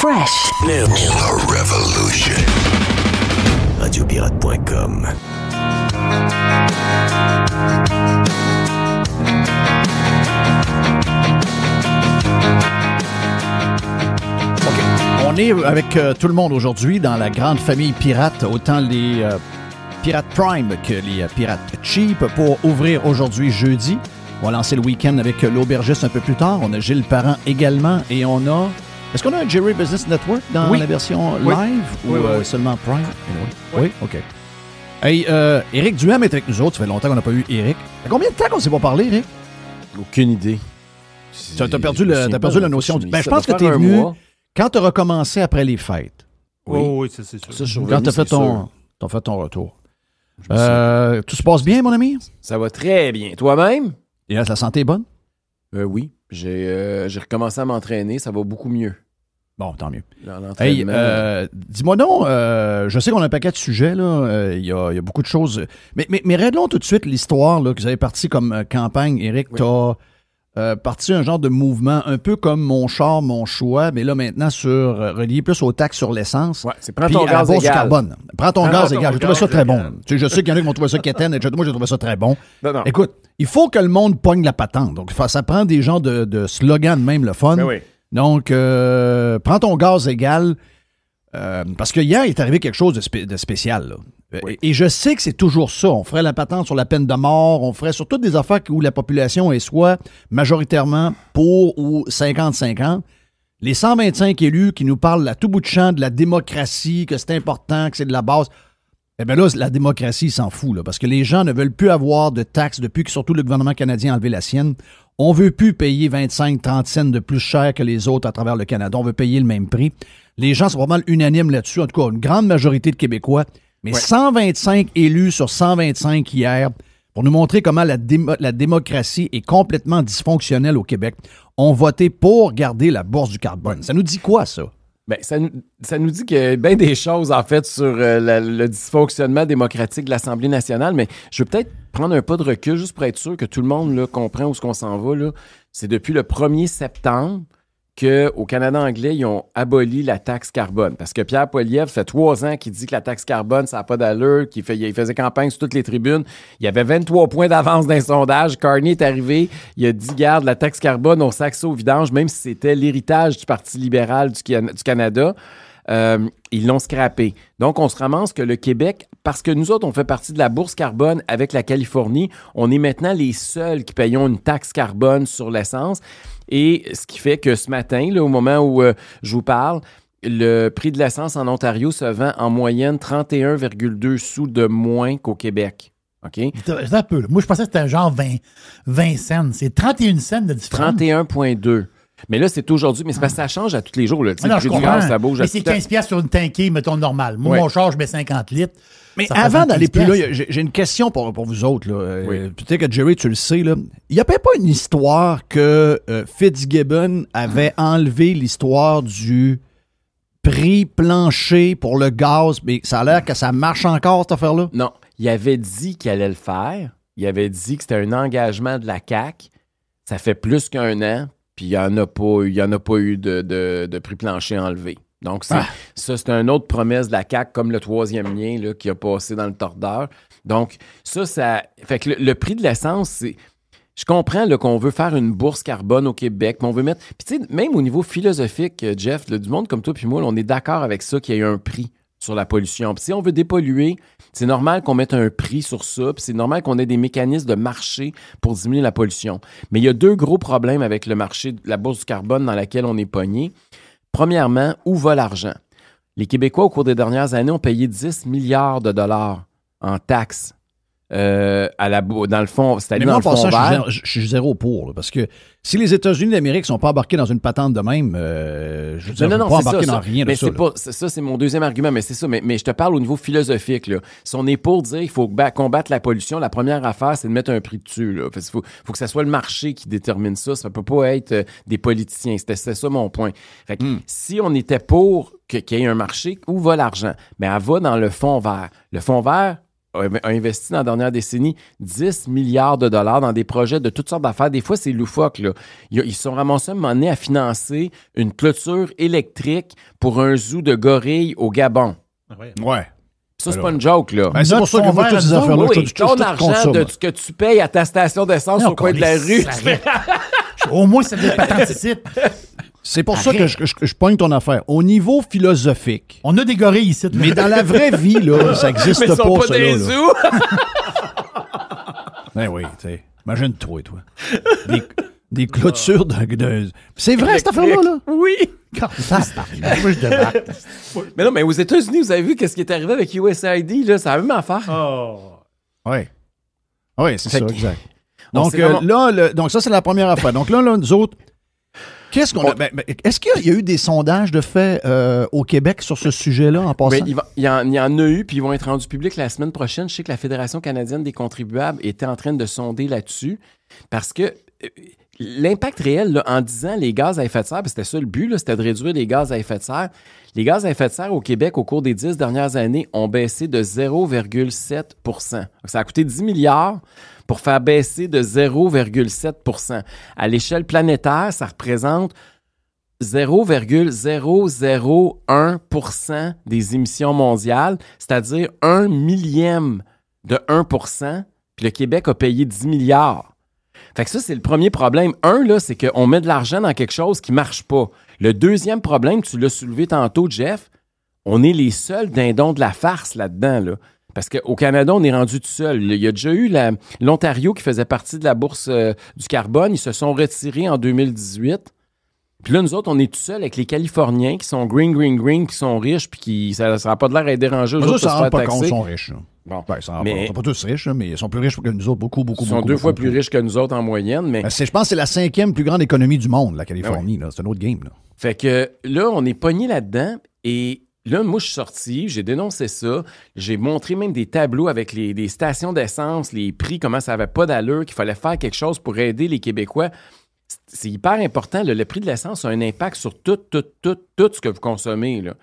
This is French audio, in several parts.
Fresh. New Revolution. Radiopirate.com. On est avec tout le monde aujourd'hui dans la grande famille pirate, autant les pirates Prime que les pirates Cheap, pour ouvrir aujourd'hui jeudi. On va lancer le week-end avec l'aubergiste un peu plus tard. On a Gilles Parent également et on a... Est-ce qu'on a un Jerry Business Network dans la version live ou seulement Prime? Oui, OK. Hey, Éric Duhem est avec nous autres. Ça fait longtemps qu'on n'a pas eu Éric. Ça fait combien de temps qu'on ne s'est pas parlé, Éric? Aucune idée. Tu as perdu la notion du... Ben, je pense que tu es venu quand tu as recommencé après les fêtes. Oui, c'est sûr. Quand tu as fait ton retour. Tout se passe bien, mon ami? Ça va très bien. Toi-même? Et là, la santé est bonne? Oui. J'ai recommencé à m'entraîner. Ça va beaucoup mieux. Bon, tant mieux. Hey, dis-moi donc, je sais qu'on a un paquet de sujets, là. Il y a beaucoup de choses. Mais réglons tout de suite l'histoire là, que vous avez parti comme campagne. Éric, tu as parti un genre de mouvement un peu comme Mon char, mon choix, mais là maintenant relié plus aux taxes sur l'essence. Ouais, c'est prends ton gaz égal. Du carbone. Prends ton gaz égal. J'ai trouvé ça très bon. Tu sais, je sais qu'il y en a qui vont trouver ça quétaine. Moi, j'ai trouvé ça très bon. Non. Écoute, il faut que le monde pogne la patente. Donc, ça prend des genres de slogans de même le fun. Oui. Donc, prends ton gaz égal. Parce que hier, il est arrivé quelque chose de spécial. Là. Oui. Et je sais que c'est toujours ça. On ferait la patente sur la peine de mort. On ferait sur toutes des affaires où la population est soit majoritairement pour ou 50-50. Les 125 élus qui nous parlent à tout bout de champ de la démocratie, que c'est important, que c'est de la base. Eh bien là, la démocratie, il s'en fout. Là, parce que les gens ne veulent plus avoir de taxes depuis que surtout le gouvernement canadien a enlevé la sienne. On ne veut plus payer 25-30 cents de plus cher que les autres à travers le Canada. On veut payer le même prix. Les gens sont vraiment unanimes là-dessus. En tout cas, une grande majorité de Québécois. Mais 125 élus sur 125 hier, pour nous montrer comment la démocratie est complètement dysfonctionnelle au Québec, ont voté pour garder la bourse du carbone. Ça nous dit quoi, ça? Ben, ça nous dit qu'il y a bien des choses, en fait, sur le dysfonctionnement démocratique de l'Assemblée nationale, mais je veux peut-être prendre un pas de recul juste pour être sûr que tout le monde là, comprend où ce qu'on s'en va. Là. C'est depuis le 1er septembre qu'au Canada anglais, ils ont aboli la taxe carbone. Parce que Pierre Poilievre, ça fait 3 ans qu'il dit que la taxe carbone, ça n'a pas d'allure, il faisait campagne sur toutes les tribunes. Il y avait 23 points d'avance dans les sondages. Carney est arrivé, il a dit, garde, la taxe carbone, on sac ça au vidange, même si c'était l'héritage du Parti libéral du Canada. Ils l'ont scrappé. Donc, on se ramasse que le Québec, parce que nous autres, on fait partie de la bourse carbone avec la Californie, on est maintenant les seuls qui payons une taxe carbone sur l'essence. Et ce qui fait que ce matin, là, au moment où je vous parle, le prix de l'essence en Ontario se vend en moyenne 31,2 sous de moins qu'au Québec. OK? C'est un peu. Là. Moi, je pensais que c'était un genre 20 cents. C'est 31 cents de différence. 31,2. Mais là, c'est aujourd'hui. Mais c'est parce que ça change à tous les jours. Là. Non, je comprends. Ça bouge mais c'est 15$ sur une tankée, mettons, normale. Moi, mon char, je mets 50 litres. Mais avant d'aller plus là, j'ai une question pour vous autres. Là. Peut-être que Jerry, tu le sais. Là. Il n'y a pas une histoire que Fitzgibbon avait enlevé l'histoire du prix plancher pour le gaz, mais ça a l'air que ça marche encore, cette affaire-là? Non. Il avait dit qu'il allait le faire. Il avait dit que c'était un engagement de la CAQ. Ça fait plus qu'1 an, puis il n'y en a pas eu de prix plancher enlevé. Donc, ça, c'est une autre promesse de la CAQ, comme le 3e lien là, qui a passé dans le tordeur. Donc, ça fait que le prix de l'essence, c'est... Je comprends là, qu'on veut faire une bourse carbone au Québec, mais on veut mettre... Puis tu sais, même au niveau philosophique, Jeff, là, du monde comme toi puis moi, là, on est d'accord avec ça qu'il y ait un prix sur la pollution. Puis si on veut dépolluer, c'est normal qu'on mette un prix sur ça, puis c'est normal qu'on ait des mécanismes de marché pour diminuer la pollution. Mais il y a 2 gros problèmes avec le marché, la bourse du carbone dans laquelle on est pogné. Premièrement, où va l'argent? Les Québécois, au cours des dernières années, ont payé 10 milliards de dollars en taxes dans le fond, c'est-à-dire dans le fond vert. Je suis zéro pour, là, parce que si les États-Unis d'Amérique ne sont pas embarqués dans une patente de même, je veux dire, non, pas embarquer dans rien de ça. Ça, c'est mon deuxième argument, mais c'est ça. Mais je te parle au niveau philosophique. Là. Si on est pour dire qu'il faut combattre la pollution, la première affaire, c'est de mettre un prix dessus. Il faut que ce soit le marché qui détermine ça. Ça ne peut pas être des politiciens. C'était ça mon point. Fait que, si on était pour qu'il y ait un marché, où va l'argent? Mais elle va dans le fonds vert. Le fonds vert, a investi dans la dernière décennie 10 milliards de dollars dans des projets de toutes sortes d'affaires. Des fois, c'est loufoque, là. Ils se sont ramassés un moment donné à financer une clôture électrique pour un zoo de gorilles au Gabon. Ouais. Ça, c'est pas une joke, là. Ben, c'est pour ça que moi, toutes ces affaires-là, Oui, ton argent de ce que tu payes à ta station d'essence au coin de la rue. Au moins, c'est des patentes ici. C'est pour ça que je pogne ton affaire. Au niveau philosophique. On a des gorilles ici. Mais dans la vraie vie, là, ça n'existe Mais ils sont pas ça, des là. zoos. Ben oui, tu sais. Imagine-toi, toi. Des clôtures de... C'est vrai, cette affaire-là, là? Oui. Moi, je débarque. Mais non, mais aux États-Unis, vous avez vu qu'est-ce qui est arrivé avec USAID, là? C'est la même affaire. Oui. Oui, c'est ça, que- exact. On Donc, sait vraiment- donc ça, c'est la première affaire. Donc là, nous autres, qu'est-ce qu'on a... est-ce qu'il y a eu des sondages de fait au Québec sur ce sujet-là, en passant? Ben, il y en a eu, puis ils vont être rendus publics la semaine prochaine. Je sais que la Fédération canadienne des contribuables était en train de sonder là-dessus, parce que l'impact réel, là, en disant les gaz à effet de serre, puis c'était ça le but, là, c'était de réduire les gaz à effet de serre. Les gaz à effet de serre au Québec, au cours des 10 dernières années, ont baissé de 0,7 %. Donc, ça a coûté 10 milliards pour faire baisser de 0,7 %. À l'échelle planétaire, ça représente 0,001 % des émissions mondiales, c'est-à-dire 1 millième de 1 %, puis le Québec a payé 10 milliards. Fait que ça, c'est le premier problème. Un, là, c'est qu'on met de l'argent dans quelque chose qui marche pas. Le deuxième problème, tu l'as soulevé tantôt, Jeff, on est les seuls dindons de la farce là-dedans, là. Parce qu'au Canada, on est rendu tout seul. Il y a déjà eu l'Ontario qui faisait partie de la bourse du carbone. Ils se sont retirés en 2018. Puis là, nous autres, on est tout seul avec les Californiens qui sont green, qui sont riches, puis qui ça n'a pas de l'air à les déranger. Eux Mais autres, ça, de ça se rend faire pas compte, taxer. ils sont riches. Là. Bon. Ben, ils Mais- sont pas tous riches, là, mais ils sont plus riches que nous autres, beaucoup. Ils sont deux fois plus riches que nous autres en moyenne, mais... Ben, je pense que c'est la 5e plus grande économie du monde, la Californie. Là. C'est un autre game. Là. Fait que là, on est pogné là-dedans et là, moi, je suis sorti, j'ai dénoncé ça, j'ai montré même des tableaux avec les stations d'essence, les prix, comment ça avait pas d'allure, qu'il fallait faire quelque chose pour aider les Québécois. C'est hyper important. Là, le prix de l'essence a un impact sur tout ce que vous consommez, là.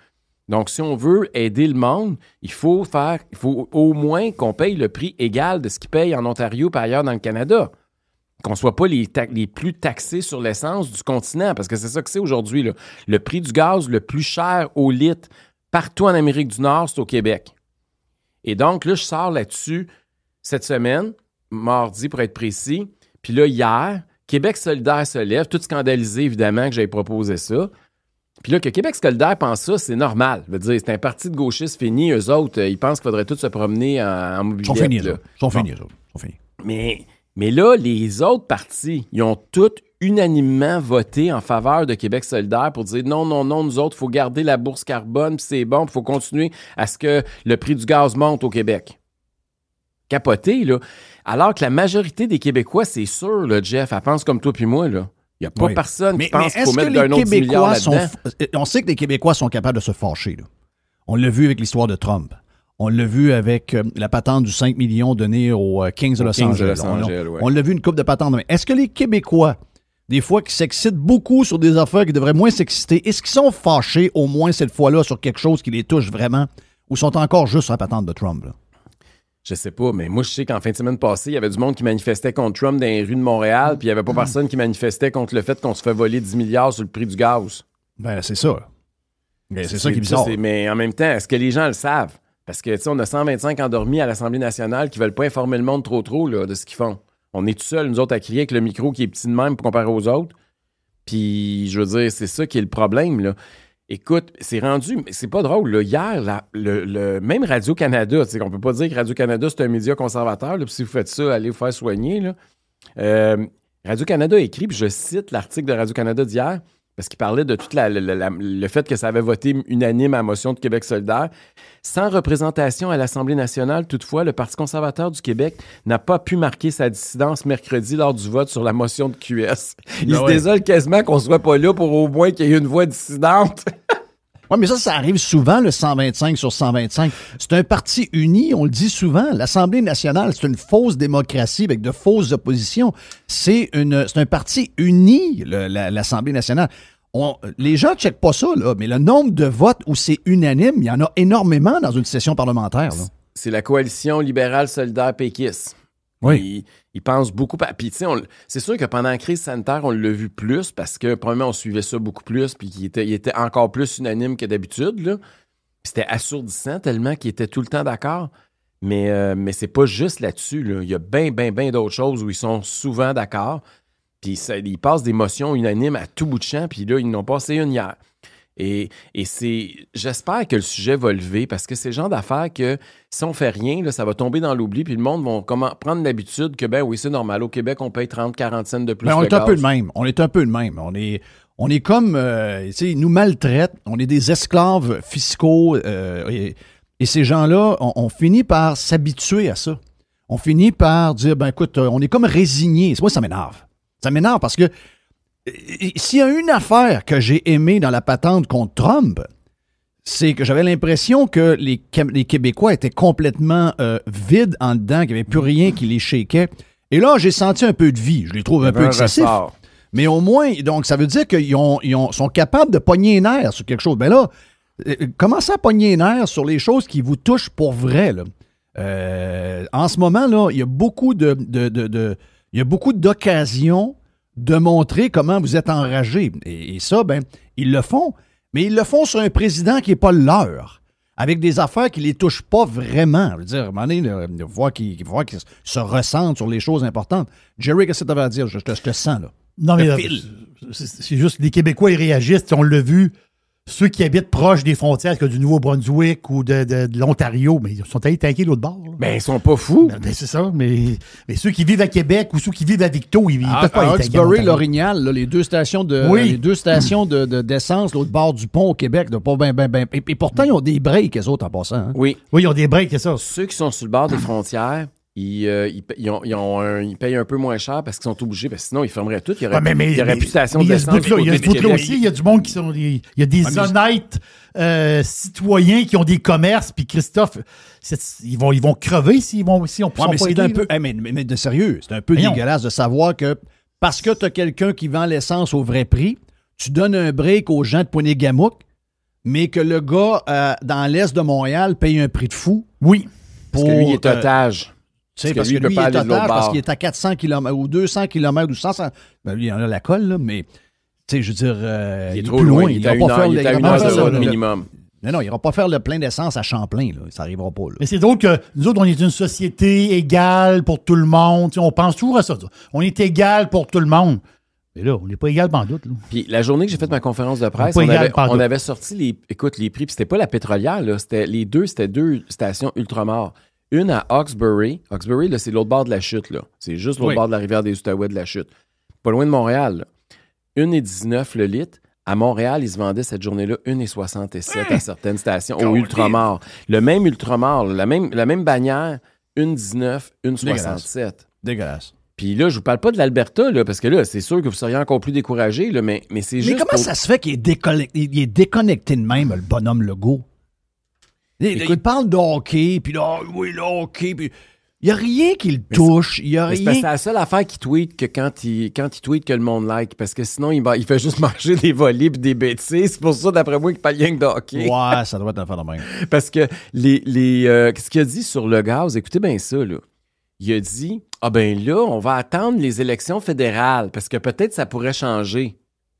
Donc, si on veut aider le monde, il faut au moins qu'on paye le prix égal de ce qu'ils payent en Ontario et ailleurs dans le Canada. Qu'on ne soit pas les plus taxés sur l'essence du continent, parce que c'est ça que c'est aujourd'hui, là. Le prix du gaz le plus cher au litre partout en Amérique du Nord, c'est au Québec. Et donc, là, je sors là-dessus cette semaine, mardi pour être précis. Puis là, hier, Québec solidaire se lève, tout scandalisé, évidemment, que j'avais proposé ça. Puis là, que Québec solidaire pense ça, c'est normal. Je veux dire, c'est un parti de gauchistes fini. Eux autres, ils pensent qu'il faudrait tous se promener en mobilette. Ils sont finis, là. là. Ils sont Bon. finis, ça. Ils sont finis. Mais là, les autres partis, ils ont tous unanimement voté en faveur de Québec solidaire pour dire non, nous autres, il faut garder la bourse carbone, puis c'est bon, il faut continuer à ce que le prix du gaz monte au Québec. Capoté, là. Alors que la majorité des Québécois, c'est sûr, là, Jeff, elle pense comme toi puis moi, là. Il n'y a pas Oui. personne qui pense qu'il est-ce faut que mettre les d'un autre 10 milliards Québécois là-dedans. on sait que les Québécois sont capables de se fâcher. Là. On l'a vu avec l'histoire de Trump. On l'a vu avec la patente du 5 millions donné aux Kings de Los Angeles. On l'a vu une couple de patentes. Mais est-ce que les Québécois, des fois qui s'excitent beaucoup sur des affaires qui devraient moins s'exciter, est-ce qu'ils sont fâchés au moins cette fois-là sur quelque chose qui les touche vraiment ou sont encore juste sur la patente de Trump? Là? Je sais pas, mais moi, je sais qu'en fin de semaine passée, il y avait du monde qui manifestait contre Trump dans les rues de Montréal, puis il n'y avait pas personne qui manifestait contre le fait qu'on se fait voler 10 milliards sur le prix du gaz. Ben, c'est ça. Ben, c'est ça qui est bizarre. Mais en même temps, est-ce que les gens le savent? Parce que, tu sais, on a 125 endormis à l'Assemblée nationale qui veulent pas informer le monde trop là, de ce qu'ils font. On est tout seuls, nous autres, à crier avec le micro qui est petit de même pour comparer aux autres. Puis, je veux dire, c'est ça qui est le problème, là. Écoute, c'est rendu... C'est pas drôle, là. Hier, même Radio-Canada, tu sais, on peut pas dire que Radio-Canada, c'est un média conservateur, là, puis si vous faites ça, allez vous faire soigner, là. Radio-Canada a écrit, puis je cite l'article de Radio-Canada d'hier, parce qu'il parlait de tout le fait que ça avait voté unanime à la motion de Québec solidaire. Sans représentation à l'Assemblée nationale, toutefois, le Parti conservateur du Québec n'a pas pu marquer sa dissidence mercredi lors du vote sur la motion de QS. Il se désole quasiment qu'on soit pas là pour au moins qu'il y ait une voix dissidente. Oui, mais ça arrive souvent, le 125 sur 125. C'est un parti uni, on le dit souvent. L'Assemblée nationale, c'est une fausse démocratie avec de fausses oppositions. C'est un parti uni, l'Assemblée nationale. Les gens ne checkent pas ça, là, mais le nombre de votes où c'est unanime, il y en a énormément dans une session parlementaire. Là. c'est la coalition libérale solidaire péquiste. Oui. Ils pensent beaucoup. Puis, tu sais, c'est sûr que pendant la crise sanitaire, on l'a vu plus parce que, premièrement, on suivait ça beaucoup plus, puis il était encore plus unanime que d'habitude, là. Puis c'était assourdissant tellement qu'il était tout le temps d'accord. Mais c'est pas juste là-dessus, là. Il y a bien d'autres choses où ils sont souvent d'accord. Puis ils passent des motions unanimes à tout bout de champ, puis là, ils n'ont passé une hier. Et j'espère que le sujet va lever parce que c'est le genre d'affaires que si on fait rien, là, ça va tomber dans l'oubli puis le monde va prendre l'habitude que, ben oui, c'est normal. Au Québec, on paye 30-40 cents de plus. Ben, on de est un gaz. peu le même. On est un peu le même. On est comme, tu sais, ils nous maltraitent. On est des esclaves fiscaux. Et ces gens-là, on finit par s'habituer à ça. On finit par dire, ben écoute, on est comme résignés. Moi, ça m'énerve. Ça m'énerve parce que s'il y a une affaire que j'ai aimée dans la patente contre Trump, c'est que j'avais l'impression que les Québécois étaient complètement vides en dedans, qu'il n'y avait plus rien qui les shakeait. Et là, j'ai senti un peu de vie. Je les trouve un peu excessifs. Mais au moins, donc, ça veut dire qu'ils sont capables de pogner les nerfs sur quelque chose. Ben là, commencez à pogner les nerfs sur les choses qui vous touchent pour vrai, là. En ce moment, là, il y a beaucoup d'occasions de montrer comment vous êtes enragé. Et ça, ben, ils le font. Mais ils le font sur un président qui n'est pas leur, avec des affaires qui ne les touchent pas vraiment. Je veux dire, à un moment donné, il faut qu'ils se ressentent sur les choses importantes. Jerry, qu'est-ce que tu avais à dire? Je te sens, là. Non, mais c'est juste les Québécois, ils réagissent. On l'a vu. Ceux qui habitent proche des frontières, que du Nouveau-Brunswick ou de l'Ontario, mais ils sont allés tanker l'autre bord. Là. Ben, ils sont pas fous. Ben, c'est ça, mais ceux qui vivent à Québec ou ceux qui vivent à Victo, ils peuvent pas aller tanker. Hawkesbury, L'Orignal, là, les deux stations d'essence, l'autre bord du pont au Québec, pas ben. Et pourtant, ils ont des breaks, les autres, en passant. Hein? Oui, ils ont des breaks, c'est ça. Ceux qui sont sur le bord des frontières, ils payent un peu moins cher parce qu'ils sont obligés, parce que sinon, ils fermeraient tout. Il y aurait plus de station d'essence. Il y a ce bout-là aussi, il y a du monde qui sont... Il y a des honnêtes citoyens qui ont des commerces, puis Christophe, ils vont crever si on ne c'est un peu... mais de sérieux, c'est un peu dégueulasse de savoir que parce que tu as quelqu'un qui vend l'essence au vrai prix, tu donnes un break aux gens de Poinet-Gamouk, mais que le gars dans l'est de Montréal paye un prix de fou. Oui. Parce que lui, il est otage. Parce que lui, il est otage parce qu'il est à 400 km ou 200 km ou 100. Ben lui, il en a la colle, là, mais je veux dire, il est trop loin. Il est à une heure de minimum. Non, il n'ira pas faire le plein d'essence à Champlain. Là. Ça n'arrivera pas. Là. Mais c'est drôle que nous autres, on est une société égale pour tout le monde. On pense toujours à ça. On est égal pour tout le monde. Mais là, on n'est pas égal pendant doute. Puis la journée que j'ai fait ma conférence de presse, on avait sorti les prix. Puis c'était pas la pétrolière. Là, c'était deux stations Ultramar. Une à Hawkesbury. Hawkesbury, là, c'est l'autre bord de la chute. Là. C'est juste l'autre bord de la rivière des Outaouais de la chute. Pas loin de Montréal. 1,19 le litre. À Montréal, ils se vendaient cette journée-là 1,67 à certaines stations au Ultramar. Le même Ultramar, la même bannière, 1,19, 1,67. Dégueulasse. Puis là, je vous parle pas de l'Alberta, là, parce que là, c'est sûr que vous seriez encore plus découragé, là, mais c'est juste... Mais comment ça se fait qu'il est déconnecté de même, le bonhomme Legault? Il parle de hockey, puis là, oui, le hockey, puis... Il n'y a rien qui le touche. Il y a rien. C'est la seule affaire qu'il tweet que quand il tweet que le monde like, parce que sinon, il fait juste manger des volets et des bêtises. C'est pour ça, d'après moi, qu'il parle rien que de hockey. Ouais, ça doit être un phénomène. Parce que ce qu'il a dit sur le gaz, écoutez bien ça, là. Il a dit, là, on va attendre les élections fédérales, parce que peut-être ça pourrait changer.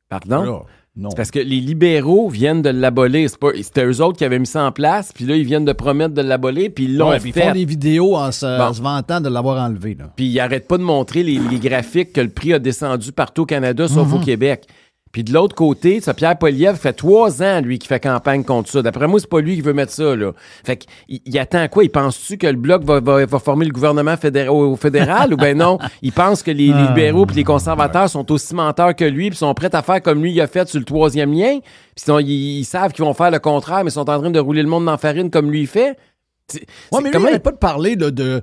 Pardon? Là. Non. C'est parce que les libéraux viennent de l'abolir. C'était eux autres qui avaient mis ça en place, puis là, ils viennent de promettre de l'abolir, puis ils l'ont fait. Ils font des vidéos en se vantant de l'avoir enlevé. Là. Puis ils n'arrêtent pas de montrer les graphiques que le prix a descendu partout au Canada, sauf au Québec. Puis de l'autre côté, ça, Pierre Poilievre fait 3 ans, lui, qui fait campagne contre ça. D'après moi, c'est pas lui qui veut mettre ça, là. Fait qu'il attend quoi? Il pense-tu que le Bloc va former le gouvernement au fédéral ou ben non? Il pense que les libéraux puis les conservateurs sont aussi menteurs que lui puis sont prêts à faire comme lui il a fait sur le 3e lien. Puis ils savent qu'ils vont faire le contraire, mais sont en train de rouler le monde dans la farine comme lui il fait. Mais lui, il n'arrête pas de parler là, de...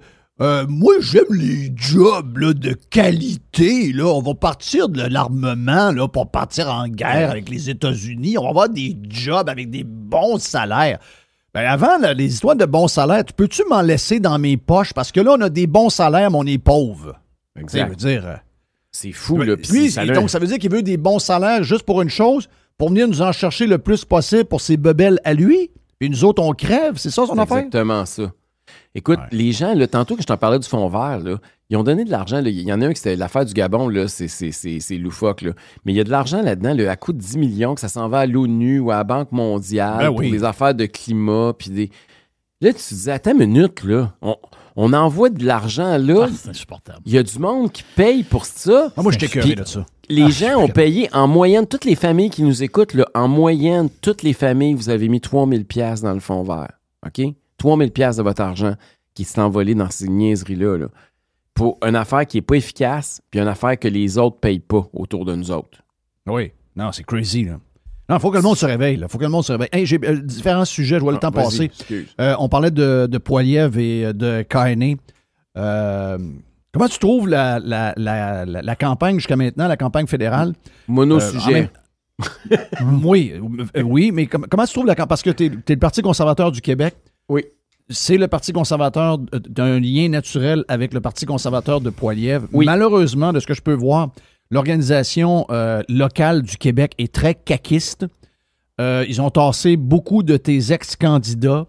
moi, j'aime les jobs là, de qualité. Là. On va partir de l'armement là, pour partir en guerre avec les États-Unis. On va avoir des jobs avec des bons salaires. Ben avant, là, les histoires de bons salaires, peux-tu m'en laisser dans mes poches? Parce que là, on a des bons salaires, mais on est pauvres. Exact. Veut dire, c'est fou. Là, donc, ça veut dire qu'il veut des bons salaires juste pour une chose, pour venir nous en chercher le plus possible pour ses bebelles à lui. Puis nous autres, on crève. C'est ça son affaire? Exactement ça. Écoute, Ouais. les gens, là, tantôt que je t'en parlais du fond vert, là, ils ont donné de l'argent. Là. Il y en a un qui c'était l'affaire du Gabon, là, c'est loufoque. Là. Mais il y a de l'argent là-dedans, là, à coût de 10 millions, que ça s'en va à l'ONU ou à la Banque mondiale Ben pour oui. des affaires de climat. Puis des... Là, tu te dis, attends une minute, là. On envoie de l'argent là. Ah, c'est insupportable. Il y a du monde qui paye pour ça. Ah, moi, j'étais Puis écœuré de ça. Les gens ont payé en moyenne, toutes les familles qui nous écoutent, là, en moyenne, toutes les familles, vous avez mis 3000 pièces dans le fond vert. OK? 3000 pièces de votre argent qui s'est envolé dans ces niaiseries-là. Là, pour une affaire qui n'est pas efficace, puis une affaire que les autres ne payent pas autour de nous autres. Oui. Non, c'est crazy, là. Non, il faut que le monde se réveille, là. Faut que le monde se réveille. Hey, j'ai différents sujets, je vois le temps Vas-y, passer. excuse. On parlait de Poiliev et de Carney. Comment tu trouves la campagne jusqu'à maintenant, la campagne fédérale? Mono-sujet. Oui, mais comment tu trouves la campagne? Parce que tu es le Parti conservateur du Québec. Oui. C'est le Parti conservateur d'un lien naturel avec le Parti conservateur de Poiliev. Oui. Malheureusement, de ce que je peux voir, l'organisation locale du Québec est très caquiste. Ils ont tassé beaucoup de tes ex-candidats.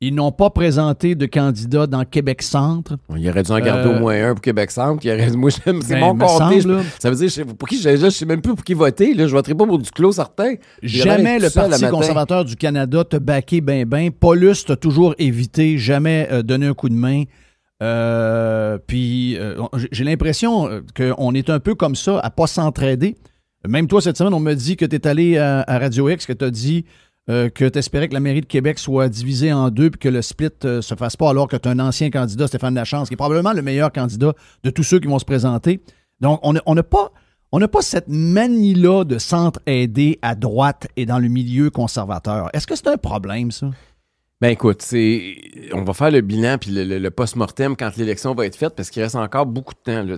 Ils n'ont pas présenté de candidats dans Québec-Centre. Il aurait dû en garder au moins un pour Québec-Centre. Moi, c'est Ben, mon me comté. semble, là. Ça veut dire, pour qui je sais même plus pour qui voter. Là, je voterai pas pour du clos certain. Jamais le Parti conservateur du Canada t'a baqué ben. Paulus t'a toujours évité, jamais donné un coup de main. Puis j'ai l'impression qu'on est un peu comme ça, à pas s'entraider. Même toi, cette semaine, on me dit que tu es allé à Radio X, que tu as dit que tu espérais que la mairie de Québec soit divisée en deux puis que le split se fasse pas alors que tu as un ancien candidat, Stéphane Lachance, qui est probablement le meilleur candidat de tous ceux qui vont se présenter. Donc, on n'a pas cette manie-là de s'entraider à droite et dans le milieu conservateur. Est-ce que c'est un problème, ça? Ben écoute, on va faire le bilan puis le post-mortem quand l'élection va être faite parce qu'il reste encore beaucoup de temps. Là.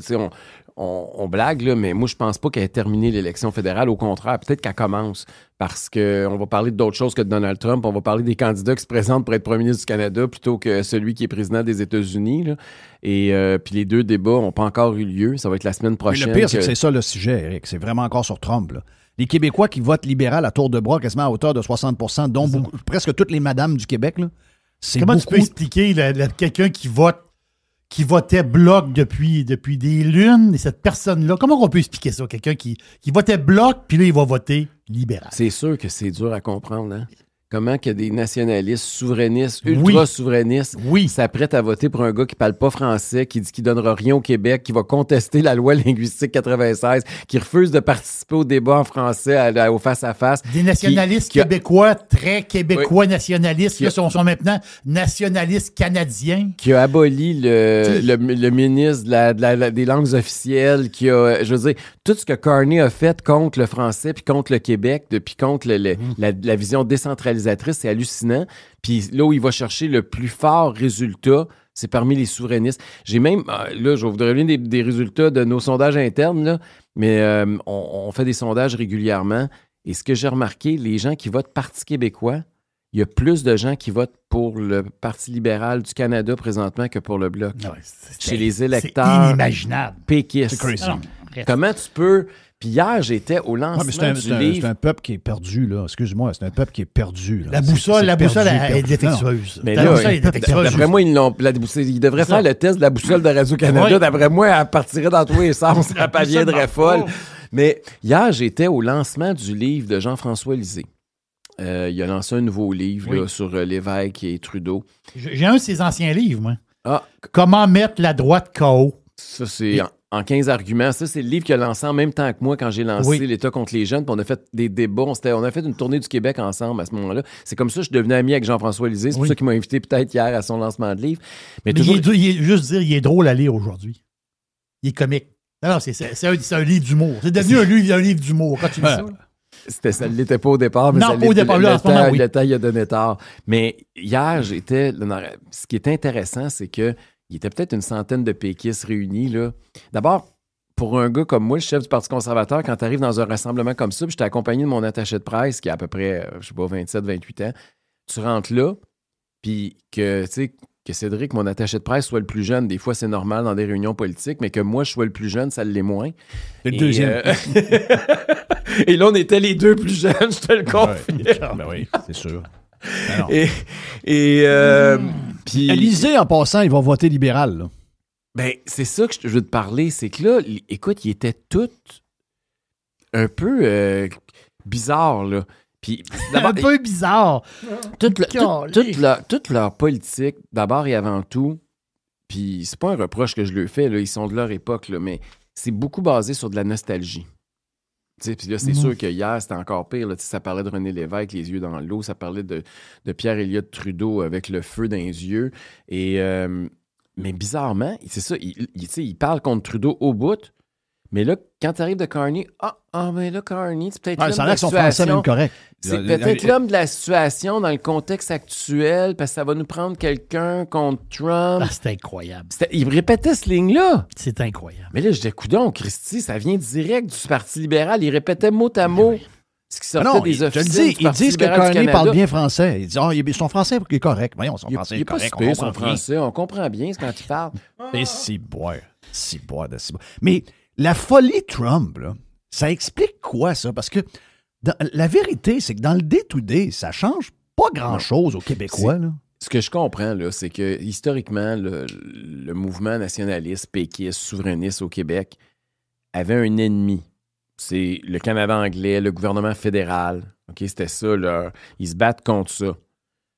On blague, là, mais moi, je pense pas qu'elle ait terminé l'élection fédérale. Au contraire, peut-être qu'elle commence parce qu'on va parler d'autres choses que de Donald Trump. On va parler des candidats qui se présentent pour être premier ministre du Canada plutôt que celui qui est président des États-Unis. Là. Et puis les deux débats n'ont pas encore eu lieu. Ça va être la semaine prochaine. Mais le pire, c'est que c'est ça le sujet, Eric. C'est vraiment encore sur Trump. Là. Les Québécois qui votent libéral à tour de bras, quasiment à hauteur de 60 %, dont presque toutes les madames du Québec, là, c'est Comment beaucoup. tu peux expliquer quelqu'un qui votait Bloc depuis des lunes, et cette personne-là, comment on peut expliquer ça? Quelqu'un qui votait Bloc, puis là, il va voter libéral. C'est sûr que c'est dur à comprendre. Hein? Comment que des nationalistes, souverainistes, ultra-souverainistes s'apprêtent à voter pour un gars qui parle pas français, qui dit qu'il donnera rien au Québec, qui va contester la loi linguistique 96, qui refuse de participer au débat en français au face-à-face. Des nationalistes québécois, très québécois nationalistes, là, sont maintenant nationalistes canadiens. Qui a aboli le ministre des langues officielles, qui a, je veux dire, tout ce que Carney a fait contre le français, puis contre le Québec, puis contre la vision décentralisatrice, c'est hallucinant. Puis là où il va chercher le plus fort résultat, c'est parmi les souverainistes. J'ai même, là, je vais vous donner des résultats de nos sondages internes, là, mais on fait des sondages régulièrement. Et ce que j'ai remarqué, les gens qui votent Parti québécois, il y a plus de gens qui votent pour le Parti libéral du Canada présentement que pour le Bloc. Chez les électeurs C'est inimaginable. péquistes. C'est crazy. Comment tu peux... Puis hier, j'étais au lancement du livre. C'est un peuple qui est perdu, là. Excuse-moi, c'est un peuple qui est perdu. Là. La boussole perdu. est défectueuse. Mais La là, boussole est défectueuse. d'après moi, ils devraient faire le test de la boussole de Radio-Canada. Oui. D'après moi, elle partirait dans tous les sens. Elle parviendrait folle. Mais hier, j'étais au lancement du livre de Jean-François Lisée. Il a lancé un nouveau livre là, sur Lévesque et Trudeau. J'ai un de ses anciens livres, moi. Ah, Comment mettre la droite KO. ça, c'est en 15 arguments. Ça, c'est le livre qu'il a lancé en même temps que moi quand j'ai lancé l'État contre les jeunes. Puis on a fait des débats. On a fait une tournée du Québec ensemble à ce moment-là. C'est comme ça que je suis devenu ami avec Jean-François Lisée. C'est pour ça qu'il m'a invité peut-être hier à son lancement de livre. Mais toujours... il est drôle à lire aujourd'hui. Il est comique. Non, c'est un livre d'humour. C'est devenu un livre d'humour quand tu lis ça. Là. Ça ne l'était pas au départ, mais non, ça pas au départ. Là, en ce moment, oui. Le temps, il a donné tard. Mais hier, ce qui est intéressant, c'est que il était peut-être une centaine de péquistes réunis. Là. D'abord, pour un gars comme moi, le chef du Parti conservateur, quand tu arrives dans un rassemblement comme ça, puis j'étais accompagné de mon attaché de presse qui a à peu près, 27-28 ans, tu rentres là, puis que Cédric, mon attaché de presse, soit le plus jeune, des fois c'est normal dans des réunions politiques, mais que moi je sois le plus jeune, ça l'est moins. C'est le deuxième. Et là, on était les deux plus jeunes, je te le confirme. Ben oui, c'est sûr. Puis, Élysée, en passant, il va voter libéral. Là. ben, c'est ça que je veux te parler. C'est que là, écoute, ils étaient tous un peu bizarres, là. Puis, d'abord, un peu bizarre. toute leur politique, d'abord et avant tout, puis c'est pas un reproche que je leur fais, là, ils sont de leur époque, là, mais c'est beaucoup basé sur de la nostalgie. Puis là, c'est sûr que hier, c'était encore pire. Là, ça parlait de René Lévesque, les yeux dans l'eau. Ça parlait de Pierre-Éliott Trudeau avec le feu dans les yeux. Et, mais bizarrement, c'est ça, il parle contre Trudeau au bout. Mais là, quand tu arrives de Carney, mais là, Carney, c'est peut-être l'homme Ça a de l'air la que son français est situation. même correct. C'est peut-être l'homme de la situation dans le contexte actuel, parce que ça va nous prendre quelqu'un contre Trump. Ah, c'est incroyable. Il répétait cette ligne-là. C'est incroyable. Mais là, je disais, coudonc, Christy, ça vient direct du Parti libéral. Il répétait mot à mot ce qui sortait des je te le officines dis, du ils Parti disent que libéral du Carney Canada. parle bien français. Ils disent, son français est correct. Voyons, son français Il est n'est pas correct. super, on son comprend bien. français. On comprend bien ce quand il parle. Et c'est boire. Mais la folie Trump, là, ça explique quoi, ça? Parce que la vérité, c'est que dans le day-to-day, ça change pas grand-chose aux Québécois. Là. Ce que je comprends, là, c'est que historiquement, le mouvement nationaliste, péquiste, souverainiste au Québec avait un ennemi. C'est le Canada anglais, le gouvernement fédéral. OK, c'était ça. Ils se battent contre ça.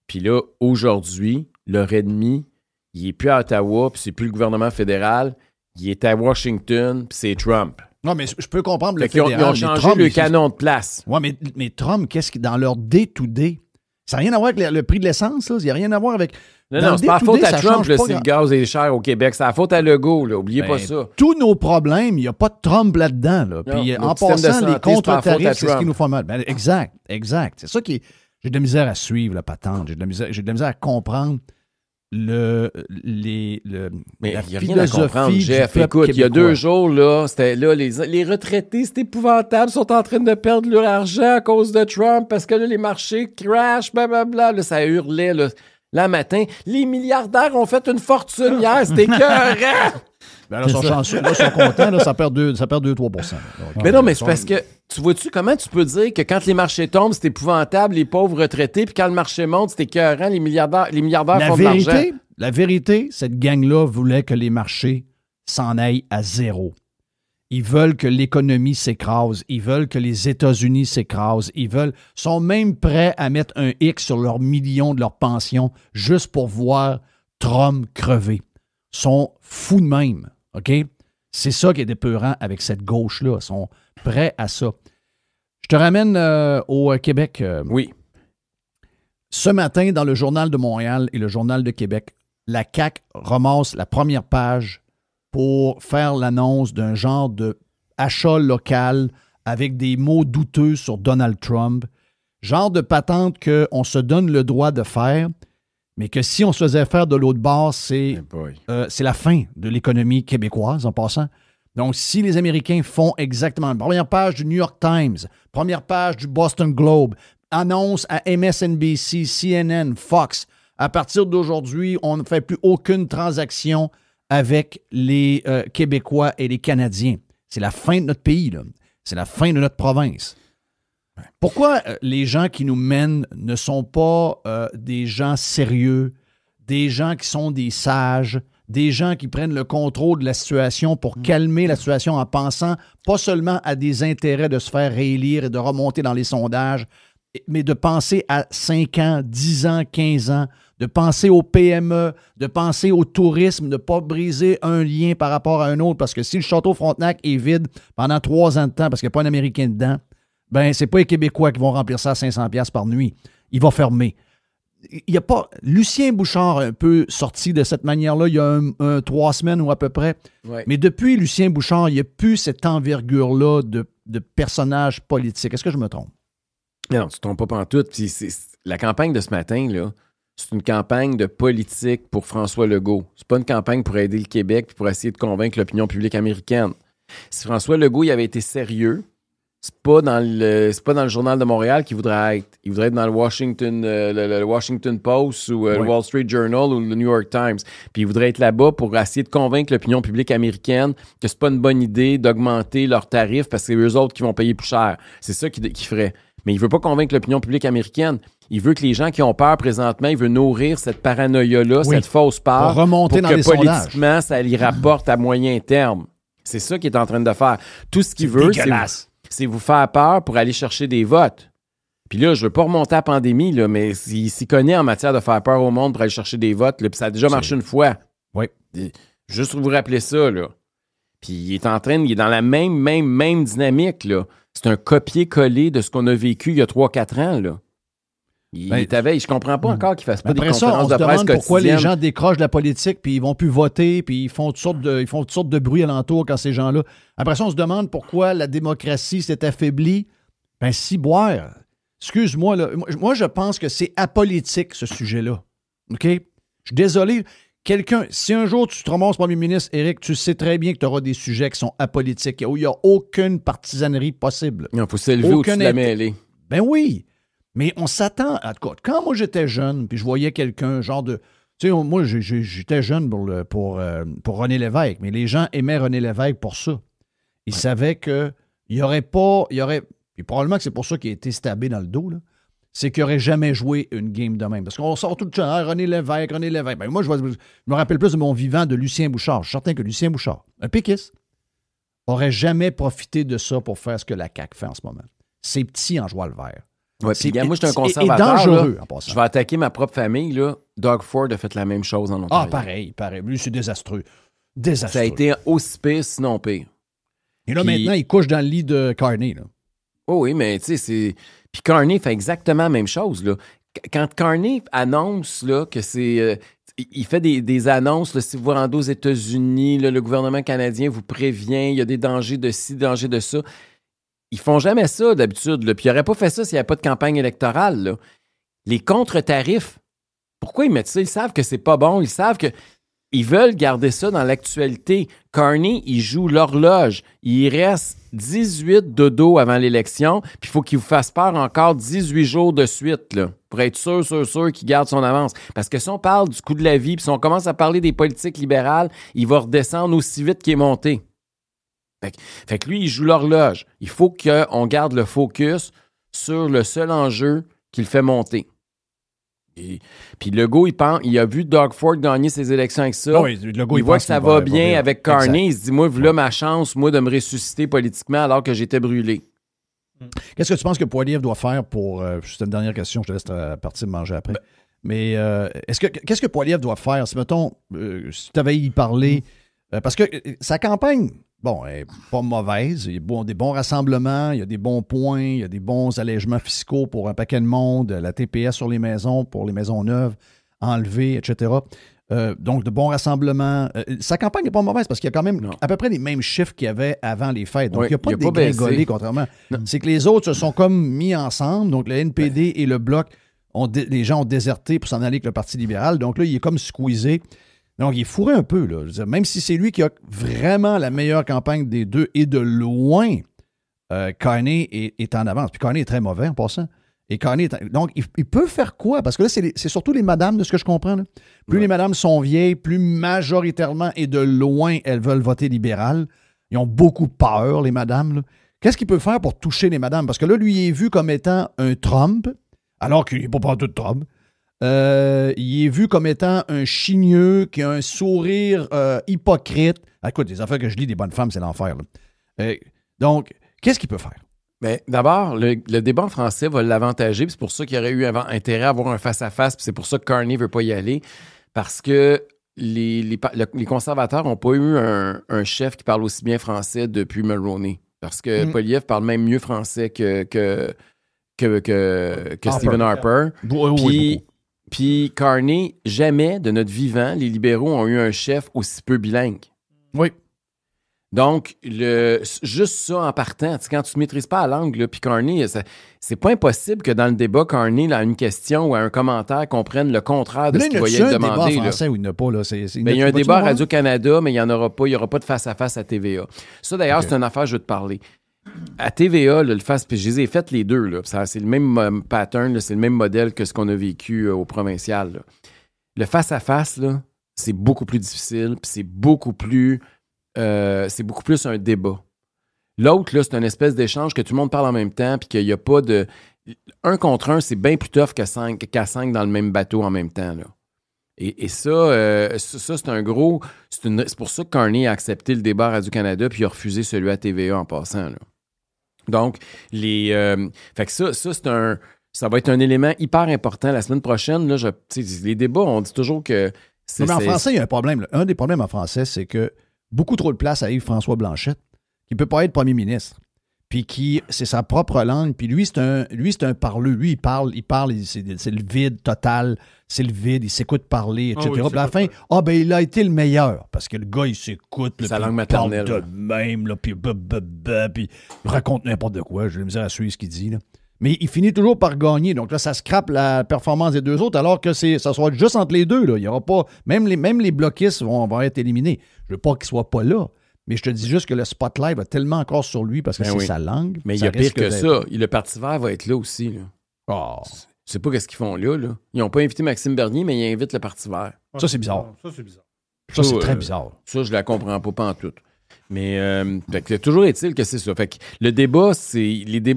Puis là, aujourd'hui, leur ennemi, il n'est plus à Ottawa, puis c'est plus le gouvernement fédéral. Il est à Washington, puis c'est Trump. Non, mais je peux comprendre le Fait qu'ils fédéral. ont mais changé Trump, le canon de place. Oui, mais Trump, qu'est-ce qui, dans leur day-to-day, ça n'a rien à voir avec le prix de l'essence, là. Il n'y a rien à voir avec... Non, c'est pas la faute à Trump, là, si le gaz est cher au Québec. C'est la faute à Legault, là. Oubliez pas ça. Tous nos problèmes, il n'y a pas de Trump là-dedans. Là. Puis Non, en notre système de passant, les santé, c'est pas la faute à contre-tarifs, c'est ce Trump. qui nous fait mal. Ben, exact. C'est ça qui est... J'ai de la misère à suivre la patente. J'ai de la misère à comprendre Mais il il n'y a rien à comprendre, Jeff. Écoute, il y a 2 jours, là, les retraités, c'est épouvantable, sont en train de perdre leur argent à cause de Trump parce que là, les marchés crashent, blablabla. Là, ça hurlait, là, matin. Les milliardaires ont fait une fortune hier, c'était écœurant! Ben là, ils sont chanceux, là, ils sont contents, là, ça perd 2-3%. Mais non, mais c'est parce que, tu vois-tu comment tu peux dire que quand les marchés tombent, c'est épouvantable, les pauvres retraités, puis quand le marché monte, c'est écœurant, les milliardaires font de l'argent. La vérité, cette gang-là voulait que les marchés s'en aillent à zéro. Ils veulent que l'économie s'écrase. Ils veulent que les États-Unis s'écrasent. Sont même prêts à mettre un X sur leurs millions de leur pension juste pour voir Trump crever. Ils sont fous de même. OK? C'est ça qui est épeurant avec cette gauche-là. Ils sont prêts à ça. Je te ramène au Québec. Oui. Ce matin, dans le Journal de Montréal et le Journal de Québec, la CAQ ramasse la première page pour faire l'annonce d'un genre de achat local avec des mots douteux sur Donald Trump. Genre de patente qu'on se donne le droit de faire, mais que si on se faisait faire de l'autre bord, c'est la fin de l'économie québécoise en passant. Donc, si les Américains font exactement... Première page du New York Times, première page du Boston Globe, annonce à MSNBC, CNN, Fox, à partir d'aujourd'hui, on ne fait plus aucune transaction avec les Québécois et les Canadiens. C'est la fin de notre pays, là. C'est la fin de notre province. Pourquoi les gens qui nous mènent ne sont pas des gens sérieux, des gens qui sont des sages, des gens qui prennent le contrôle de la situation pour calmer la situation en pensant pas seulement à des intérêts de se faire réélire et de remonter dans les sondages, mais de penser à 5 ans, 10 ans, 15 ans, de penser aux PME, de penser au tourisme, de ne pas briser un lien par rapport à un autre, parce que si le château Frontenac est vide pendant 3 ans de temps parce qu'il n'y a pas un Américain dedans, ben c'est pas les Québécois qui vont remplir ça à 500$ par nuit. Il va fermer. Il n'y a pas... Personne Bouchard a un peu sorti de cette manière-là il y a 3 semaines ou à peu près. Ouais. Mais depuis Lucien Bouchard, il n'y a plus cette envergure-là de personnage politique. Est-ce que je me trompe? Non, tu ne trompes pas pantoute. Puis la campagne de ce matin, là, c'est une campagne de politique pour François Legault. C'est pas une campagne pour aider le Québec puis pour essayer de convaincre l'opinion publique américaine. Si François Legault il avait été sérieux, c'est pas dans le Journal de Montréal qu'il voudrait être. Il voudrait être dans le Washington Post ou le Wall Street Journal ou le New York Times. Puis il voudrait être là-bas pour essayer de convaincre l'opinion publique américaine que c'est pas une bonne idée d'augmenter leurs tarifs parce que c'est eux autres qui vont payer plus cher. C'est ça qu'il ferait. Mais il veut pas convaincre l'opinion publique américaine. Il veut que les gens qui ont peur présentement, il veut nourrir cette paranoïa-là, Oui. cette fausse peur, Pour remonter dans que les sondages. politiquement, ça lui rapporte à moyen terme. C'est ça qu'il est en train de faire. Tout ce qu'il veut, c'est vous faire peur pour aller chercher des votes. Puis là, je veux pas remonter à la pandémie, là, mais il s'y connaît en matière de faire peur au monde pour aller chercher des votes, là, puis ça a déjà marché une fois. Oui. Juste vous rappeler ça, là. Puis il est dans la même dynamique, là. C'est un copier-coller de ce qu'on a vécu il y a 3-4 ans, là. Il est à veille. Je comprends pas encore qu'il fasse pas des Après ça, conférences on de se presse demande pourquoi les quotidiennes. gens décrochent de la politique, puis ils vont plus voter, puis ils font toutes sortes de bruit alentour quand ces gens-là... Après ça, on se demande pourquoi la démocratie s'est affaiblie. Ben, si boire... Excuse-moi, là. Moi, je pense que c'est apolitique, ce sujet-là. OK? Je suis désolé. Si un jour tu te ramasses premier ministre, Éric, tu sais très bien que tu auras des sujets qui sont apolitiques, où il n'y a aucune partisanerie possible. Il faut s'élever au-dessus de la mêlée. Ben oui. Mais on s'attend à quoi? Quand moi j'étais jeune, puis je voyais quelqu'un, genre de. Tu sais, moi j'étais jeune pour René Lévesque, mais les gens aimaient René Lévesque pour ça. Ils savaient qu'il n'y aurait pas. Puis probablement que c'est pour ça qu'il a été stabé dans le dos, là. C'est qu'il n'aurait jamais joué une game de même. Parce qu'on sort tout le temps, René Lévesque. Ben, moi, je me rappelle plus de mon vivant de Lucien Bouchard. Je suis certain que Lucien Bouchard, un péquiste, n'aurait jamais profité de ça pour faire ce que la CAQ fait en ce moment. C'est petit en joie le vert. Ouais, puis, moi, je suis un Et conservateur. dangereux, Là, en passant. je vais attaquer ma propre famille. Là. Doug Ford a fait la même chose en Ontario. Ah, pareil. Lui, c'est désastreux. Ça a été aussi pire, sinon pire. Et là, maintenant, il couche dans le lit de Carney, là. Oh oui, mais tu sais, c'est... Puis Carney fait exactement la même chose, là. Quand Carney annonce, là, que c'est... il fait des annonces, là, si vous vous rendez aux États-Unis, là, le gouvernement canadien vous prévient, il y a des dangers de ci, des dangers de ça. Ils font jamais ça, d'habitude, là. Puis ils n'auraient pas fait ça s'il n'y avait pas de campagne électorale, là. Les contre-tarifs, pourquoi ils mettent ça? Ils savent que c'est pas bon, ils savent que... Ils veulent garder ça dans l'actualité. Carney, il joue l'horloge. Il reste 18 dodo avant l'élection, puis il faut qu'il vous fasse peur encore 18 jours de suite, là, pour être sûr qu'il garde son avance. Parce que si on parle du coût de la vie, puis si on commence à parler des politiques libérales, il va redescendre aussi vite qu'il est monté. Fait que lui, il joue l'horloge. Il faut qu'on garde le focus sur le seul enjeu qui le fait monter. Puis Legault, il a vu Doug Ford gagner ses élections avec ça. Oui, Legault, il voit que ça va bien avec Carney. Exact. Il se dit, moi, voilà ma chance, moi, de me ressusciter politiquement alors que j'étais brûlé. Qu'est-ce que tu penses que Poilievre doit faire pour... c'est une dernière question, je te laisse partir de manger après. Mais qu'est-ce que Poilievre doit faire? Si, mettons, si tu avais y parlé... parce que sa campagne, bon, elle n'est pas mauvaise. Il y a des bons rassemblements, il y a des bons points, il y a des bons allègements fiscaux pour un paquet de monde, la TPS sur les maisons, pour les maisons neuves, enlevées, etc. Donc, de bons rassemblements. Sa campagne n'est pas mauvaise parce qu'il y a quand même à peu près les mêmes chiffres qu'il y avait avant les fêtes. Donc, il n'y a pas de dégringolé, contrairement. C'est que les autres se sont comme mis ensemble. Donc, le NPD et le Bloc, les gens ont déserté pour s'en aller avec le Parti libéral. Donc là, il est comme squeezé. Donc, il est fourré un peu, là. Je veux dire, même si c'est lui qui a vraiment la meilleure campagne des deux et de loin, Carney est en avance. Puis Carney est très mauvais en passant. Et Carney donc, il peut faire quoi? Parce que là, c'est surtout les madames, de ce que je comprends. Là. Plus les madames sont vieilles, plus majoritairement et de loin, elles veulent voter libéral. Ils ont beaucoup peur, les madames. Là. Qu'est-ce qu'il peut faire pour toucher les madames? Parce que là, lui, il est vu comme étant un Trump, alors qu'il n'est pas partout de Trump. Il est vu comme étant un chigneux qui a un sourire hypocrite. Écoute, des affaires que je lis des bonnes femmes, c'est l'enfer. Donc, qu'est-ce qu'il peut faire? Bien, d'abord, le débat en français va l'avantager, puis c'est pour ça qu'il aurait eu intérêt à avoir un face-à-face, puis c'est pour ça que Carney ne veut pas y aller, parce que les conservateurs n'ont pas eu un chef qui parle aussi bien français depuis Mulroney, parce que Poilievre parle même mieux français que Stephen Harper. Puis Carney, jamais de notre vivant, les libéraux ont eu un chef aussi peu bilingue. Oui. Donc, juste ça en partant, quand tu ne maîtrises pas la langue, puis Carney, c'est pas impossible que dans le débat, Carney, à une question ou à un commentaire, comprenne le contraire de ce qu'il voyait demander. Il y a un débat français où il n'y en a pas. Là. Il y a un débat à Radio-Canada, mais il n'y en aura pas. Il n'y aura pas de face-à-face à TVA. Ça, d'ailleurs, c'est une affaire, je veux te parler. À TVA, là, puis je les ai faites les deux. Là, c'est le même pattern, là, c'est le même modèle que ce qu'on a vécu au provincial. Là. Le face-à-face, là, c'est beaucoup plus difficile, puis c'est beaucoup plus un débat. L'autre, là, c'est une espèce d'échange que tout le monde parle en même temps, puis qu'il n'y a pas de... 1 contre 1, c'est bien plus tough qu'à 5 dans le même bateau en même temps, là. Et ça, c'est un gros... C'est pour ça que Carney a accepté le débat à Radio-Canada puis il a refusé celui à TVA en passant, là. Donc, fait que ça ça va être un élément hyper important. La semaine prochaine, là, les débats, on dit toujours que... Mais en français, il y a un problème. Là. Un des problèmes en français, c'est que beaucoup trop de place à Yves-François Blanchet, qui ne peut pas être premier ministre. Puis c'est sa propre langue. Puis lui, c'est un parleux. Lui, il parle, c'est le vide total. C'est le vide, il s'écoute parler, etc. Puis à la fin, il a été le meilleur. Parce que le gars, il s'écoute. Sa langue maternelle. Il parle de même, là, puis il raconte n'importe de quoi. J'ai la misère à suivre ce qu'il dit, là. Mais il finit toujours par gagner. Donc là, ça scrape la performance des deux autres, alors que ça sera juste entre les deux. Là. Il y aura pas. Même les bloquistes vont être éliminés. Je veux pas qu'ils soient pas là. Mais je te dis juste que le spotlight va tellement encore sur lui parce que c'est sa langue. Mais il y a pire que ça. Le Parti vert va être là aussi. Là. Oh. Je sais pas qu'est-ce qu'ils font là. Ils n'ont pas invité Maxime Bernier, mais ils invitent le Parti vert. Ça, c'est bizarre. Ça, c'est très bizarre. Ça, je la comprends pas en tout. Mais toujours est-il que c'est ça. Fait que les débats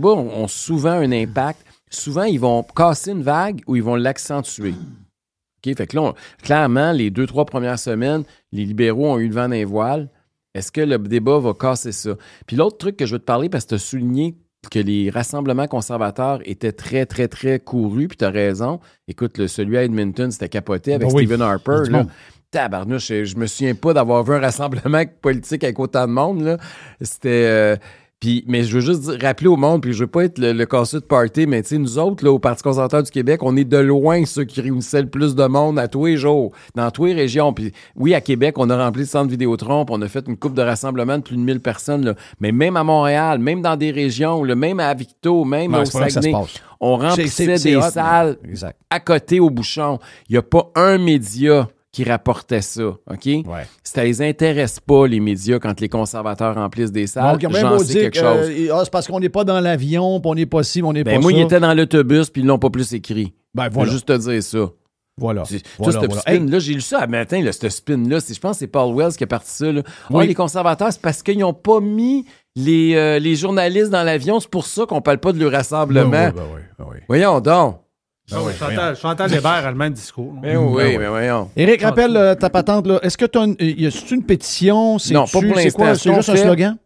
ont souvent un impact. Souvent, ils vont casser une vague ou ils vont l'accentuer. OK? Fait que là, clairement, les 2-3 premières semaines, les libéraux ont eu le vent dans les voiles. Est-ce que le débat va casser ça? Puis l'autre truc que je veux te parler, parce que tu as souligné que les rassemblements conservateurs étaient très, très, très courus, puis tu as raison. Écoute, celui à Edmonton, c'était capoté avec Stephen Harper. Là. Tabarnouche, je me souviens pas d'avoir vu un rassemblement politique avec autant de monde. Là. C'était... mais je veux juste rappeler au monde, puis je veux pas être le casseux de party, mais tu sais, nous autres, là, au Parti conservateur du Québec, on est de loin ceux qui réunissaient le plus de monde à tous les jours, dans toutes les régions. Puis oui, à Québec, on a rempli le centre Vidéotron, puis on a fait une couple de rassemblements de plus de 1000 personnes. Là. Mais même à Montréal, même dans des régions, là, même à Victo, même au Saguenay, on remplissait des salles à côté au bouchon. Il n'y a pas un média qui rapportaient ça, OK? Ouais. Ça les intéresse pas, les médias, quand les conservateurs remplissent des salles. Donc, j'en sais quelque chose. C'est parce qu'on n'est pas dans l'avion, puis on n'est pas ci, on n'est pas ça. Moi, ils étaient dans l'autobus, puis ils l'ont pas plus écrit. Voilà. Je veux juste te dire ça. Voilà. Spin-là, j'ai lu ça à matin, ce spin-là. Je pense que c'est Paul Wells qui a parti ça. Là. Oui. Les conservateurs, c'est parce qu'ils n'ont pas mis les journalistes dans l'avion. C'est pour ça qu'on ne parle pas de leur rassemblement. Oui. Voyons donc. Chantal Hébert a le même discours. Mais voyons. Éric, rappelle ta patente. Là. Est-ce que y a une pétition? Non, pas pour l'instant. C'est juste un slogan?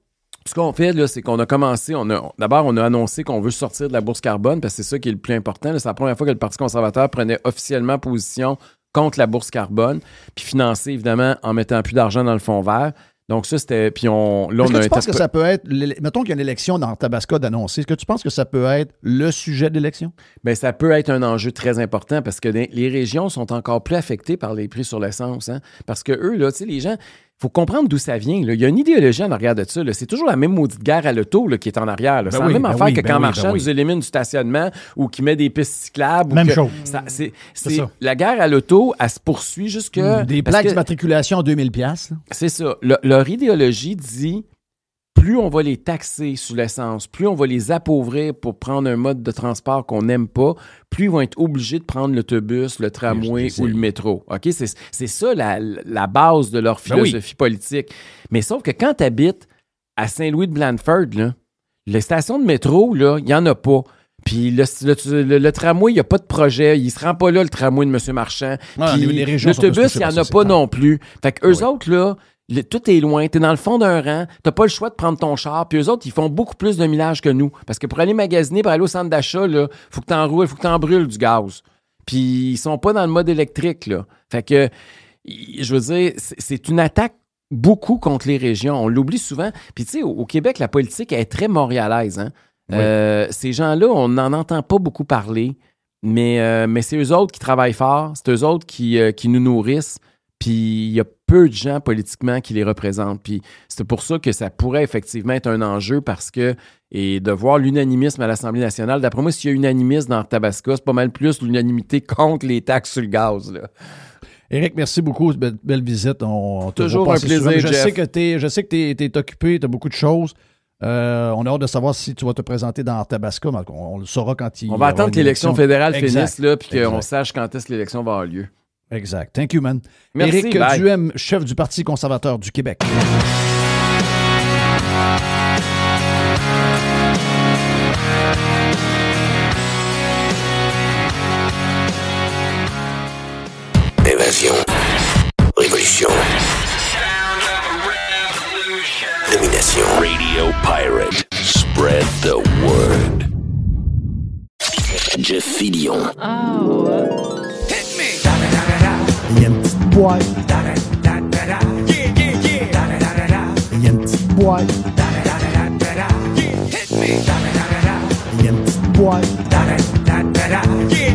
Ce qu'on fait, là, c'est qu'on a commencé, d'abord, on a annoncé qu'on veut sortir de la bourse carbone, parce que c'est ça qui est le plus important. Là, c'est la première fois que le Parti conservateur prenait officiellement position contre la bourse carbone, puis financé, évidemment, en mettant plus d'argent dans le fonds vert. Donc ça, c'était... Puis est-ce que tu penses que ça peut être... Mettons qu'il y a une élection dans Tabasco d'annoncer. Est-ce que tu penses que ça peut être le sujet de l'élection? Bien, ça peut être un enjeu très important parce que les régions sont encore plus affectées par les prix sur l'essence. Hein? Parce que eux, là, tu sais, les gens... Il faut comprendre d'où ça vient. Là. Il y a une idéologie en arrière de ça. Là. C'est toujours la même maudite guerre à l'auto là, qui est en arrière. Là. C'est la même affaire que quand Marchand nous élimine du stationnement ou qui met des pistes cyclables. Même chose. C'est ça. La guerre à l'auto, elle se poursuit jusque... Des plaques d'immatriculation à 2000 $. C'est ça. Leur idéologie dit... Plus on va les taxer sur l'essence, plus on va les appauvrir pour prendre un mode de transport qu'on n'aime pas, plus ils vont être obligés de prendre l'autobus, le tramway ou le métro. OK? C'est ça la base de leur philosophie politique. Mais sauf que quand tu habites à Saint-Louis-de-Blandford, là, les stations de métro, il n'y en a pas. Puis le tramway, il n'y a pas de projet. Il ne se rend pas là, le tramway de M. Marchand. Puis l'autobus, il n'y en a pas non plus. Fait qu'eux autres, là... tout est loin, t'es dans le fond d'un rang, t'as pas le choix de prendre ton char, puis eux autres, ils font beaucoup plus de millage que nous. Parce que pour aller magasiner, pour aller au centre d'achat, là, faut que t'en roules, faut que t'en brûles du gaz. Puis ils sont pas dans le mode électrique, là. Fait que, je veux dire, c'est une attaque beaucoup contre les régions. On l'oublie souvent. Puis tu sais, au Québec, la politique est très montréalaise, hein. Oui. Ces gens-là, on n'en entend pas beaucoup parler, mais c'est eux autres qui travaillent fort, c'est eux autres qui nous nourrissent. Puis il y a peu de gens politiquement qui les représentent. Puis c'est pour ça que ça pourrait effectivement être un enjeu parce que, et de voir l'unanimisme à l'Assemblée nationale, d'après moi, s'il y a unanimisme dans Tabasco, c'est pas mal plus l'unanimité contre les taxes sur le gaz, là. Éric, merci beaucoup. Belle visite. Toujours un plaisir, souvent, Jeff. Je sais que tu es occupé, tu as beaucoup de choses. On a hâte de savoir si tu vas te présenter dans Tabasco. On le saura quand il... On va attendre que l'élection fédérale finisse, là, puis qu'on sache quand est-ce que l'élection va avoir lieu. Exact. Thank you, man. Merci, Éric Duhem, chef du Parti conservateur du Québec. Oh. Il y a une petite boîte. Il y a une petite boîte. Il y a une petite boîte.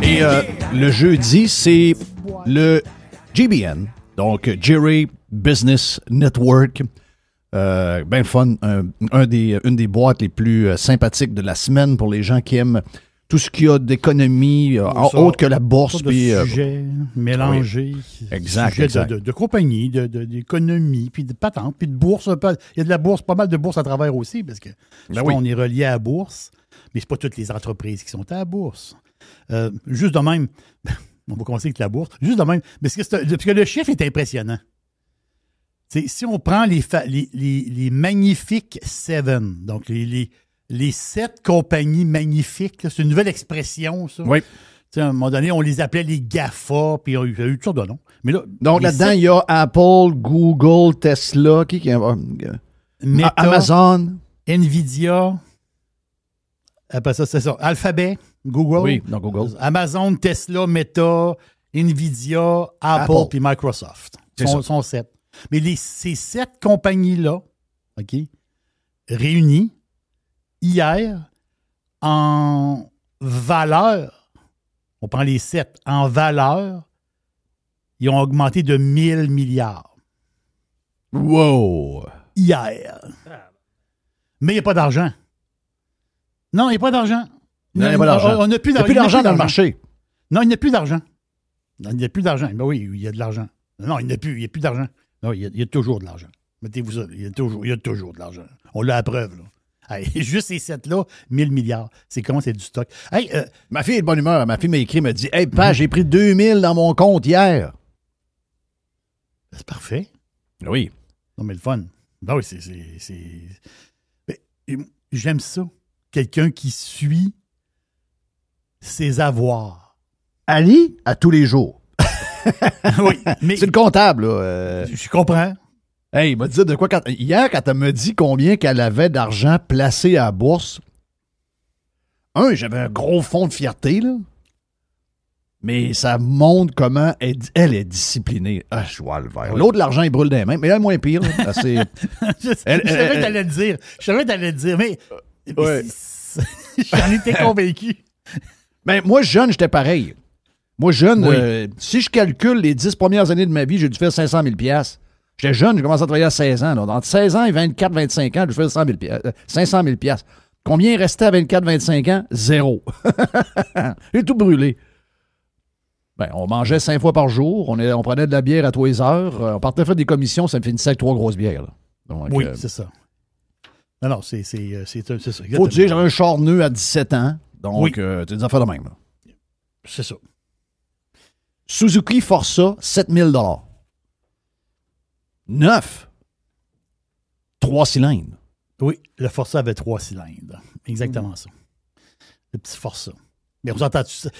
Et le jeudi, c'est le GBN, donc Jerry Business Network. Ben fun, une des boîtes les plus sympathiques de la semaine pour les gens qui aiment tout ce qu'il y a d'économie, autre que la bourse. De Puis, sujets mélangés. Oui. Exact, Sujets exact. De compagnie, d'économie, puis de patente, puis de bourse. Il y a de la bourse, pas mal de bourse à travers aussi, parce que souvent, on est relié à la bourse, mais c'est pas toutes les entreprises qui sont à la bourse. Juste de même, on va commencer avec la bourse, juste de même, parce que le chiffre est impressionnant. Si on prend les magnifiques 7, donc les 7 compagnies magnifiques, là, c'est une nouvelle expression, ça. Oui. À un moment donné, on les appelait les GAFA, puis il y a eu toutes sortes de noms. Mais là, Donc là-dedans, il y a Apple, Google, Tesla, Meta, Amazon. Nvidia, après ça, c'est ça, Alphabet, Google, Oui, dans Google. Amazon, Tesla, Meta, Nvidia, Apple. Puis Microsoft. Sont 7. Mais ces 7 compagnies-là, OK, réunies, hier, en valeur, on prend les 7, en valeur, ils ont augmenté de 1000 milliards. Wow! Hier. Mais il n'y a pas d'argent. Non, il n'y a pas d'argent. Non, il n'y a pas d'argent. On n'a plus Il n'y a plus d'argent dans le marché. Non, il n'y a plus d'argent. Non, il n'y a plus d'argent. Ben oui, il y a de l'argent. Non, il n'y a plus d'argent. Non, il y a toujours de l'argent. Mettez-vous ça. Il y a toujours de l'argent. On l'a à preuve, là. Hey, juste ces 7-là, 1000 milliards. C'est comment c'est du stock? Hey, ma fille est de bonne humeur. Ma fille m'a écrit, m'a dit « Hey, pa, j'ai pris 2000 dans mon compte hier. » C'est parfait. Oui. Non, mais le fun. Ben oui, Mais, j'aime ça. Quelqu'un qui suit ses avoirs. Ali, à tous les jours. Oui, mais C'est le comptable, là. je comprends. Hey, il m'a dit de quoi hier, quand elle me dit combien qu'elle avait d'argent placé à la bourse, j'avais un gros fond de fierté, là. Mais ça montre comment elle est disciplinée. Ah, je vois le verre. Oui. L'autre, l'argent, il brûle des mains, mais elle est moins pire. Là. Je savais que t'allais le dire. Je savais que t'allais le dire, mais Ouais. j'en étais convaincu. Ben, moi, jeune, j'étais pareil. Moi, jeune, Oui. si je calcule les 10 premières années de ma vie, j'ai dû faire 500 000 $. J'étais jeune, j'ai commencé à travailler à 16 ans. Là. Entre 16 ans et 24, 25 ans, j'ai fait 500 000 $. Combien il restait à 24, 25 ans? 0. J'ai tout brûlé. Ben, on mangeait 5 fois par jour, on prenait de la bière à tous les heures, on partait faire des commissions, ça me finissait avec 3 grosses bières. Là. Donc, Oui, c'est ça. Non, c'est ça. Faut dire, j'avais un charneux à 17 ans, donc Oui. c'est des affaires de même. Là. C'est ça. Suzuki Forza, 7 000 $. 9. 3 cylindres. Oui, le Forza avait 3 cylindres. Exactement ça. Le petit Forza. Mais vous entendez ça?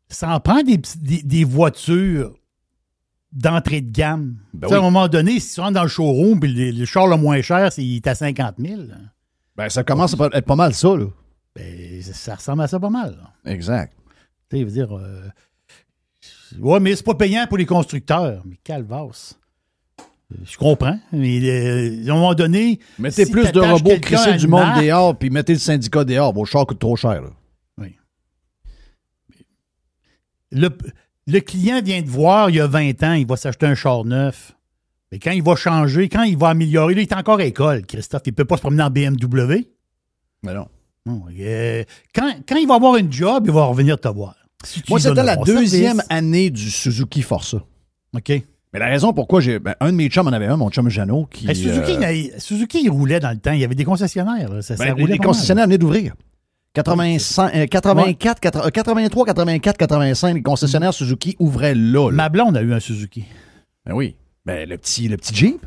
Ça en prend des voitures d'entrée de gamme. Ben À un oui. moment donné, si tu rentres dans le showroom, puis le char le moins cher, il est à 50 000. Ben, ça commence à être pas mal ça, là. Ben, ça ressemble à ça pas mal. Là. Exact. Tu sais, je veux dire... ouais, mais c'est pas payant pour les constructeurs. Mais calvasse. Je comprends. Mais à un moment donné... Mettez si plus de t'attaches robots quelqu'un crisser à du une monde marque- dehors, puis mettez le syndicat dehors. Vos chars coûtent trop cher, là. Oui. Le client vient te voir il y a 20 ans, il va s'acheter un char neuf. Mais quand il va changer, quand il va améliorer, là, il est encore à l'école, Christophe. Il ne peut pas se promener en BMW. Mais non. Non, quand il va avoir une job, il va revenir te voir. Si tu Moi, lui donnes c'était un la bon deuxième service. année du Suzuki Forza. OK. Mais la raison pourquoi un de mes chums en avait un, mon chum Jeannot, qui... Hey, Suzuki, il roulait dans le temps. Il y avait des concessionnaires. Là. Ça roulait les pas concessionnaires venaient d'ouvrir. 84, 83, 84, 85, les concessionnaires Suzuki ouvraient là. mal. Ma blonde a eu un Suzuki. Ben oui. Ben, le petit Jeep.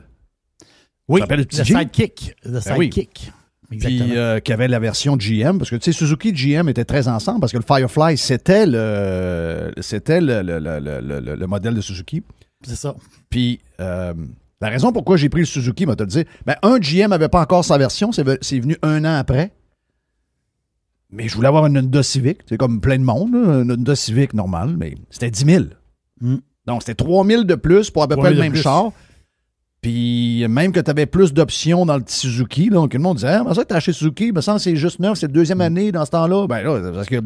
Oui, Tu te rappelles le petit le Jeep? Sidekick. Le Ben oui. Sidekick. Puis Exactement. qui avait la version GM, parce que tu sais, Suzuki et GM étaient très ensemble, parce que le Firefly, c'était le modèle de Suzuki. C'est ça. Puis la raison pourquoi j'ai pris le Suzuki, m'a te le dire, ben, GM n'avait pas encore sa version, c'est venu un an après. Mais je voulais avoir une Honda Civic, c'est comme plein de monde, là, une Honda Civic normale, mais c'était 10 000. Donc, c'était 3 000 de plus pour à peu près le même char. Puis, même que tu avais plus d'options dans le petit Suzuki, donc le monde disait, ah, mais ça, tu as acheté Suzuki, mais ça, c'est juste neuf, c'est la deuxième année dans ce temps-là. Ben là, parce que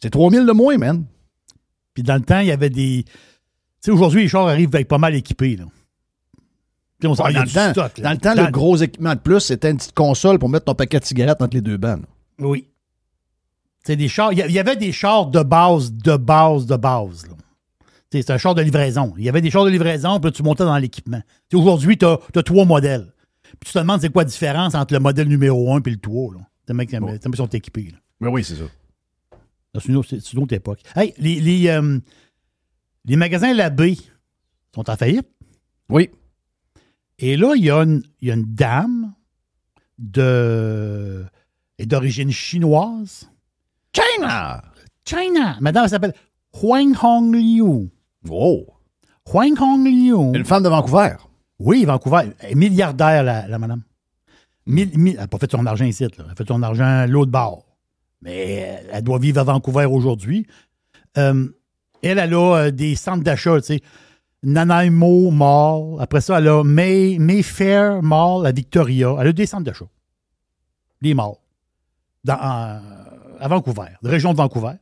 c'est 3 000 de moins, man. Puis, dans le temps, il y avait des. Tu sais, aujourd'hui, les chars arrivent avec pas mal équipés, là. Puis on s'en dans le temps, le gros équipement de plus, c'était une petite console pour mettre ton paquet de cigarettes entre les deux bandes. Oui. C'est des chars. Il y avait des chars de base. Là. C'est un char de livraison. Il y avait des chars de livraison, puis là, tu montais dans l'équipement. Aujourd'hui, tu as 3 modèles. Puis tu te demandes c'est quoi la différence entre le modèle numéro 1 et le 3. Là. Ils sont équipés. Là. Mais oui, c'est ça. C'est une autre époque. Hey, les magasins Labbé sont en faillite. Oui. Et là, il y a une dame d'origine chinoise. China! Madame, elle s'appelle Huang Hong Liu. Oh! Huang Hong Liu. Une femme de Vancouver. Oui, Vancouver. Elle est milliardaire, la madame. Elle n'a pas fait son argent ici. Là. Elle a fait son argent à l'autre bord. Mais elle doit vivre à Vancouver aujourd'hui. Elle a des centres d'achat, tu sais. Nanaimo Mall. Après ça, elle a Mayfair Mall à Victoria. Elle a des centres d'achat. Des malls. À Vancouver, la région de Vancouver.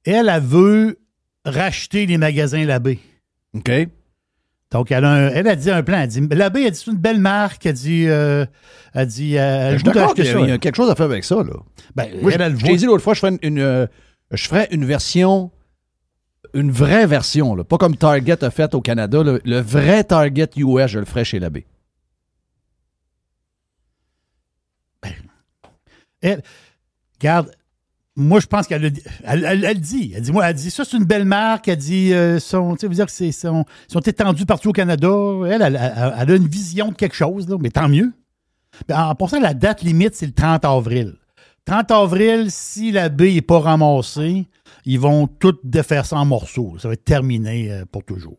Elle veut racheter les magasins Labbé. OK. Donc, elle a dit un plan. Elle dit, Labbé, elle dit, c'est une belle marque. Elle dit, je suis d'accord qu'il y a quelque chose à faire avec ça, là. Ben, moi, je t'ai dit l'autre fois, je ferais une version, une vraie version, là. Pas comme Target a fait au Canada. Là. Le vrai Target US, je le ferais chez Labbé. Regarde, moi, je pense qu'elle dit, elle dit, ça, c'est une belle marque. Elle dit, sont étendus partout au Canada. Elle a une vision de quelque chose, là, mais tant mieux. En passant, la date limite, c'est le 30 avril. 30 avril, si la baie n'est pas ramassée, ils vont tout défaire ça en morceaux. Ça va être terminé pour toujours.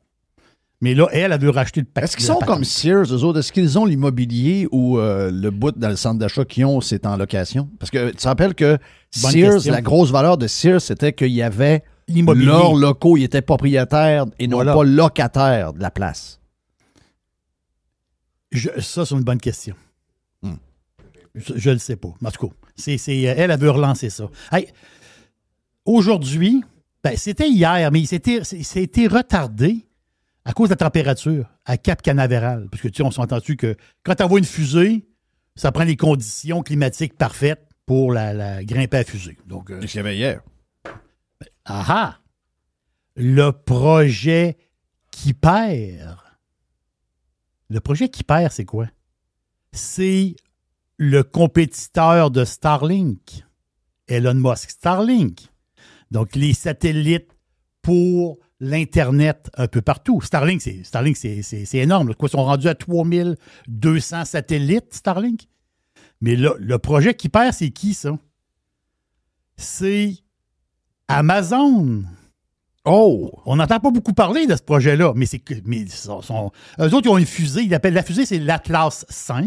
Mais là, elle veut racheter le paquet. Est-ce qu'ils sont comme Sears, eux autres? Est-ce qu'ils ont l'immobilier ou le bout dans le centre d'achat qu'ils ont, c'est en location? Parce que tu te rappelles que Sears, la grosse valeur de Sears, c'était qu'il y avait leurs locaux, ils étaient propriétaires et non pas locataires de la place. Ça, c'est une bonne question. Je le sais pas. En tout cas, elle veut relancer ça. Hey, aujourd'hui, c'était hier, mais c'était retardé à cause de la température à Cap Canaveral. Parce que, tu sais, on s'est entendu que quand tu envoies une fusée, ça prend les conditions climatiques parfaites pour la grimper à fusée. Donc, c'est ce qu'il y avait hier. Le projet qui perd. Le projet qui perd, c'est quoi? C'est le compétiteur de Starlink. Elon Musk. Starlink. Donc, les satellites pour l'Internet un peu partout. Starlink, c'est énorme. Ils sont rendus à 3200 satellites, Starlink. Mais là, le projet qui perd, c'est qui, ça? C'est Amazon. Oh! On n'entend pas beaucoup parler de ce projet-là, mais eux autres, ils ont une fusée. La fusée, c'est l'Atlas V.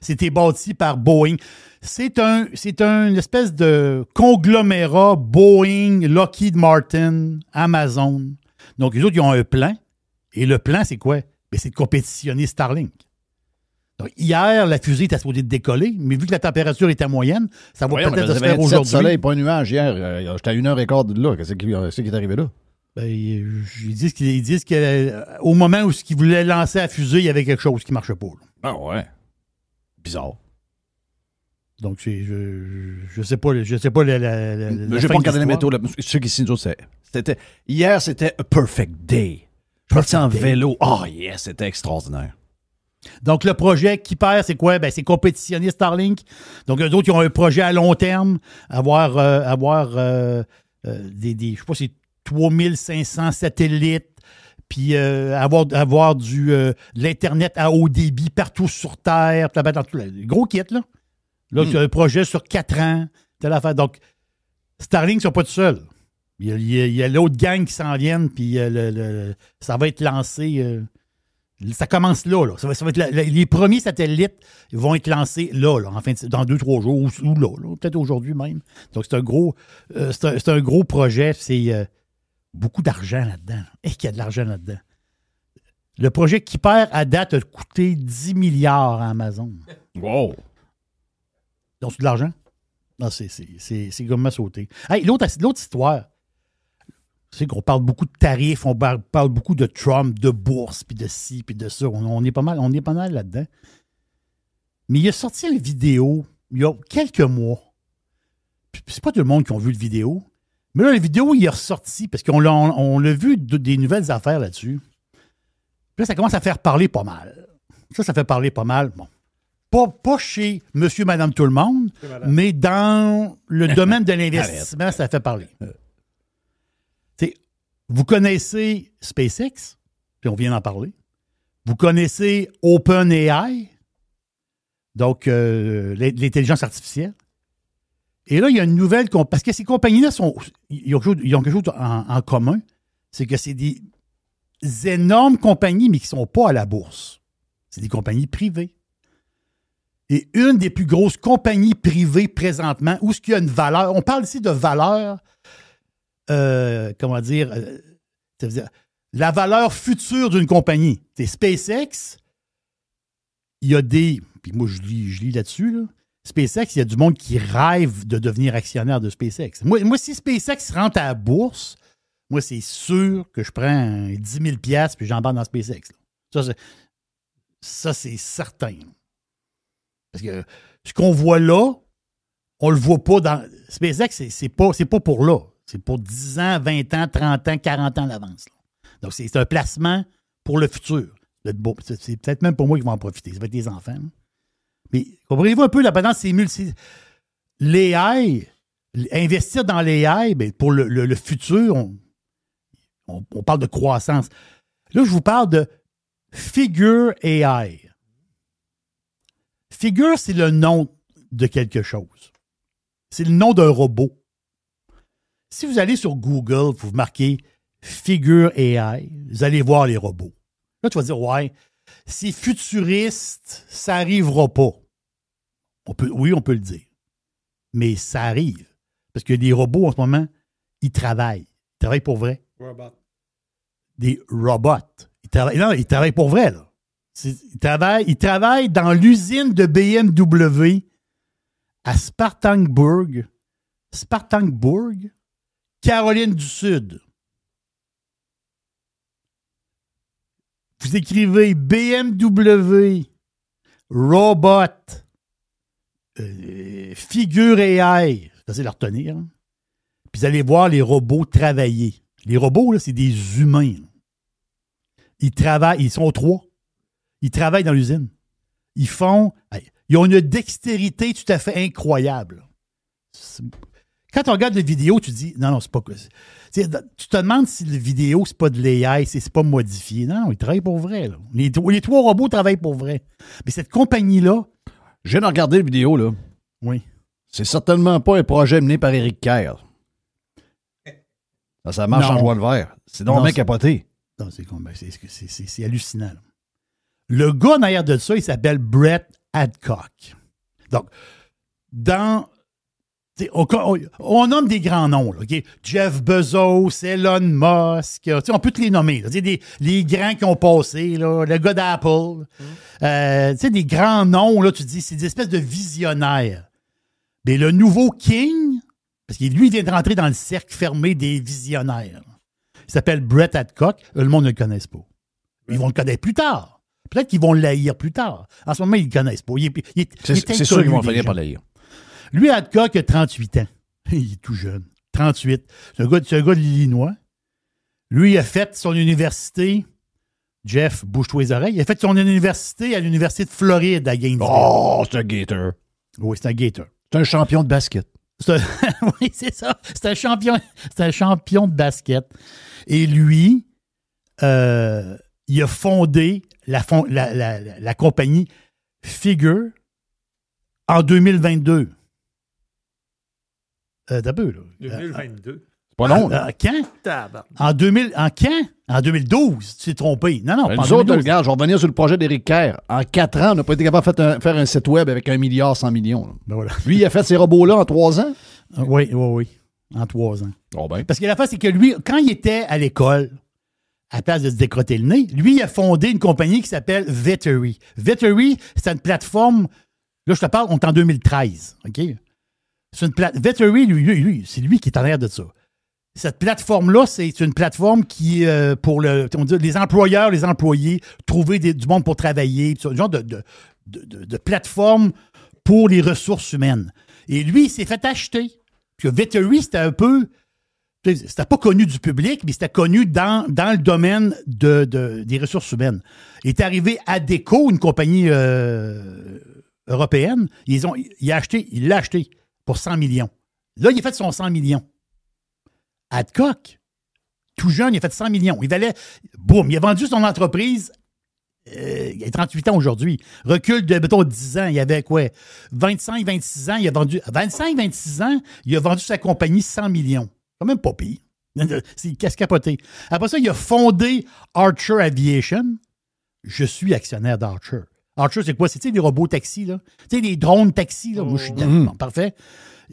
C'était bâti par Boeing. C'est une espèce de conglomérat Boeing, Lockheed Martin, Amazon. Donc, les autres, ils ont un plan. Et le plan, c'est quoi? C'est de compétitionner Starlink. Donc, hier, la fusée était supposée décoller, mais vu que la température était moyenne, ça va peut-être se faire aujourd'hui. Soleil, pas un nuage hier. J'étais à 1h15 de là. Qu'est-ce qui est arrivé là? Ils disent qu'au moment où ils voulaient lancer la fusée, il y avait quelque chose qui ne marchait pas. Là. Ah ouais. Bizarre. Donc, je sais pas. Je sais pas je vais pas regarder les métaux. Ceux qui ici, nous autres, hier, c'était a perfect day. Je suis parti en vélo. Oh, yes, c'était extraordinaire. Donc, le projet qui perd, c'est quoi? C'est compétitionner Starlink. Donc, eux autres, ils ont un projet à long terme, avoir je sais pas, c'est 3500 satellites, puis avoir de l'Internet à haut débit partout sur Terre, dans tout le gros kit, là. Là, tu as un projet sur 4 ans, telle affaire. Donc, Starlink ne sont pas tout seuls. Il y a l'autre gang qui s'en viennent, puis ça va être lancé Ça commence là. Ça va être les premiers satellites vont être lancés là dans 2-3 jours ou là, peut-être aujourd'hui même. Donc, c'est un gros projet. C'est beaucoup d'argent là-dedans. Et qu'il y a de l'argent là-dedans. Le projet Kuiper, à date, a coûté 10 milliards à Amazon. Wow! Donc, c'est de l'argent? Non, c'est comme à sauter. Hey, l'autre histoire, c'est qu'on parle beaucoup de tarifs, on parle beaucoup de Trump, de bourse, puis de ci, puis de ça. On est pas mal là-dedans. Mais il a sorti une vidéo il y a quelques mois. Puis c'est pas tout le monde qui a vu la vidéo. Mais là, la vidéo, il est ressorti parce qu'on l'a vu des nouvelles affaires là-dessus. Puis là, ça commence à faire parler pas mal. Ça fait parler pas mal. Bon. Pas chez monsieur, madame, tout le monde, mais dans le domaine de l'investissement, ça fait parler. Vous connaissez SpaceX, puis on vient d'en parler. Vous connaissez OpenAI, donc l'intelligence artificielle. Et là, il y a une nouvelle... Parce que ces compagnies-là, ils ont quelque chose en commun, c'est que c'est des énormes compagnies, mais qui ne sont pas à la bourse. C'est des compagnies privées. Et une des plus grosses compagnies privées présentement, où ce qu'il y a une valeur, on parle ici de valeur, la valeur future d'une compagnie. C'est SpaceX, il y a des, puis moi je lis là-dessus, là. SpaceX, il y a du monde qui rêve de devenir actionnaire de SpaceX. Moi si SpaceX rentre à la bourse, moi c'est sûr que je prends 10 000 $ puis j'embarque dans SpaceX. Ça, c'est certain. Parce que ce qu'on voit là, on le voit pas dans... SpaceX, c'est pas pour là. C'est pour 10 ans, 20 ans, 30 ans, 40 ans d'avance. Donc, c'est un placement pour le futur. C'est peut-être même pour moi qui vont en profiter. Ça va être des enfants. Là. Mais comprenez-vous un peu, la balance, c'est l'AI, investir dans l'AI, bien, pour le futur, on parle de croissance. Là, je vous parle de Figure AI. Figure, c'est le nom de quelque chose. C'est le nom d'un robot. Si vous allez sur Google, vous marquez Figure AI, vous allez voir les robots. Là, tu vas dire, ouais, c'est futuriste, ça n'arrivera pas. On peut le dire. Mais ça arrive. Parce que les robots, en ce moment, ils travaillent. Ils travaillent pour vrai. Des robots. Ils travaillent pour vrai, là. Ils travaillent dans l'usine de BMW à Spartanburg, Caroline du Sud. Vous écrivez BMW, robot, Figure AI. C'est facile à retenir. Hein? Puis vous allez voir les robots travailler. Les robots, là, c'est des humains. Là. Ils travaillent, ils sont 3. Ils travaillent dans l'usine. Ils ont une dextérité tout à fait incroyable. Quand on regarde les vidéos, tu dis, non, c'est pas quoi. Tu te demandes si la vidéo, c'est pas de l'AI, c'est pas modifié. Non, ils travaillent pour vrai. Là. Les 3 robots travaillent pour vrai. Mais cette compagnie-là... Je viens de regarder la vidéo, là. Oui. C'est certainement pas un projet mené par Éric Kerr. Ça marche en joie le vert. C'est donc bien capoté. Non, c'est hallucinant. Là. Le gars en arrière de ça, il s'appelle Brett Adcock. Donc, on nomme des grands noms. Là, okay? Jeff Bezos, Elon Musk, on peut te les nommer. Là, les grands qui ont passé, là, le gars d'Apple. Des grands noms, là, tu dis, c'est des espèces de visionnaires. Mais le nouveau King, parce que lui, il vient de rentrer dans le cercle fermé des visionnaires. Il s'appelle Brett Adcock. Le monde ne le connaisse pas. Ils vont le connaître plus tard. Peut-être qu'ils vont l'haïr plus tard. En ce moment, ils ne le connaissent pas. C'est sûr qu'ils vont finir par l'haïr. Lui, Adcock, a 38 ans. Il est tout jeune. 38. C'est un gars de l'Illinois. Lui, il a fait son université. Jeff, bouge-toi les oreilles. Il a fait son université à l'Université de Floride à Gainesville. Oh, c'est un Gator. Oui, c'est un Gator. C'est un champion de basket. Oui, c'est ça. C'est un champion de basket. Et lui, il a fondé la compagnie Figure en 2022. T'as peu, là. 2022. C'est pas long, Quand? En quand? En 2012, tu t'es trompé. Non, pas en Nous autres, 2012. regarde, je vais revenir sur le projet d'Éric Kerr. En 4 ans, on n'a pas été capable de faire un site web avec 1,1 milliard. Là. Ben voilà. Lui, il a fait ces robots-là en 3 ans. Oui. En 3 ans. Oh ben. Parce que la face, c'est que lui, quand il était à l'école, à la place de se décrotter le nez, lui, il a fondé une compagnie qui s'appelle Vettery. Vettery, c'est une plateforme. Là, je te parle, on est en 2013. OK? C'est une Vettery, lui, c'est lui qui est en l'air de ça. Cette plateforme-là, c'est une plateforme qui est pour les employeurs, les employés, trouver du monde pour travailler, un genre de plateforme pour les ressources humaines. Et lui, il s'est fait acheter. Puis Vettery, c'était un peu... C'était pas connu du public, mais c'était connu dans le domaine des ressources humaines. Il est arrivé à Deco, une compagnie européenne. Il l'a acheté pour 100 millions. Là, il a fait son 100 millions. Adcock, tout jeune, il a fait 100 millions. Il valait, boum, il a vendu son entreprise. Il a 38 ans aujourd'hui. Recul de, mettons, 10 ans. Il y avait quoi? 25, 26 ans. Il a vendu, 25, 26 ans, il a vendu sa compagnie 100 millions. Quand même pas pire. C'est capoté. Après ça, il a fondé Archer Aviation. Je suis actionnaire d'Archer. Archer, c'est quoi? C'est les robots taxis, là. Tu sais, les drones taxis, là. Moi, je suis dedans. Bon, parfait.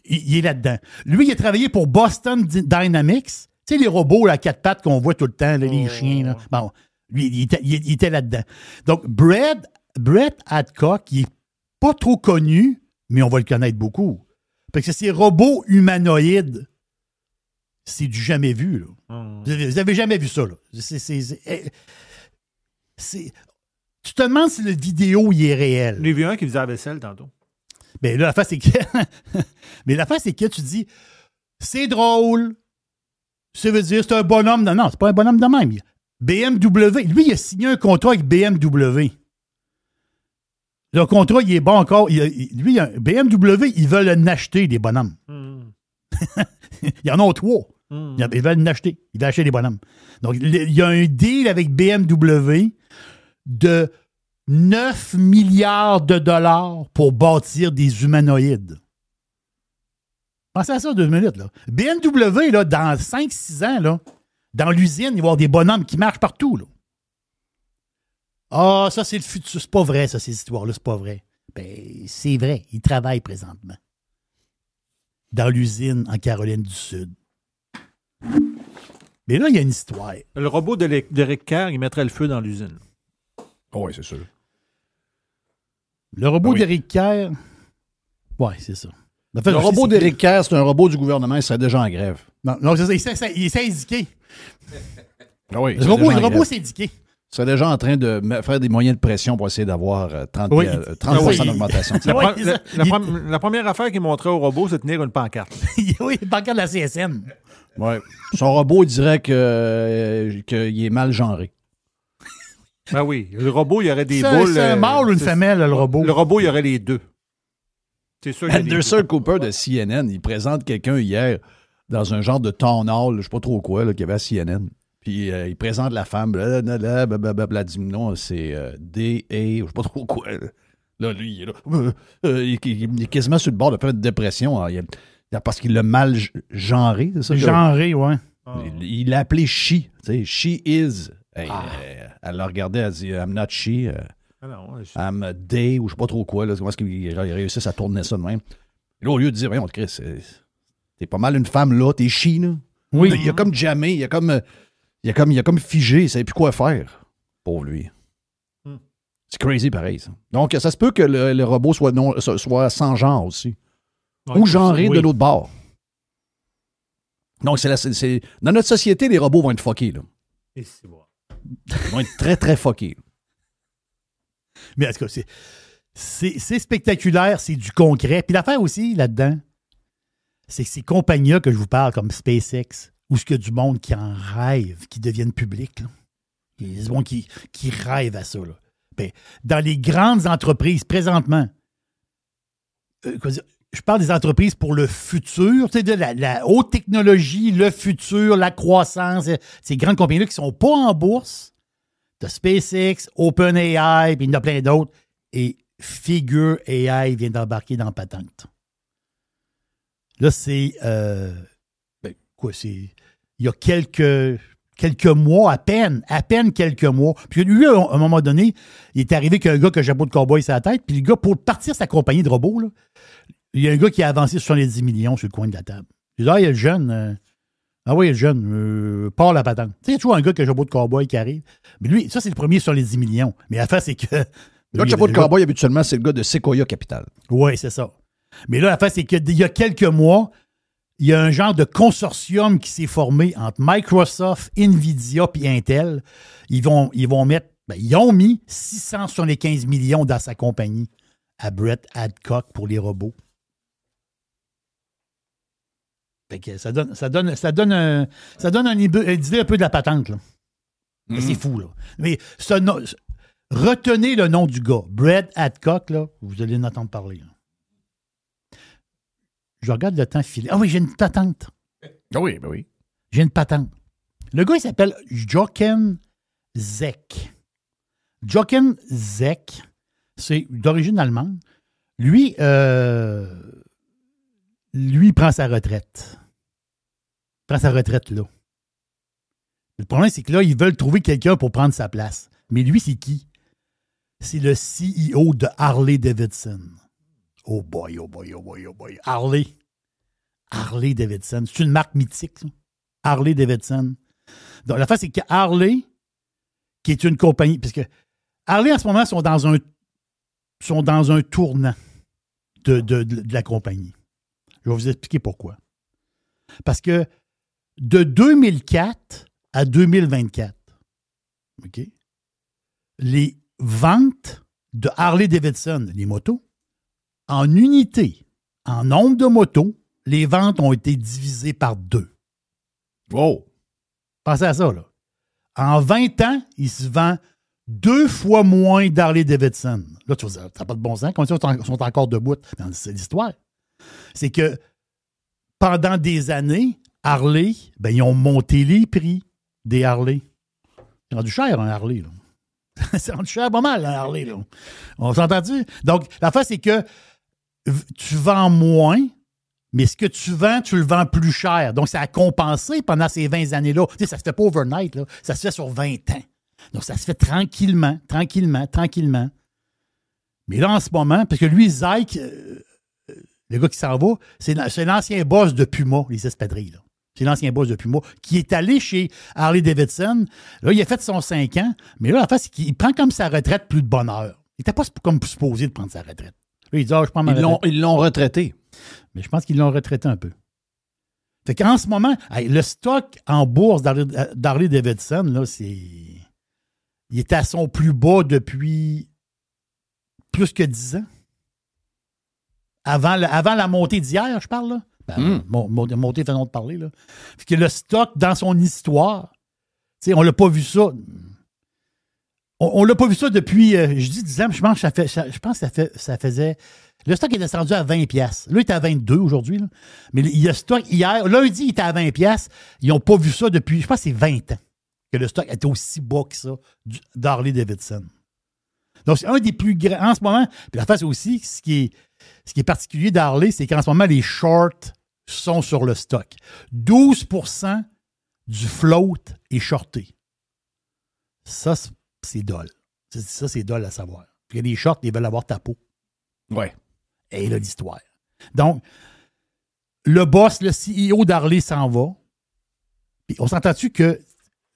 Il est là-dedans. Lui, il a travaillé pour Boston Dynamics. Tu sais, les robots à 4 pattes qu'on voit tout le temps, là, les chiens, là. Bon, lui, il était là-dedans. Donc, Brett Adcock, il n'est pas trop connu, mais on va le connaître beaucoup. Parce que ces robots humanoïdes, c'est du jamais vu, là. Vous n'avez jamais vu ça, là. Tu te demandes si la vidéo il est réel. J'ai vu un qui faisait la vaisselle tantôt. Mais là, la face, c'est que. Mais la face, c'est que tu dis, c'est drôle. Ça veut dire, c'est un bonhomme. Non, c'est pas un bonhomme de même. BMW, lui, il a signé un contrat avec BMW. Le contrat, il est bon encore. Lui, BMW, ils veulent l'acheter, des bonhommes. Il y en a 3. Ils veulent l'acheter. Ils veulent acheter des bonhommes. Donc, il y a un deal avec BMW de 9 milliards de dollars pour bâtir des humanoïdes. Pensez à ça 2 minutes, là. BMW, là, dans 5-6 ans, là, dans l'usine, il va y avoir des bonhommes qui marchent partout, là. Ah, ça, c'est le futur. C'est pas vrai, ça, ces histoires-là, c'est pas vrai. Ben, c'est vrai. Ils travaillent présentement. Dans l'usine en Caroline du Sud. Mais là, il y a une histoire. Le robot d'Éric Kerr, il mettrait le feu dans l'usine. Oh, oui, c'est sûr. Le robot d'Éric Kerr, ouais, c'est ça. En fait, le robot d'Éric Kerr, c'est un robot du gouvernement, il serait déjà en grève. Non, c'est ça, il est syndiqué. Ah oui, le robot syndiqué. Il serait déjà en train de faire des moyens de pression pour essayer d'avoir 30% d'augmentation. La première affaire qu'il montrait au robot, c'est tenir une pancarte. Oui, une pancarte de la CSN. Ouais. Son robot dirait qu'il est mal genré. Ben oui, le robot, il y aurait des boules. C'est un mâle ou une femelle, le robot? Le robot, il y aurait les deux. C'est sûr qu'il y a Anderson Cooper de CNN, il présente quelqu'un hier dans un genre de town hall, je ne sais pas trop quoi, qu'il y avait à CNN. Puis il présente la femme, blablabla, dit non, c'est D.A., je ne sais pas trop quoi. Là, lui, il est là. Il est quasiment sur le bord de faire une dépression. Parce qu'il l'a mal genré, c'est ça? Genré, ouais. Il l'a appelé she. Tu sais, she is. Elle l'a regardé, elle a dit I'm not she. I'm they, ou je sais pas trop quoi. Là, comment est-ce qu'ils réussissent à tourner ça de même? Et là, au lieu de dire, voyons, Chris, t'es pas mal une femme là, t'es she, là. Oui. Il a comme jamais, il a comme figé, il savait plus quoi faire. Pauvre lui. C'est crazy pareil, ça. Donc, ça se peut que le robot soit sans genre aussi. Ouais, ou genré de l'autre bord. Donc, dans notre société, les robots vont être fuckés, là. Et c'est bon. Ils vont être très, très fuckés. Mais en tout cas, c'est spectaculaire, c'est du concret. Puis l'affaire aussi, là-dedans, c'est que ces compagnies que je vous parle, comme SpaceX, où ce qu'il y a du monde qui en rêve, qui deviennent publics, là. Il y a des gens qui rêvent à ça, là. Ben, dans les grandes entreprises, présentement, je parle des entreprises pour le futur, tu sais, de la haute technologie, le futur, la croissance, ces grandes compagnies-là qui ne sont pas en bourse, de SpaceX, OpenAI, puis il y en a plein d'autres, et Figure AI vient d'embarquer dans la patente. Là, c'est... il y a quelques quelques mois, à peine quelques mois. Puis lui, à un moment donné, il est arrivé qu'un gars qui a un chapeau de cowboy sur la tête, puis le gars, pour partir sa compagnie de robots, là, il y a un gars qui a avancé 70 millions sur le coin de la table. Il dit, il y a le jeune. Il y a le jeune. Part la patente. Tu sais, il y a toujours un gars qui a un chapeau de cowboy qui arrive. Mais lui, ça, c'est le premier sur les 10 millions. Mais l'affaire, c'est que... Le chapeau de cowboy, habituellement, c'est le gars de Sequoia Capital. Oui, c'est ça. Mais là, l'affaire, c'est qu'il y a quelques mois, il y a un genre de consortium qui s'est formé entre Microsoft, Nvidia et Intel. Ils ont mis 675 millions dans sa compagnie à Brett Adcock pour les robots. Fait que ça donne une idée un peu de la patente, là. C'est fou, là. Mais retenez le nom du gars. Brett Adcock, là, vous allez en entendre parler, là. Je regarde le temps filer. Ah oui, j'ai une patente. Ah oui, ben oui. J'ai une patente. Le gars, il s'appelle Jochen Zeck. Jochen Zeck, c'est d'origine allemande. Lui, il prend sa retraite. Il prend sa retraite là. Le problème, c'est que là, ils veulent trouver quelqu'un pour prendre sa place. Mais lui, c'est qui? C'est le CEO de Harley-Davidson. Oh boy, oh boy, oh boy, oh boy. Harley-Davidson. C'est une marque mythique, ça. Harley-Davidson. Donc, la face, c'est que Harley, qui est une compagnie, parce que Harley, en ce moment, sont dans un tournant de la compagnie. Je vais vous expliquer pourquoi. Parce que de 2004 à 2024, OK, les ventes de Harley-Davidson, les motos, en unités, en nombre de motos, les ventes ont été divisées par 2. Wow! Pensez à ça, là. En 20 ans, il se vend 2 fois moins d'Harley-Davidson. Là, tu vas dire, ça n'a pas de bon sens. Comment ils sont encore debout? C'est l'histoire. C'est que pendant des années, Harley, ils ont monté les prix des Harley. C'est rendu cher, un Harley, là. C'est rendu cher pas mal, un Harley, là. On s'entend-tu? Donc, l'affaire, c'est que tu vends moins, mais ce que tu vends, tu le vends plus cher. Donc, ça a compensé pendant ces 20 années-là. Tu sais, ça se fait pas overnight, là. Ça se fait sur 20 ans. Donc, ça se fait tranquillement. Mais là, en ce moment, parce que lui, Zeck, le gars qui s'en va, c'est l'ancien boss de Puma, les espadrilles, là. C'est l'ancien boss de Puma, qui est allé chez Harley-Davidson. Là, il a fait son 5 ans, mais là, la face, c'est qu'il prend comme sa retraite plus de bonne heure. Il n'était pas comme supposé de prendre sa retraite. Là, il dit, je prends ma retraite. Ils l'ont retraité. Mais je pense qu'ils l'ont retraité un peu. Fait qu'en ce moment, le stock en bourse d'Harley-Davidson, là, il est à son plus bas depuis plus que 10 ans. Avant la montée d'hier, je parle, là. Montée, faisons de parler, là. Fait que le stock, dans son histoire, tu sais, on l'a pas vu ça. On l'a pas vu ça depuis, je dis 10 ans, je pense que ça faisait... Le stock est descendu à 20$. Là, il est à 22 aujourd'hui. Là. Mais il y a stock hier. Lundi, il était à 20$. Ils n'ont pas vu ça depuis, je pense que c'est 20 ans que le stock était aussi bas que ça d'Harley-Davidson. Donc, c'est un des plus grands en ce moment. Puis la face aussi, ce qui est particulier d'Harley, c'est qu'en ce moment, les shorts sont sur le stock. 12% du float est shorté. Ça, c'est dole. Ça, c'est dole à savoir. Puis il y a des shorts, ils veulent avoir ta peau. Ouais. Et là, l'histoire. Donc, le boss, le CEO d'Harley s'en va. Puis on s'entend-tu que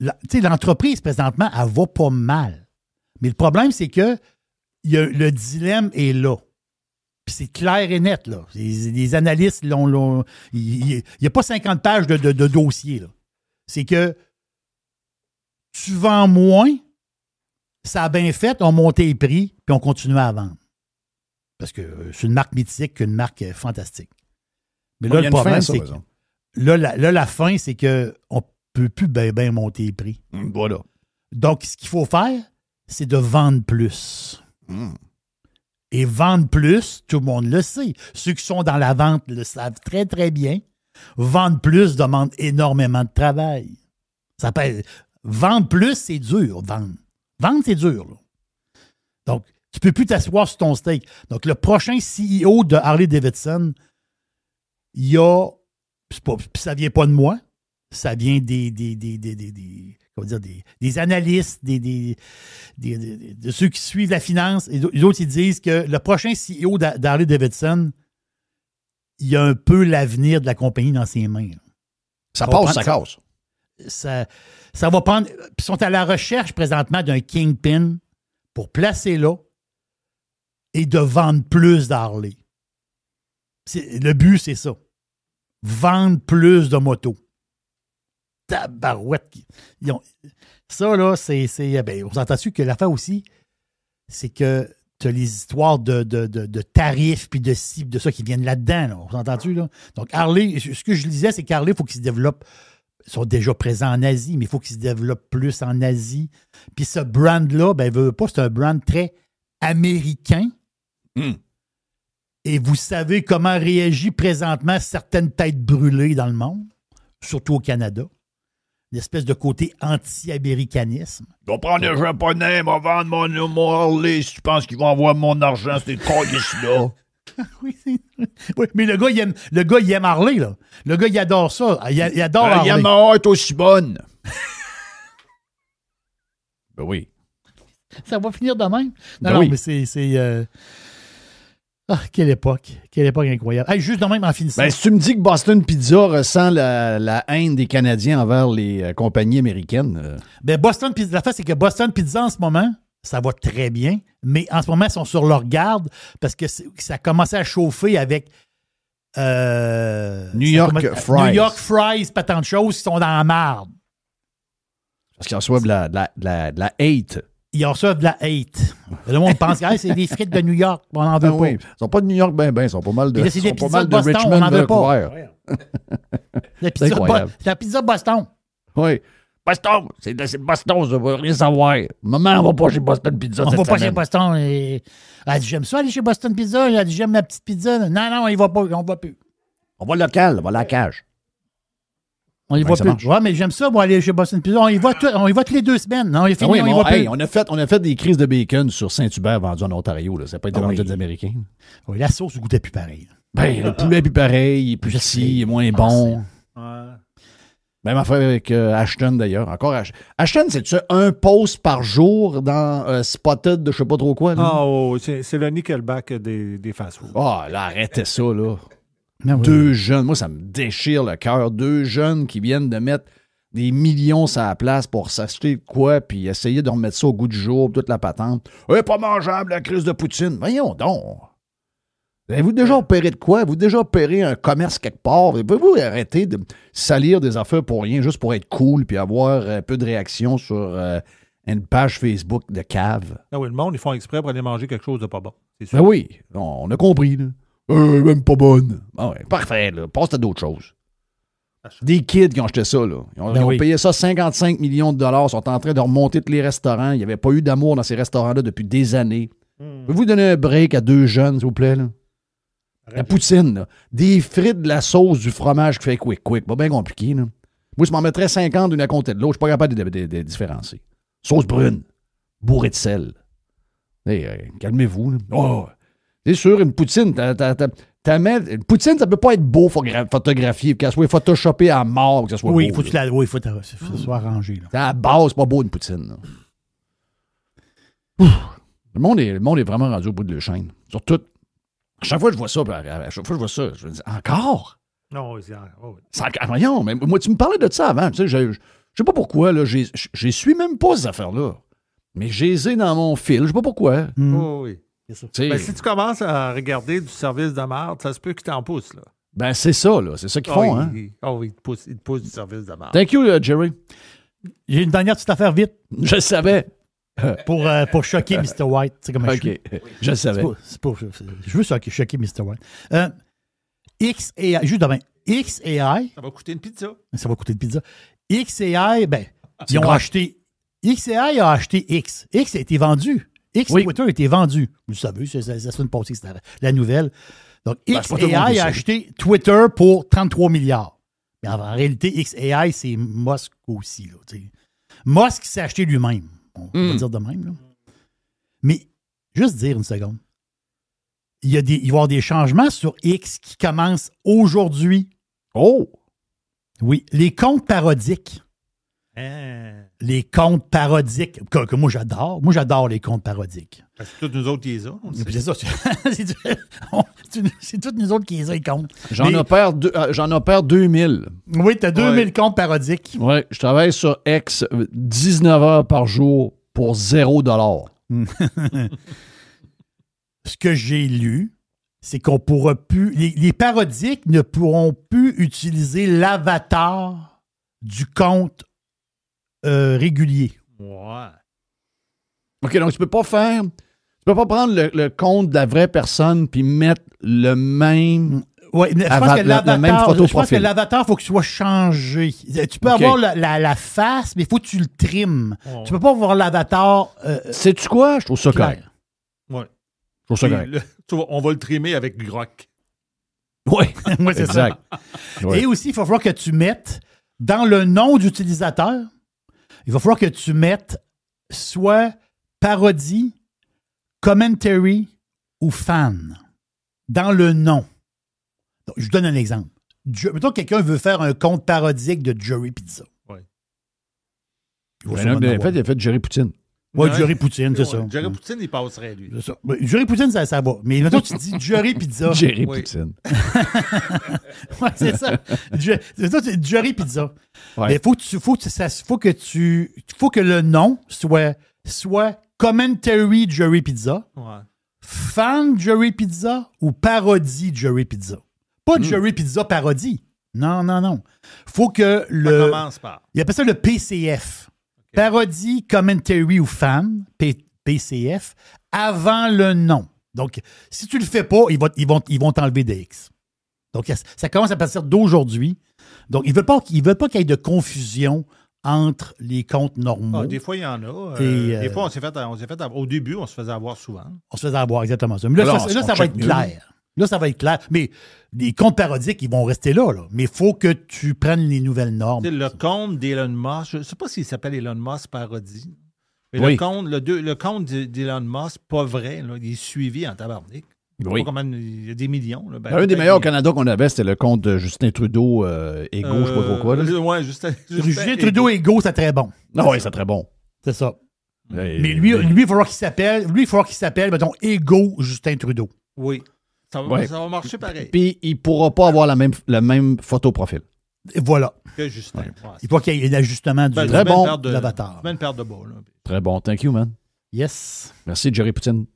l'entreprise, présentement, elle va pas mal. Mais le problème, c'est que le dilemme est là. Puis c'est clair et net, là. Les analystes, il n'y a pas 50 pages de dossier, là. C'est que tu vends moins, ça a bien fait, on montait les prix, puis on continue à vendre. Parce que c'est une marque mythique, une marque fantastique. Mais là, le problème, c'est que la fin, c'est qu'on ne peut plus bien monter les prix. Voilà. Donc, ce qu'il faut faire, c'est de vendre plus. Et vendre plus, tout le monde le sait. Ceux qui sont dans la vente le savent très, très bien. Vendre plus demande énormément de travail. Vendre plus, c'est dur, vendre. Vendre, c'est dur, là. Donc, tu ne peux plus t'asseoir sur ton steak. Donc, le prochain CEO de Harley-Davidson, puis ça ne vient pas de moi, Ça vient comment dire, des analystes, de ceux qui suivent la finance. Et d'autres, ils disent que le prochain CEO d'Harley Davidson, il a un peu l'avenir de la compagnie dans ses mains. Ça passe, ça casse. Ça va prendre... Ils sont à la recherche présentement d'un kingpin pour placer là et de vendre plus d'Harley. Le but, c'est ça. Vendre plus de motos. Tabarouette. Ça, là, c'est on s'entend-tu que l'affaire aussi, c'est que tu as les histoires de tarifs puis de ci, de ça qui viennent là-dedans. Là. On s'entend-tu, là? Donc, Harley, ce que je disais, c'est qu'Harley, il faut qu'il se développe. Ils sont déjà présents en Asie, mais il faut qu'ils se développent plus en Asie. Puis ce brand-là, veut pas, c'est un brand très américain. Et vous savez comment réagit présentement certaines têtes brûlées dans le monde, surtout au Canada. Une espèce de côté anti-américanisme. Je vais prendre les Japonais, je vais vendre mon Harley si tu penses qu'ils vont avoir mon argent, c'est là. Oui, mais le gars, il aime Harley, là. Le gars, il adore ça. Il adore Harley. Yamaha est aussi bonne. Ben oui. Ça va finir de même. Ben Non, oui. mais c'est quelle époque. Quelle époque incroyable. Hey, juste de même en finissant. Ben, si tu me dis que Boston Pizza ressent la haine des Canadiens envers les compagnies américaines... Boston Pizza, la face, c'est que Boston Pizza, en ce moment, ça va très bien, mais en ce moment, ils sont sur leur garde parce que ça a commencé à chauffer avec New York Fries. New York Fries, pas tant de choses qui sont dans la marde. Parce qu'ils reçoivent de la hate. Ils reçoivent de la hate. Le monde pense que c'est des frites de New York, on n'en veut pas. Oui. Ils sont pas de New York, ils sont pas mal de, là, c'est des sont pizzas pas mal de Boston, Richmond, on n'en veut pas. C'est incroyable. C'est la pizza de Boston. Oui. Boston, c'est Boston, ça va rien savoir. Maman, on va pas chez Boston Pizza. On va pas chez Boston. Elle dit, j'aime ça aller chez Boston Pizza. Elle dit, j'aime la petite pizza. Non, il va pas, on va plus. On va local, on va à la cage. On y va plus. Ouais, mais j'aime ça, moi, aller chez Boston Pizza. On y va toutes les 2 semaines. Non, il est fini, on y va plus. On a fait des crises de bacon sur Saint-Hubert vendu en Ontario. Là. Ça n'a pas été vendu des Américains. Oui, la sauce ne goûtait plus pareil. Le poulet est plus pareil, il est plus petit, il est moins bon. Même affaire avec Ashton, d'ailleurs. Encore Ashton, c'est-tu un post par jour dans Spotted de je sais pas trop quoi? Là? C'est le Nickelback des fast-food. Là, arrêtez ça, là. Ah, oui. 2 jeunes, moi, ça me déchire le cœur. 2 jeunes qui viennent de mettre des millions sur la place pour s'acheter de quoi, puis essayer de remettre ça au goût du jour, toute la patente. Pas mangeable, la crise de Poutine. Voyons donc. Avez-vous déjà opéré de quoi? Avez-vous déjà opéré un commerce quelque part? Pouvez-vous arrêter de salir des affaires pour rien, juste pour être cool, puis avoir un peu de réaction sur une page Facebook de cave? Ah oui, le monde, ils font exprès pour aller manger quelque chose de pas bon. C'est sûr. Ben oui, on a compris, là. Même pas bonne. Ah ouais, parfait, là. Passe à d'autres choses. Des kids qui ont acheté ça, là. Ils ont payé ça 55 millions de dollars, sont en train de remonter tous les restaurants. Il n'y avait pas eu d'amour dans ces restaurants-là depuis des années. Pouvez-vous donner un break à 2 jeunes, s'il vous plaît, là? La poutine, là. Des frites, de la sauce, du fromage qui fait quick. Pas bien compliqué, là. Moi, je m'en mettrais 50 d'une à côté de l'autre. Je suis pas capable de différencier. Sauce brune, bourrée de sel. Calmez-vous, là. C'est sûr, une poutine, une poutine, ça peut pas être beau photographié, qu'elle soit photoshopée à mort, que ça soit beau. Il faut que ça soit arrangé. Là. À la base, c'est pas beau une poutine. Le monde est vraiment rendu au bout de la chaîne. Surtout, à chaque fois que je vois ça, je me dis, encore? Non, Voyons, mais moi, tu me parlais de ça avant. Tu sais, je sais pas pourquoi, là, je suis même pas ces affaires-là. Mais je les ai dans mon fil, je sais pas pourquoi. Oui. Si tu commences à regarder du service de marde, ça se peut qu'ils t'en poussent, là. Ben, c'est ça, là. C'est ça qu'ils font, hein? Ils te poussent du service de marde. Thank you, Jerry. J'ai une dernière petite affaire vite. Je le savais. Pour choquer Mr. White. C'est comme un OK. Je le savais. Je veux choquer Mr. White. XAI, juste demain. XAI. Ça va coûter une pizza. Ça va coûter une pizza. XAI, ils ont acheté. XAI a acheté X. X a été vendu. Twitter a été vendu. Vous le savez, c'est la semaine passée, c'était la nouvelle. Donc, XAI a acheté Twitter pour 33 milliards. Mais en réalité, XAI, c'est Musk aussi. Là, Musk s'est acheté lui-même. On va dire de même. Là. Mais, juste dire une seconde. Il va y avoir des changements sur X qui commencent aujourd'hui. Oh! Oui, les contes parodiques. Hein? Les contes parodiques, que moi j'adore. Moi, j'adore les contes parodiques. C'est toutes nous autres qui les ont. C'est ça. C'est toutes nous autres qui les comptent. J'en opère 2000. Oui, tu as 2000 comptes parodiques. Oui, je travaille sur X 19 heures par jour pour $0. Ce que j'ai lu, c'est qu'on pourra plus... Les parodiques ne pourront plus utiliser l'avatar du compte régulier. Ouais. OK, donc tu peux pas prendre le compte de la vraie personne puis mettre le même... Oui, je pense que l'avatar, il faut qu'il soit changé. Tu peux avoir la face, mais il faut que tu le trimes. Oh. Tu peux pas avoir l'avatar... Sais-tu quoi? Je trouve ça clair. correct. Ouais. Je trouve ça correct. On va le trimer avec Grok. Oui, ouais, c'est exact. ça. Ouais. Et aussi, il va falloir que tu mettes dans le nom d'utilisateur, il va falloir que tu mettes soit parodie, commentary ou fan dans le nom. Donc, je vous donne un exemple. Mettons que quelqu'un veut faire un compte parodique de Jerry Pizza. Oui. Il a fait Jerry Poutine. Oui, Jerry Poutine, c'est ça. Jerry Poutine, il passerait, lui. C'est ça. Jerry Poutine, ça va. Mais mettons, tu dis Jerry Pizza. Jerry Poutine. Oui, c'est ça. Jerry Pizza. Ouais. Mais faut que le nom soit commentary Jerry Pizza, fan Jerry Pizza ou parodie Jerry Pizza. Pas Jerry Pizza parodie. Non. Faut que Ça commence par. Il appelle ça le PCF. Okay. Parodie, commentary ou fan, PCF, avant le nom. Donc, si tu le fais pas, ils vont t'enlever des X. Donc, ça commence à partir d'aujourd'hui. Donc, ils veulent pas qu'il y ait de confusion entre les comptes normaux. Des fois, il y en a. Des fois, au début, on se faisait avoir souvent. On se faisait avoir, exactement ça. Mais là, ça va être clair. Là, ça va être clair. Mais les comptes parodiques, ils vont rester là. Mais il faut que tu prennes les nouvelles normes. Le compte d'Elon Musk, je ne sais pas s'il s'appelle Elon Musk parodie. Mais oui. le compte d'Elon Musk, pas vrai, là, il est suivi en tabarnak. Oui. Il y a des millions. Là. Un des meilleurs au Canada qu'on avait, c'était le compte de Justin Trudeau, Ego, je sais pas trop quoi. Oui, Justin Trudeau, Ego, c'est très bon. Non, oui, c'est très bon. C'est ça. Mais lui, il va falloir qu'il s'appelle, mettons, Ego Justin Trudeau. Oui. Ça va marcher pareil. Puis, il ne pourra pas avoir la même photo profil. Et voilà. Que Justin. Ouais. Il faut qu'il y ait l'ajustement de l'avatar. Une paire de bas. Là. Très bon. Thank you, man. Yes. Merci, Jerry Poutine.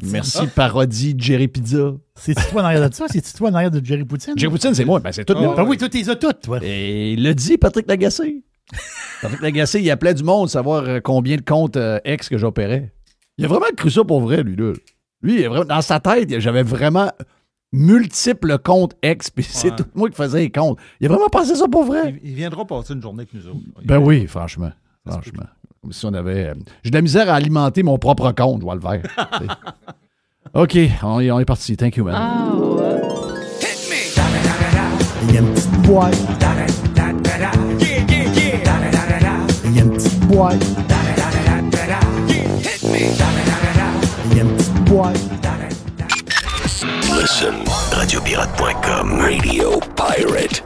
Merci, parodie Jerry Pizza. C'est-tu toi en arrière de ça? C'est-tu toi en arrière de Jerry Poutine? Jerry Poutine, c'est moi. Ben, c'est tout. Oui, toi, t'es toutes, toi. Et il l'a dit, Patrick Lagacé. Patrick Lagacé, il appelait du monde savoir combien de comptes ex que j'opérais. Il a vraiment cru ça pour vrai, lui, là. Lui, dans sa tête, j'avais vraiment multiples comptes ex, puis c'est tout moi qui faisais les comptes. Il a vraiment pensé ça pour vrai. Il viendra passer une journée avec nous autres. Ben oui, franchement. Comme si on avait... J'ai de la misère à alimenter mon propre compte, je vois le faire. OK, on est parti. Thank you, man. Il y a une petite boîte. Il y a une petite boîte. Il y a une petite boîte. Listen, radiopirate.com, Radio Pirate.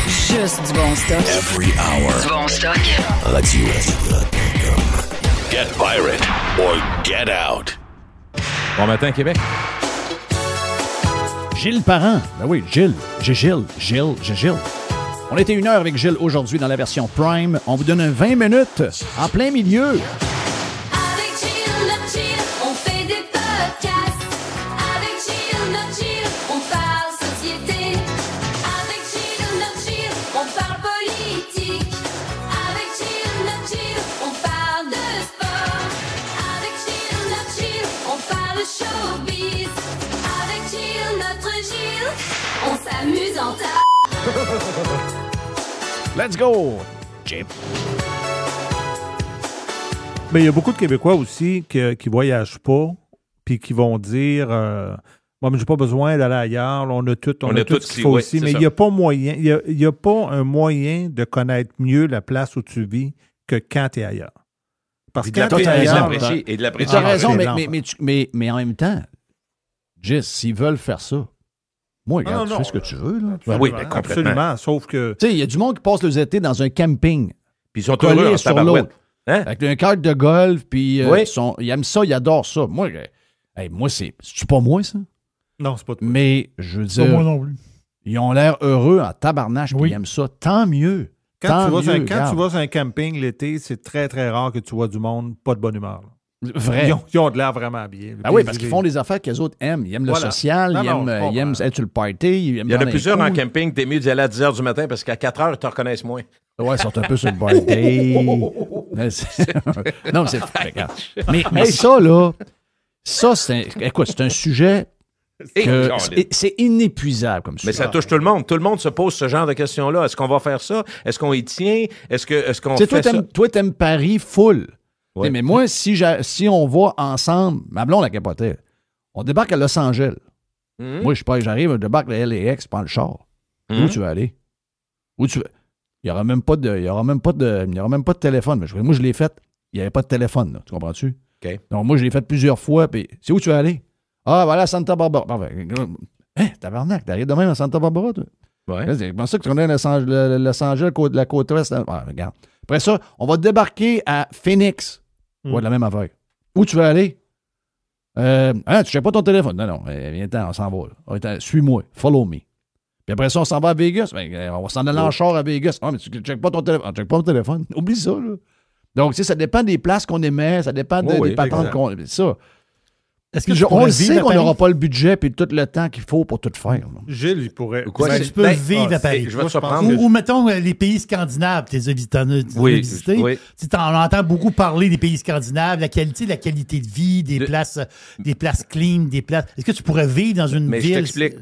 Juste du bon stock. Every hour. Du bon stock. Radiopirate.com. Get pirate or get out. Bon matin, Québec. Gilles Parent. Ben oui, Gilles. J'ai Gilles. On était 1 heure avec Gilles aujourd'hui dans la version Prime. On vous donne un 20 minutes en plein milieu. Let's go, Chip. Mais il y a beaucoup de Québécois aussi qui ne voyagent pas puis qui vont dire moi, mais j'ai pas besoin d'aller ailleurs. Là, on a tout ce qu'il faut ici. Mais il n'y a pas moyen. Il y a pas un moyen de connaître mieux la place où tu vis que quand tu es ailleurs. Parce que quand tu es ailleurs... Et de l'apprécier. Tu as raison, mais en même temps, Jess, s'ils veulent faire ça, Moi, regarde, tu fais ce que tu veux. Là. Oui, ben, absolument. Sauf que... Tu sais, il y a du monde qui passe les étés dans un camping. Puis ils sont heureux en sur l'autre. Hein? Avec un carte de golf, puis ils aiment ça, ils adorent ça. Moi, c'est pas moi, ça? Non, c'est pas toi. Mais, je veux dire... Pas moi non plus. Ils ont l'air heureux en tabarnache, puis ils aiment ça. Tant mieux. Quand tu vas sur un camping l'été, c'est très, très rare que tu vois du monde pas de bonne humeur. Vrai. Ils ont de l'air vraiment bien. Ah oui, parce qu'ils font des affaires que les autres aiment. Ils aiment le social, ils aiment être sur le party. Il y en a plusieurs en camping, t'es mieux d'y aller à 10 h du matin parce qu'à 4 h, ils te reconnaissent moins. Ouais, ils sont un peu sur le party. Non, c'est regarde. Mais ça, là, c'est un sujet que c'est inépuisable comme sujet. Mais ça touche tout le monde. Tout le monde se pose ce genre de questions-là. Est-ce qu'on va faire ça? Est-ce qu'on y tient? Est-ce qu'on fait ça? Toi, t'aimes Paris full. Ouais. Mais moi, si on va ensemble, ma blonde la capotait. On débarque à Los Angeles. Moi, j'arrive, je débarque à LAX, je prends le char. Où tu veux aller? Où tu veux? Il n'y aura même pas de téléphone. Moi, je l'ai fait. Il n'y avait pas de téléphone, là. Tu comprends-tu? Okay. Donc, moi, je l'ai fait plusieurs fois. Puis, c'est où tu veux aller? Ah, voilà, à Santa Barbara. Tabarnak, t'arrives de même à Santa Barbara, toi? Ouais. C'est pour ça que tu connais Los Angeles, la côte ouest. Regarde. Après ça, on va débarquer à Phoenix. Ouais, la même affaire. Où tu veux aller? Tu ne sais pas ton téléphone. Non, viens-t'en, on s'en va. Là. Suis-moi, follow me. Puis après ça, on s'en va à Vegas. On va s'en aller en char à Vegas. Ah, mais tu ne checkes pas ton téléphone. On check pas ton téléphone. Oublie ça, là. Donc, tu sais, ça dépend des places qu'on aimait, ça dépend des patentes qu'on aimait. Ça. On le sait qu'on n'aura pas le budget et tout le temps qu'il faut pour tout faire. Là. Gilles, il pourrait... Tu peux vivre à Paris. Je vais te surprendre. Ou mettons les pays scandinaves, tu as visité. Oui. Tu en entends beaucoup parler des pays scandinaves, la qualité de vie, des places clean, des places... Est-ce que tu pourrais vivre dans une ville? Mais je t'explique.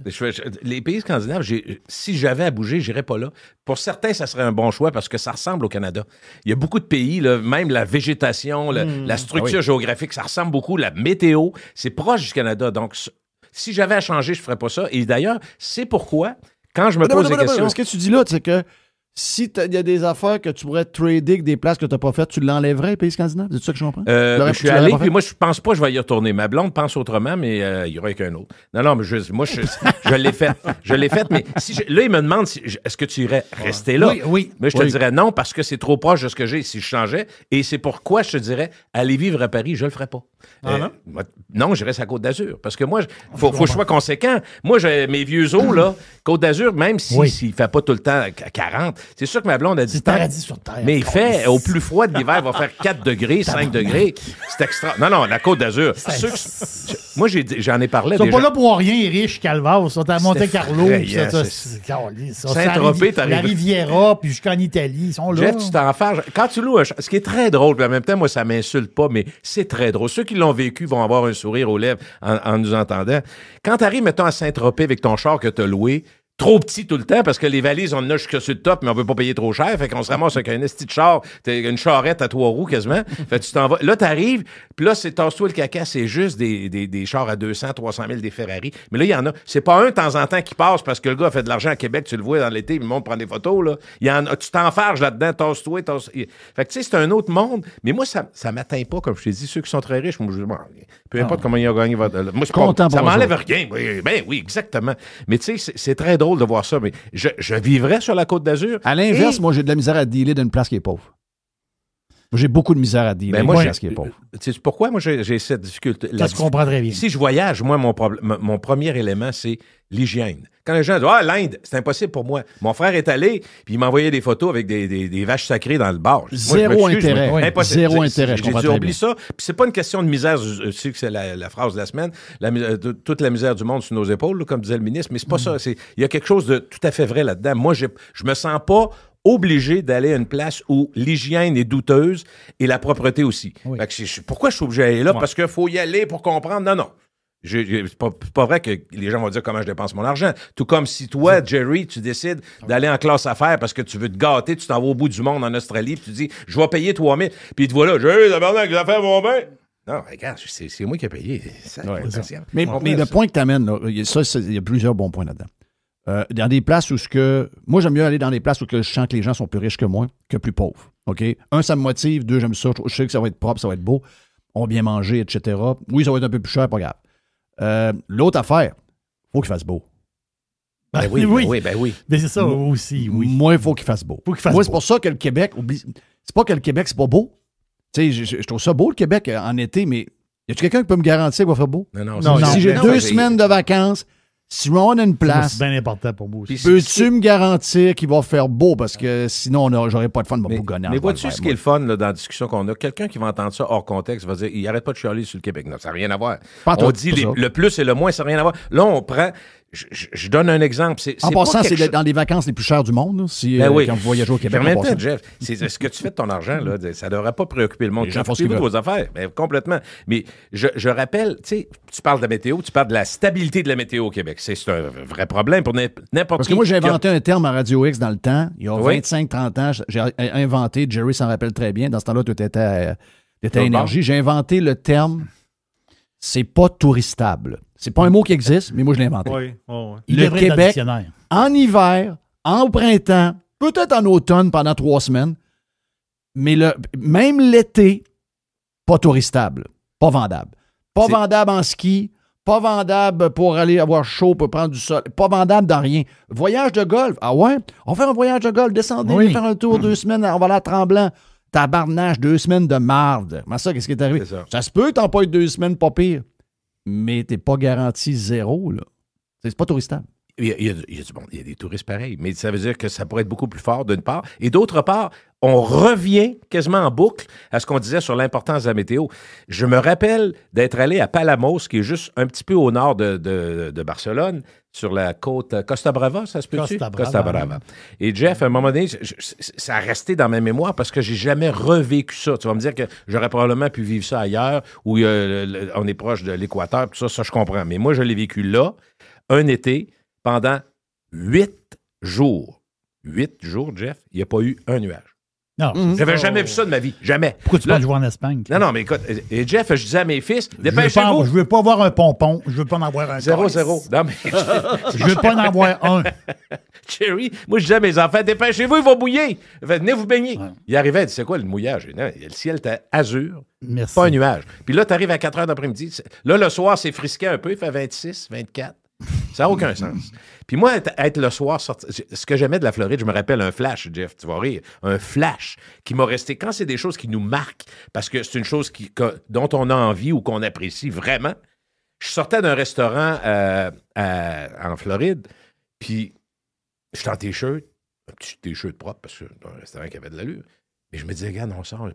Les pays scandinaves, si j'avais à bouger, j'irais pas là. Pour certains, ça serait un bon choix parce que ça ressemble au Canada. Il y a beaucoup de pays, là, même la végétation, la structure géographique, ça ressemble beaucoup. La météo, c'est proche du Canada. Donc, si j'avais à changer, je ferais pas ça. Et d'ailleurs, c'est pourquoi, quand je me pose des questions... Ce que tu dis là, c'est que si il y a des affaires que tu pourrais trader avec des places que tu n'as pas faites, tu l'enlèverais, les pays scandinaves? C'est ça que je comprends? Je suis allé, puis moi, je pense pas que je vais y retourner. Ma blonde pense autrement, mais il y aura qu'un autre. Non, mais je l'ai fait. Je l'ai fait, mais là, il me demande est-ce que tu irais rester là? Oui. Mais je te dirais non, parce que c'est trop proche de ce que j'ai si je changeais. Et c'est pourquoi je te dirais, aller vivre à Paris, je le ferais pas. Non, je reste à Côte d'Azur. Parce que moi, faut que je sois conséquent. Moi, j'ai mes vieux os, là, Côte d'Azur, même s'il fait pas tout le temps 40, c'est sûr que ma blonde a dit... C'est paradis sur terre. Mais il fait, au plus froid de l'hiver, il va faire 4 degrés, 5 degrés. C'est extra... Non, la Côte d'Azur. Moi, j'en ai parlé déjà. Ils sont pas là pour rien, riches, Calvas. Ils sont à Monte-Carlo. Saint-Tropez, la Riviera, puis jusqu'en Italie. Ils sont là. Jeff, tu t'en fâches. Quand tu loues ce qui est très drôle, puis en même temps, moi, ça m'insulte pas, mais c'est très drôle. Ceux qui l'ont vécu vont avoir un sourire aux lèvres en nous entendant. Quand tu arrives, mettons, à Saint-Tropez avec ton char que tu as loué, trop petit tout le temps parce que les valises, on en a jusque sur le top, mais on veut pas payer trop cher. Fait qu'on se ramasse avec un esti de char, une charrette à 3 roues quasiment. Fait que tu t'en vas. Là, t'arrives, puis là, c'est tasse-toi le caca, c'est juste des chars à 200, 300 000, des Ferrari. Mais là, il y en a. C'est pas un de temps en temps qui passe parce que le gars a fait de l'argent à Québec, tu le vois dans l'été, le monde prend des photos, là. Il y en a, tu t'enfarges là-dedans, tasse-toi. Fait que tu sais, c'est un autre monde. Mais moi, ça m'atteint pas, comme je t'ai dit, ceux qui sont très riches. Moi, peu importe comment ils ont gagné votre. Moi, ça m'enlève rien. Oui, exactement. Mais tu sais, c'est très drôle de voir ça, mais je vivrais sur la Côte d'Azur. À l'inverse, moi, j'ai de la misère à dealer d'une place qui est pauvre. J'ai beaucoup de misère à dealer d'une place qui est pauvre. Tu sais pourquoi? Moi, j'ai cette difficulté. Ça se comprend très bien. Si je voyage, moi, mon premier élément, c'est l'hygiène. Quand les gens disent « Ah, l'Inde, c'est impossible pour moi. » Mon frère est allé, puis il m'envoyait des photos avec des vaches sacrées dans le bar. Zéro intérêt. Impossible. Zéro intérêt, je comprends très bien. Oublie ça. Puis c'est pas une question de misère. Je sais que c'est la phrase de la semaine. Toute la misère du monde sur nos épaules, là, comme disait le ministre, mais c'est pas ça. Il y a quelque chose de tout à fait vrai là-dedans. Moi, je me sens pas obligé d'aller à une place où l'hygiène est douteuse et la propreté aussi. Oui. Fait que pourquoi je suis obligé d'aller là? Ouais. Parce qu'il faut y aller pour comprendre. Non. C'est pas vrai que les gens vont dire comment je dépense mon argent. Tout comme si toi, Jerry, tu décides d'aller en classe affaires parce que tu veux te gâter, tu t'en vas au bout du monde en Australie, puis tu dis, je vais payer 3 000. Puis te voilà, Jerry, les affaires vont bien. Non, regarde, c'est moi qui ai payé. Mais le point que tu amènes, il y a plusieurs bons points là-dedans. Dans des places où moi, j'aime mieux aller dans des places où je sens que les gens sont plus riches que moi, que plus pauvres. OK? Un, ça me motive. Deux, j'aime ça. Je sais que ça va être propre, ça va être beau. On va bien manger, etc. Oui, ça va être un peu plus cher, pas grave. L'autre affaire, il faut qu'il fasse beau. Ben oui. Mais c'est ça aussi, oui. Moi, il faut qu'il fasse beau. Moi, c'est pour ça que le Québec, c'est pas que le Québec, c'est pas beau. Tu sais, je trouve ça beau, le Québec, en été, mais y a-tu quelqu'un qui peut me garantir qu'il va faire beau? Non. Si j'ai 2 semaines de vacances, si je m'en a une place, c'est bien important pour moi aussi. Peux-tu me garantir qu'il va faire beau? Parce que sinon, j'aurais pas de fun de me bougonner. Mais vois-tu ce qui est le fun là, dans la discussion qu'on a? Quelqu'un qui va entendre ça hors contexte va dire il arrête pas de chialer sur le Québec. Non, ça n'a rien à voir. On dit le plus et le moins, ça n'a rien à voir. Là, on prend... Je donne un exemple. En passant, c'est dans les vacances les plus chères du monde, quand vous voyagez au Québec. En même temps, Jeff, c'est ce que tu fais de ton argent, là, ça ne devrait pas préoccuper le monde. Les gens font ce qu'ils veulent. Vos affaires, mais complètement. Mais je rappelle, tu sais, tu parles de la météo, tu parles de la stabilité de la météo au Québec. C'est un vrai problème pour n'importe qui. Parce que moi, j'ai inventé un terme à Radio X dans le temps. Il y a 25-30 ans, j'ai inventé, Jerry s'en rappelle très bien, dans ce temps-là, tu étais à Énergie. J'ai inventé le terme « c'est pas touristable ». C'est pas un mot qui existe, mais moi, je l'ai inventé. Oui. Le Québec, en hiver, en printemps, peut-être en automne pendant 3 semaines, mais même l'été, pas touristable, pas vendable. Pas vendable en ski, pas vendable pour aller avoir chaud, pour prendre du sol, pas vendable dans rien. Voyage de golf, ah ouais? On fait un voyage de golf, descendez, faire un tour 2 semaines, on va aller à Tremblant. Tabarnage, 2 semaines de marde. Mais ça, qu'est-ce qui est arrivé? Ça se peut, t'en pas eu 2 semaines, pas pire. Mais t'es pas garanti 0, là. C'est pas touristable. Il y a des touristes pareils, mais ça veut dire que ça pourrait être beaucoup plus fort, d'une part. Et d'autre part, on revient quasiment en boucle à ce qu'on disait sur l'importance de la météo. Je me rappelle d'être allé à Palamos, qui est juste un petit peu au nord de Barcelone, sur la côte Costa Brava, ça se peut-tu? Costa Brava. Et Jeff, à un moment donné, ça a resté dans ma mémoire parce que j'ai jamais revécu ça. Tu vas me dire que j'aurais probablement pu vivre ça ailleurs, où on est proche de l'équateur, tout ça, ça je comprends. Mais moi, je l'ai vécu là, un été, pendant 8 jours. 8 jours, Jeff, il n'y a pas eu un nuage. Non. J'avais jamais vu ça de ma vie. Jamais. Pourquoi tu penses que je vais en Espagne? Non, mais écoute, et Jeff, je disais à mes fils, dépêchez-vous. Je veux pas avoir un pompon. Je veux pas en avoir un. 0-0. Non, mais... je veux pas en avoir un. Jerry, moi, je disais à mes enfants, dépêchez-vous, il va mouiller. Venez vous baigner. Ouais. Il arrivait, il dit, c'est quoi le mouillage? Non, le ciel était azur. Merci. Pas un nuage. Puis là, tu arrives à 4 heures d'après-midi. Là, le soir, c'est frisqué un peu. Il fait 26, 24. Ça n'a aucun sens. Puis moi, être le soir, ce que j'aimais de la Floride, je me rappelle un flash, Jeff, tu vas rire, un flash qui m'a resté, quand c'est des choses qui nous marquent, parce que c'est une chose dont on a envie ou qu'on apprécie vraiment. Je sortais d'un restaurant en Floride, puis j'étais en t-shirt, un petit t-shirt propre, parce que c'est un restaurant qui avait de l'allure. Mais je me disais, regarde, on sort,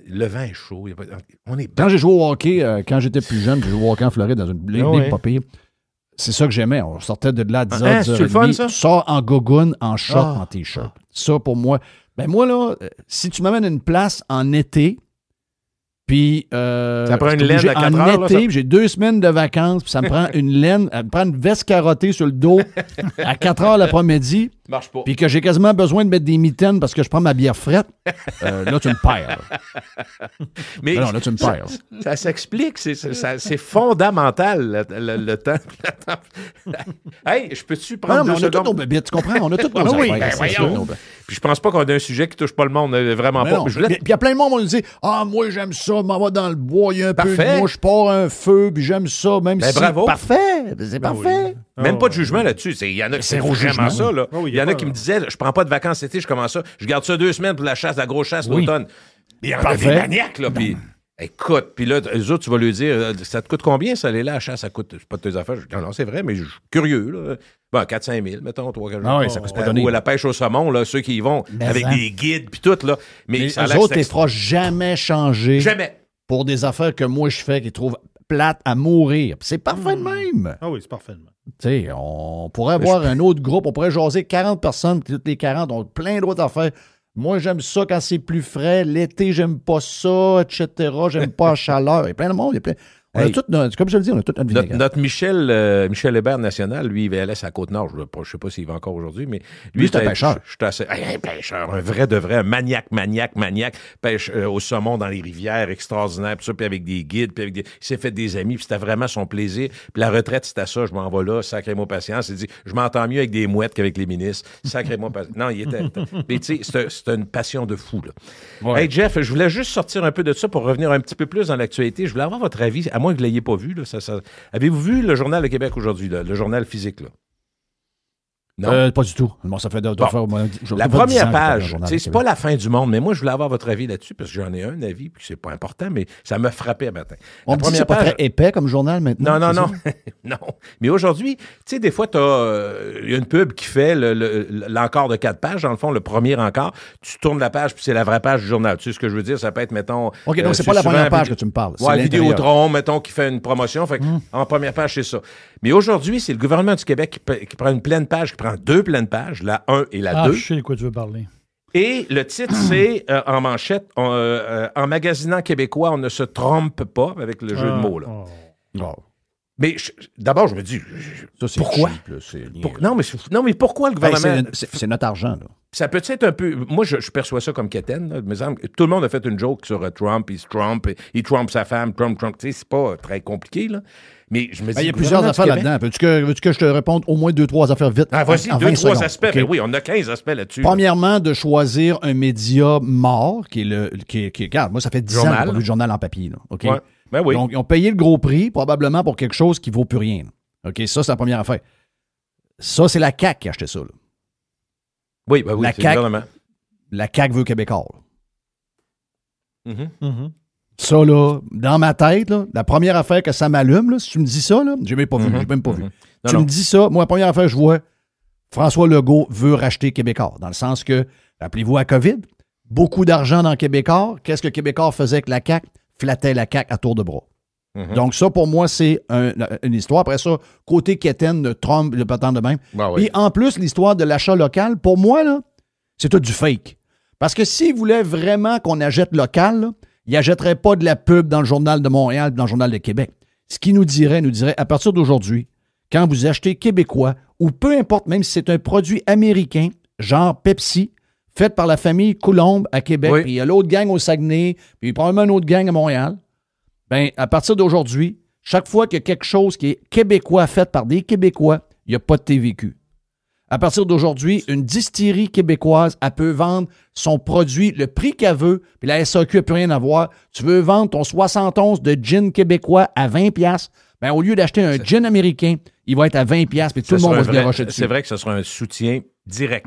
le vent est chaud. On est quand j'ai joué au hockey, quand j'étais plus jeune, j'ai joué au hockey en Floride dans une ligue pas pire. C'est ça que j'aimais. On sortait de là à 10h, 10h30. Tu sors en gogoune, en short, en t-shirt. Ça, pour moi... Ben moi, là, si tu m'amènes une place en été, puis... ça prend une laine à 4 heures, en été, j'ai 2 semaines de vacances, puis ça me prend une laine, me prend une veste carottée sur le dos à 4 heures l'après-midi. Marche pas. Puis que j'ai quasiment besoin de mettre des mitaines parce que je prends ma bière frette. Là, tu me perds. Mais non, là, tu me perds. Ça s'explique. C'est fondamental, le temps. Hey, je peux-tu prendre on a toutes nos bébites, tu comprends? On a toutes nos affaires. Voyons. Puis je pense pas qu'on a un sujet qui touche pas le monde, vraiment pas. Puis il y a plein de monde qui nous dit « Ah, moi, j'aime ça, je m'en vais dans le bois, il y a un peu de moi, je pars un feu, puis j'aime ça, même si bravo. C'est parfait. C'est parfait. Oui. Même pas de jugement là-dessus. Il y en a qui c'est vraiment ça. Là. Il y en a qui me disaient, je prends pas de vacances cet été, je commence ça. Je garde ça 2 semaines pour la chasse, la grosse chasse l'automne. Il y en a des maniaques, là. Puis, écoute, puis là, eux autres, tu vas lui dire, ça te coûte combien, ça, aller là, la chasse? Ça coûte pas de tes affaires. Non, c'est vrai, mais je suis curieux, là. Bon, 4-5 000, mettons, 3-4 000. Oui, ça peut pas donner. Ou à la pêche au saumon, là, ceux qui y vont, avec des guides, puis tout, là. Mais eux autres, ils ne feront jamais changer. Jamais. Pour des affaires que moi, je fais, qu'ils trouvent plates à mourir. C'est parfait de même. Ah oui, c'est parfait de même. Tu sais, on pourrait avoir un autre groupe, on pourrait jaser 40 personnes, puis toutes les 40 ont plein d'autres affaires. Moi, j'aime ça quand c'est plus frais. L'été, j'aime pas ça, etc. J'aime pas la chaleur. Il y a plein de monde. On a tout, comme je le dis, on a toute notre vie. Notre Michel Hébert national, lui, il allait à la Côte-Nord. Je ne sais pas s'il va encore aujourd'hui, mais lui, c'est un pêcheur. Un pêcheur, un vrai de vrai, un maniaque. Pêche au saumon dans les rivières, extraordinaire, puis ça, puis avec des guides, puis il s'est fait des amis, puis c'était vraiment son plaisir. Puis la retraite, c'était ça, je m'en vais là, sacrez-moi patience. Il dit, je m'entends mieux avec des mouettes qu'avec les ministres, sacrez-moi patience. Non, il était... Mais tu sais, c'était une passion de fou, là. Ouais. Hey, Jeff, je voulais juste sortir un peu de ça pour revenir un petit peu plus dans l'actualité. Je voulais avoir votre avis, à moins que vous ne l'ayez pas vu. Là, avez-vous vu le Journal de Québec aujourd'hui, le journal physique? Là? Non? Pas du tout. Bon, ça fait la première page, c'est pas la fin du monde, mais moi, je voulais avoir votre avis là-dessus parce que j'en ai un avis, puis c'est pas important, mais ça m'a frappé un matin. On me dit que c'est pas très épais comme journal maintenant. Non. Non. Mais aujourd'hui, tu sais, des fois, il y a une pub qui fait l'encart de 4 pages, dans le fond, le premier encart. Tu tournes la page, puis c'est la vraie page du journal. Tu sais ce que je veux dire? Ça peut être, mettons... OK, donc c'est pas la première page que tu me parles. Ouais, Vidéotron, mettons, qui fait une promotion. Fait en première page, c'est ça. Mais aujourd'hui, c'est le gouvernement du Québec qui prend une pleine page, qui prend 2 pleines pages, la 1 et la 2. Je sais de quoi tu veux parler. Et le titre, c'est, en manchette, en magasinant québécois, on ne se trompe pas, avec le jeu de mots. Là. Mais d'abord, je me dis, pourquoi? Non, mais pourquoi le gouvernement... c'est notre argent, là. Ça peut être un peu... Moi, je perçois ça comme quétaine. Tout le monde a fait une joke sur Trump, il trompe sa femme, Trump. Tu sais, c'est pas très compliqué, là. Mais je me dis... Il y a plusieurs affaires là-dedans. Veux-tu que je te réponde au moins 2-3 affaires vite? Voici 2-3 aspects. Okay. Ben oui, on a 15 aspects là-dessus. Premièrement, de choisir un média mort, qui est regarde, moi, ça fait 10 ans que j'ai pas vu le journal en papier, là. OK? Ouais. Ben oui. Donc, ils ont payé le gros prix, probablement pour quelque chose qui vaut plus rien. OK, ça, c'est la première affaire. Ça, c'est la CAQ qui a acheté ça, là. Oui, ben oui, c'est le gouvernement. La CAQ veut Québécois. Ça, là, dans ma tête, là, la première affaire que ça m'allume, là, si tu me dis ça, là, j'ai même pas vu. J'ai même pas vu. Tu me dis ça, moi, la première affaire que je vois, François Legault veut racheter Québécois. Dans le sens que, rappelez-vous à COVID, beaucoup d'argent dans Québécois. Qu'est-ce que Québécois faisait avec la CAQ? Flattait la CAQ à tour de bras. Donc, ça, pour moi, c'est une histoire. Après ça, côté quétaine de Trump, le patent de même. Et en plus, l'histoire de l'achat local, pour moi, là, c'est tout du fake. Parce que s'ils voulaient vraiment qu'on achète local, là, ils n'achèteraient pas de la pub dans le Journal de Montréal, dans le Journal de Québec. Ce qu'ils nous dirait, à partir d'aujourd'hui, quand vous achetez québécois, ou peu importe, même si c'est un produit américain, genre Pepsi, fait par la famille Coulombe à Québec, puis il y a l'autre gang au Saguenay, puis probablement une autre gang à Montréal, bien, à partir d'aujourd'hui, chaque fois qu'il y a quelque chose qui est québécois fait par des Québécois, il n'y a pas de TVQ. À partir d'aujourd'hui, une distillerie québécoise, elle peut vendre son produit, le prix qu'elle veut, puis la SAQ n'a plus rien à voir. Tu veux vendre ton 71 de gin québécois à 20$, bien, au lieu d'acheter un gin américain, il va être à 20$, puis tout le monde va se dérocher dessus. C'est vrai que ce sera un soutien direct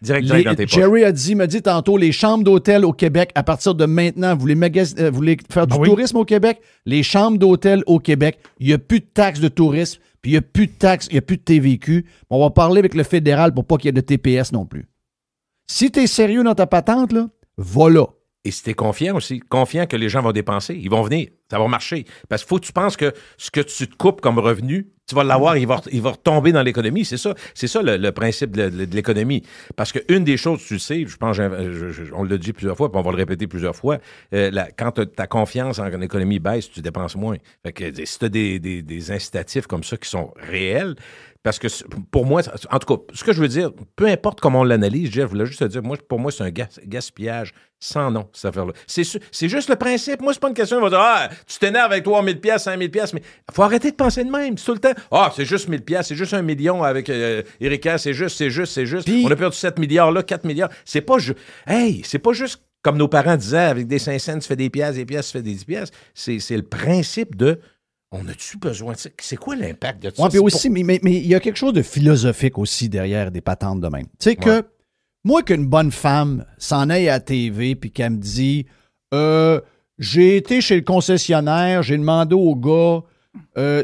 dans tes poches. Jerry m'a dit tantôt, les chambres d'hôtel au Québec, à partir de maintenant, vous voulez faire du tourisme au Québec, les chambres d'hôtel au Québec, il n'y a plus de taxes de tourisme, puis il n'y a plus de taxes, il n'y a plus de TVQ. On va parler avec le fédéral pour pas qu'il y ait de TPS non plus. Si tu es sérieux dans ta patente, là, va là. Et si tu es confiant aussi, confiant que les gens vont dépenser, ils vont venir, ça va marcher. Parce qu'il faut que tu penses que ce que tu te coupes comme revenu, tu vas l'avoir, il va retomber dans l'économie. C'est ça le principe de l'économie. Parce qu'une des choses, tu le sais, je pense, on l'a dit plusieurs fois, puis on va le répéter plusieurs fois, quand ta confiance en économie baisse, tu dépenses moins. Fait que si tu as des incitatifs comme ça qui sont réels, parce que pour moi, en tout cas, ce que je veux dire, peu importe comment on l'analyse, Jeff, je voulais juste te dire, pour moi, c'est un gaspillage sans nom, cette affaire-là. C'est juste le principe. Moi, c'est pas une question, on va dire, tu t'énerves avec 3 000$, 5 000$, mais il faut arrêter de penser de même. C'est tout le temps, c'est juste 1 000$, c'est juste 1 million avec Erika, c'est juste. Puis, on a perdu 7 milliards là, 4 milliards. C'est pas juste comme nos parents disaient, avec des 5 cents, tu fais des piastres, tu fais des 10 piastres. C'est le principe de... On a-tu besoin de ça? C'est quoi l'impact de ça? Oui, aussi, mais il y a quelque chose de philosophique aussi derrière des patentes de même. Tu sais que, moi, qu'une bonne femme s'en aille à la TV puis qu'elle me dit j'ai été chez le concessionnaire, j'ai demandé au gars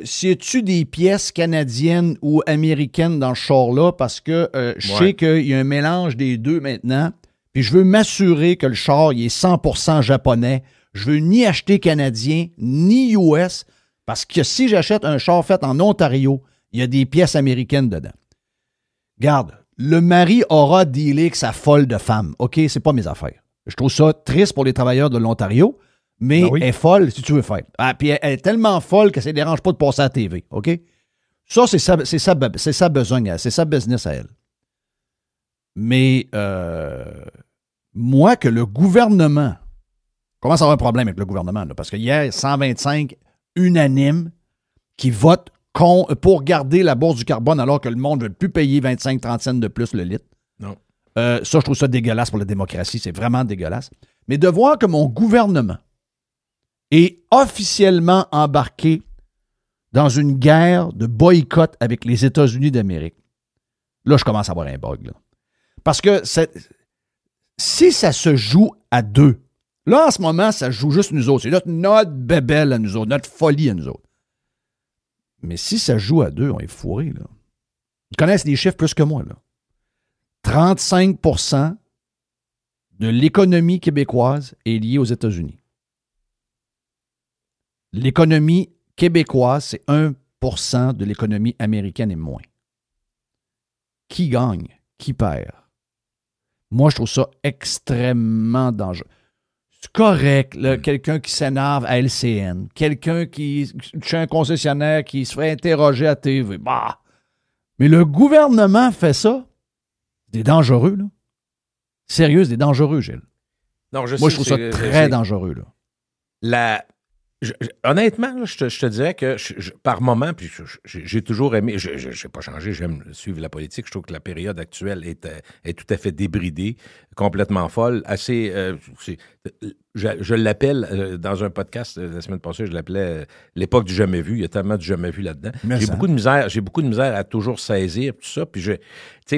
si y-tu des pièces canadiennes ou américaines dans ce char-là parce que je sais qu'il y a un mélange des deux maintenant, puis je veux m'assurer que le char il est 100% japonais. Je veux ni acheter canadien, ni US. Parce que si j'achète un char fait en Ontario, il y a des pièces américaines dedans. Garde, le mari aura dealé avec sa folle de femme. OK, c'est pas mes affaires. Je trouve ça triste pour les travailleurs de l'Ontario, mais elle est folle si tu veux faire. Puis elle est tellement folle que ça ne dérange pas de passer à la TV. OK? Ça, c'est sa besogne, c'est sa business à elle. Mais moi, que le gouvernement commence à avoir un problème avec le gouvernement, là, parce que hier, 125 unanime qui votent pour garder la bourse du carbone alors que le monde ne veut plus payer 25-30 cents de plus le litre. Non. Ça, je trouve ça dégueulasse pour la démocratie. C'est vraiment dégueulasse. Mais de voir que mon gouvernement est officiellement embarqué dans une guerre de boycott avec les États-Unis d'Amérique, là, je commence à avoir un bug. Là. Parce que si ça se joue à 2, là, en ce moment, ça joue juste nous autres. C'est notre bébelle à nous autres, notre folie à nous autres. Mais si ça joue à 2, on est fourré, là. Ils connaissent les chiffres plus que moi, là. 35% de l'économie québécoise est liée aux États-Unis. L'économie québécoise, c'est 1% de l'économie américaine et moins. Qui gagne? Qui perd? Moi, je trouve ça extrêmement dangereux. C'est correct, là, quelqu'un qui s'énerve à LCN, quelqu'un qui chez un concessionnaire qui se fait interroger à TV. Bah! Mais le gouvernement fait ça. C'est dangereux, là. Sérieux, c'est dangereux, Gilles. Non, moi, je trouve ça très dangereux, là. Honnêtement, là, je te dirais que par moment, puis j'ai toujours aimé, je n'ai pas changé, j'aime suivre la politique. Je trouve que la période actuelle est tout à fait débridée, complètement folle, assez... je l'appelle, dans un podcast la semaine passée, je l'appelais l'époque du jamais vu. Il y a tellement du jamais vu là-dedans. J'ai beaucoup de misère à toujours saisir tout ça. Puis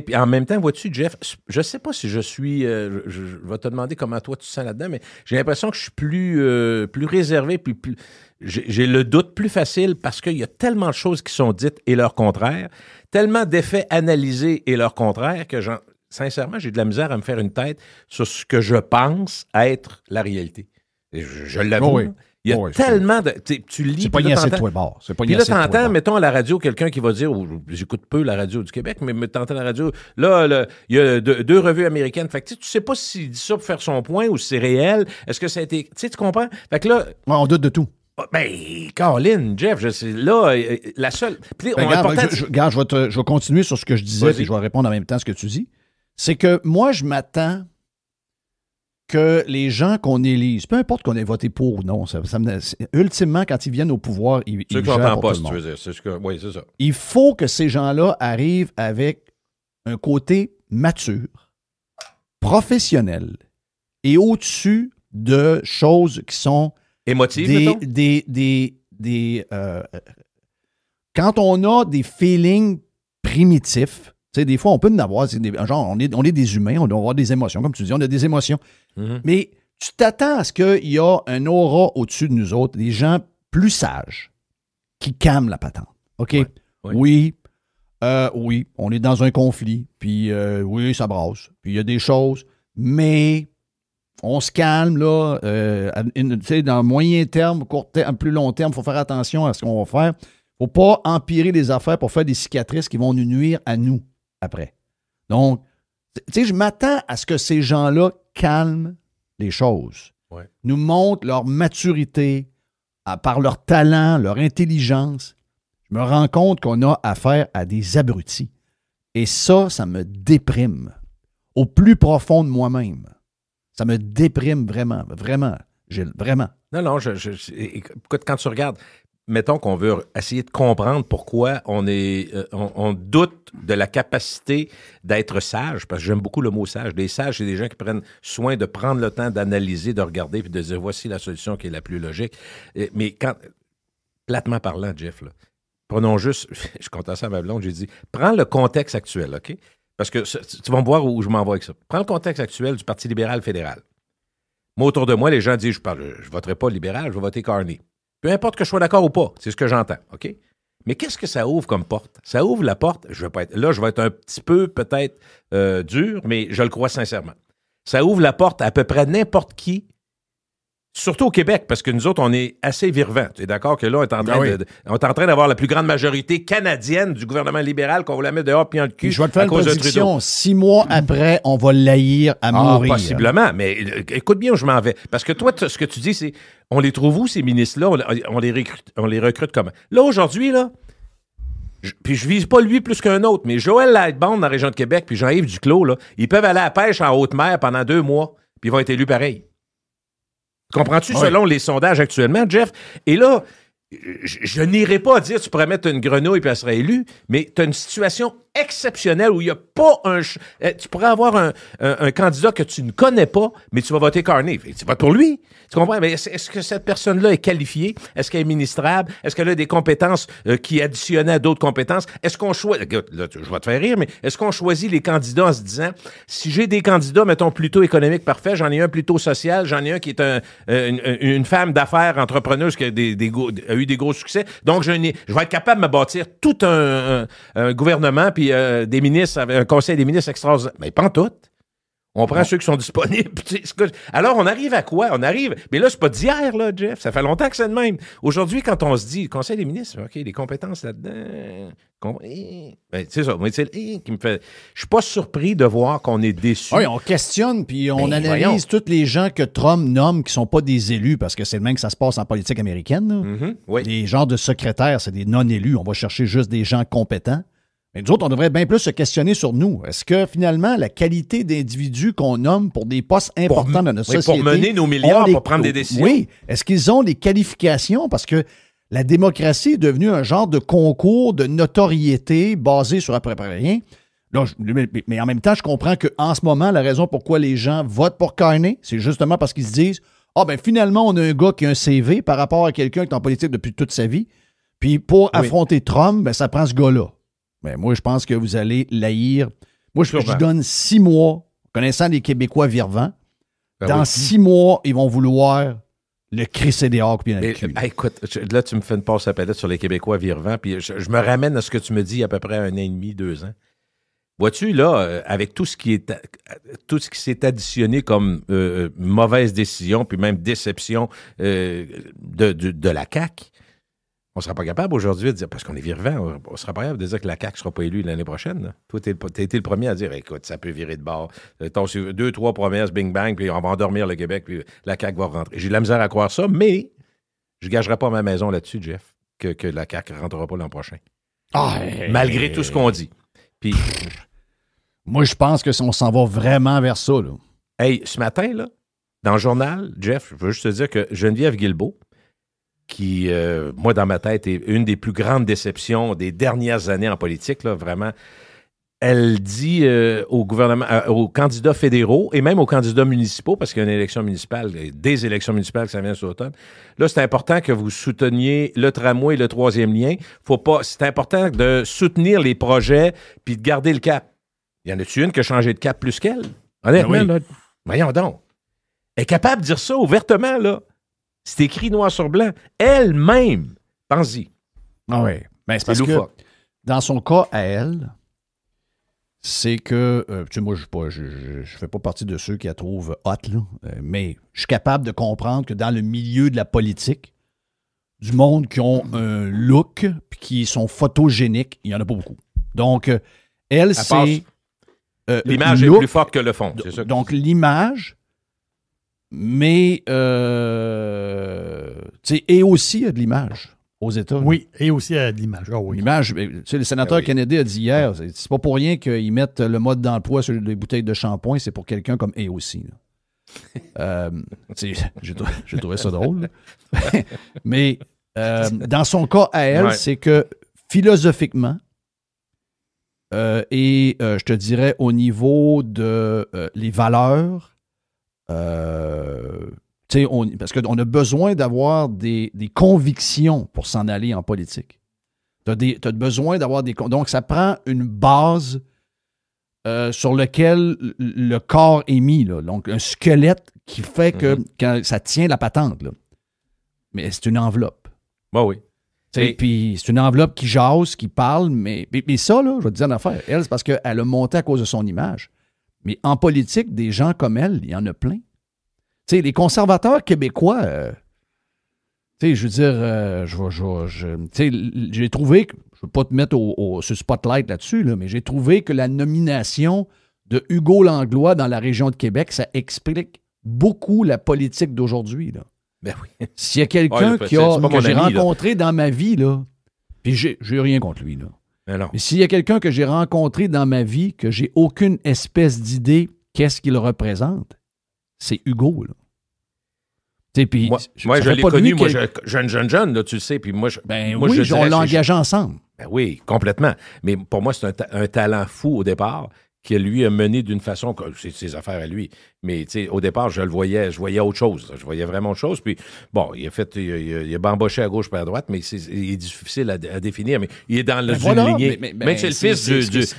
puis en même temps, vois-tu, Jeff, je sais pas si je suis... je vais te demander comment toi tu te sens là-dedans, mais j'ai l'impression que je suis plus réservé, puis plus... J'ai le doute plus facile parce qu'il y a tellement de choses qui sont dites et leur contraire, tellement d'effets analysés et leur contraire que sincèrement, j'ai de la misère à me faire une tête sur ce que je pense être la réalité. Et je l'avoue. Oui. Il y a tellement de... Tu lis... C'est pas assez de toi bord. Puis là, t'entends, mettons, à la radio, quelqu'un qui va dire... J'écoute peu la radio du Québec, mais t'entends la radio... Là, il y a deux revues américaines. Fait que tu sais pas s'il dit ça pour faire son point ou si c'est réel. Est-ce que ça a été... Tu comprends? Fait que là... Ouais, on doute de tout. Ben, Caroline, Jeff, je sais... Là, la seule... Je vais continuer sur ce que je disais et je vais répondre en même temps à ce que tu dis. C'est que moi, je m'attends que les gens qu'on élise, peu importe qu'on ait voté pour ou non, ultimement, quand ils viennent au pouvoir, ils gèrent pour tout le monde. Tu veux dire. Oui, c'est ça. Il faut que ces gens-là arrivent avec un côté mature, professionnel et au-dessus de choses qui sont émotives, quand on a des feelings primitifs. Tu sais, des fois, on peut en avoir, on est des humains, on doit avoir des émotions, comme tu dis, on a des émotions. Mm-hmm. Mais tu t'attends à ce qu'il y a un aura au-dessus de nous autres, des gens plus sages qui calment la patente. OK? Oui, on est dans un conflit, puis oui, ça brasse, puis il y a des choses, mais on se calme, là, tu sais, dans moyen terme, court terme, plus long terme, il faut faire attention à ce qu'on va faire. Il ne faut pas empirer les affaires pour faire des cicatrices qui vont nous nuire à nous. Après. Donc, tu sais, je m'attends à ce que ces gens-là calment les choses, nous montrent leur maturité par leur talent, leur intelligence. Je me rends compte qu'on a affaire à des abrutis. Et ça me déprime au plus profond de moi-même. Ça me déprime vraiment, vraiment, Gilles, vraiment. Non, écoute, quand tu regardes... Mettons qu'on veut essayer de comprendre pourquoi on doute de la capacité d'être sage, parce que j'aime beaucoup le mot sage. Les sages, c'est des gens qui prennent soin de prendre le temps d'analyser, de regarder, puis de dire voici la solution qui est la plus logique. Mais platement parlant, Jeff, là, prenons juste, je comptais ça à ma blonde, j'ai dit, prends le contexte actuel, OK? Parce que tu vas me voir où je m'en vais avec ça. Prends le contexte actuel du Parti libéral fédéral. Moi, autour de moi, les gens disent, je voterai pas libéral, je vais voter Carney. Peu importe que je sois d'accord ou pas, c'est ce que j'entends, OK? Mais qu'est-ce que ça ouvre comme porte? Ça ouvre la porte, je vais être un petit peu peut-être dur, mais je le crois sincèrement. Ça ouvre la porte à peu près n'importe qui, surtout au Québec, parce que nous autres, on est assez virvants. Tu es d'accord que là, on est en train d'avoir la plus grande majorité canadienne du gouvernement libéral qu'on va la mettre dehors puis en le cul. Je vais te faire une prédiction. 6 mois après, on va l'haïr à mourir. Possiblement, mais écoute bien où je m'en vais. Parce que toi, ce que tu dis, c'est on les trouve où, ces ministres-là? On les recrute comment? Là, aujourd'hui, là, puis je vise pas lui plus qu'un autre, mais Joël Lightbound dans la région de Québec puis Jean-Yves Duclos, là, ils peuvent aller à la pêche en haute mer pendant 2 mois puis ils vont être élus pareil. Comprends-tu, selon les sondages actuellement, Jeff? Et là, je n'irai pas dire tu pourrais mettre une grenouille puis elle serait élue, mais tu as une situation exceptionnelle où il n'y a pas tu pourrais avoir un candidat que tu ne connais pas, mais tu vas voter Carney. Tu votes pour lui. Tu comprends? Mais est-ce que cette personne-là est qualifiée? Est-ce qu'elle est ministrable? Est-ce qu'elle a des compétences qui additionnaient à d'autres compétences? Est-ce qu'on choisit... Là, je vais te faire rire, mais est-ce qu'on choisit les candidats en se disant, si j'ai des candidats, mettons, plutôt économiques parfaits, j'en ai un plutôt social, j'en ai un qui est une femme d'affaires entrepreneuse qui a eu des gros succès, donc je vais être capable de me bâtir tout un gouvernement puis des ministres, un conseil des ministres extraordinaire. Mais pas en tout. On prend ceux qui sont disponibles. Alors, on arrive à quoi? Mais là, c'est pas d'hier, là, Jeff. Ça fait longtemps que c'est de même. Aujourd'hui, quand on se dit, conseil des ministres, OK, les compétences là-dedans. C'est ça. Qui me fait. Je suis pas surpris de voir qu'on est déçu. Oui, on questionne, puis on analyse tous les gens que Trump nomme qui sont pas des élus, parce que c'est le même que ça se passe en politique américaine. Oui. Les genres de secrétaires, c'est des non-élus. On va chercher juste des gens compétents. Mais nous autres, on devrait bien plus se questionner sur nous. Est-ce que, finalement, la qualité d'individus qu'on nomme pour des postes importants dans notre société... Pour mener nos milliards, pour prendre des décisions. Oui. Est-ce qu'ils ont les qualifications? Parce que la démocratie est devenue un genre de concours de notoriété basé sur à peu près rien. Là, mais en même temps, je comprends qu'en ce moment, la raison pourquoi les gens votent pour Carney, c'est justement parce qu'ils se disent « Ah, ben finalement, on a un gars qui a un CV par rapport à quelqu'un qui est en politique depuis toute sa vie. Puis pour affronter Trump, ben ça prend ce gars-là. » Ben, moi, je pense que vous allez l'haïr. Moi, je donne 6 mois, connaissant les Québécois virvants. Dans 6 mois, ils vont vouloir le crisser dehors. Écoute, là, tu me fais une passe à palette sur les Québécois virvants, puis je me ramène à ce que tu me dis il y a à peu près 1 an et demi, 2 ans. Vois-tu, là, avec tout ce qui s'est additionné comme mauvaise décision, puis même déception de la CAQ, on ne sera pas capable aujourd'hui de dire, parce qu'on est virvant, on ne sera pas capable de dire que la CAQ ne sera pas élue l'année prochaine. Là. Toi, tu as été le premier à dire, écoute, ça peut virer de bord. 2, 3 promesses, bing bang, puis on va endormir le Québec, puis la CAQ va rentrer. J'ai de la misère à croire ça, mais je ne gagerai pas ma maison là-dessus, Jeff, que la CAQ ne rentrera pas l'an prochain. Malgré tout ce qu'on dit. Puis, moi, je pense que si on s'en va vraiment vers ça, là. Hey, ce matin, là, dans le journal, Jeff, je veux juste te dire que Geneviève Guilbeault, qui, moi, dans ma tête, est une des plus grandes déceptions des dernières années en politique, là, vraiment. Elle dit au gouvernement, aux candidats fédéraux et même aux candidats municipaux, parce qu'il y a une élection municipale, des élections municipales que ça vient cet automne. Là, c'est important que vous souteniez le tramway et le 3e lien. C'est important de soutenir les projets puis de garder le cap. Y en a-tu une qui a changé de cap plus qu'elle? Honnêtement, là, voyons donc. Elle est capable de dire ça ouvertement, là. C'est écrit noir sur blanc. Elle-même, pense-y. Ah oui. Ben, c'est parce que dans son cas à elle, c'est que, tu sais, moi, je fais pas partie de ceux qui la trouvent hot, là, mais je suis capable de comprendre que dans le milieu de la politique, du monde qui ont un look puis qui sont photogéniques, il n'y en a pas beaucoup. Donc, elle, c'est... l'image est plus forte que le fond. C'est ça. Donc, l'image... Mais, tu sais, et aussi, il y a de l'image aux États. Oui, et aussi il y a de l'image. Oh, oui. L'image, tu sais, le sénateur Kennedy a dit hier, c'est pas pour rien qu'ils mettent le mode d'emploi sur les bouteilles de shampoing, c'est pour quelqu'un comme et aussi. J'ai trouvé ça drôle. Mais, dans son cas à elle, c'est que philosophiquement, et je te dirais au niveau de les valeurs, parce qu'on a besoin d'avoir des convictions pour s'en aller en politique. Tu as besoin d'avoir des... Donc, ça prend une base sur laquelle le corps est mis. Là. Donc, un squelette qui fait que quand ça tient la patente. Là. Mais c'est une enveloppe. Ben oui. Puis c'est une enveloppe qui jase, qui parle, mais ça, là, je vais te dire une affaire. Elle, c'est parce qu'elle a monté à cause de son image. Mais en politique, des gens comme elle, il y en a plein. Tu sais, les conservateurs québécois, tu sais, je veux dire, j'ai trouvé, je ne veux pas te mettre sur le spotlight là-dessus, là, mais j'ai trouvé que la nomination de Hugo Langlois dans la région de Québec, ça explique beaucoup la politique d'aujourd'hui, là. Ben oui. S'il y a quelqu'un que j'ai rencontré dans ma vie, là, puis j'ai rien contre lui, là. Mais s'il y a quelqu'un que j'ai rencontré dans ma vie, que j'ai aucune espèce d'idée qu'est-ce qu'il représente, c'est Hugo, là. Moi, je l'ai connu, jeune, là, tu le sais. Puis moi, on l'a engagé ensemble. Ben oui, complètement. Mais pour moi, c'est un talent fou au départ qui, lui, a mené d'une façon... C'est ses affaires à lui. Mais, tu sais, au départ, je voyais autre chose. Je voyais vraiment autre chose. Puis, bon, il a bamboché à gauche et à droite, mais il est difficile à définir. Mais il est dans une lignée. Même c'est le fils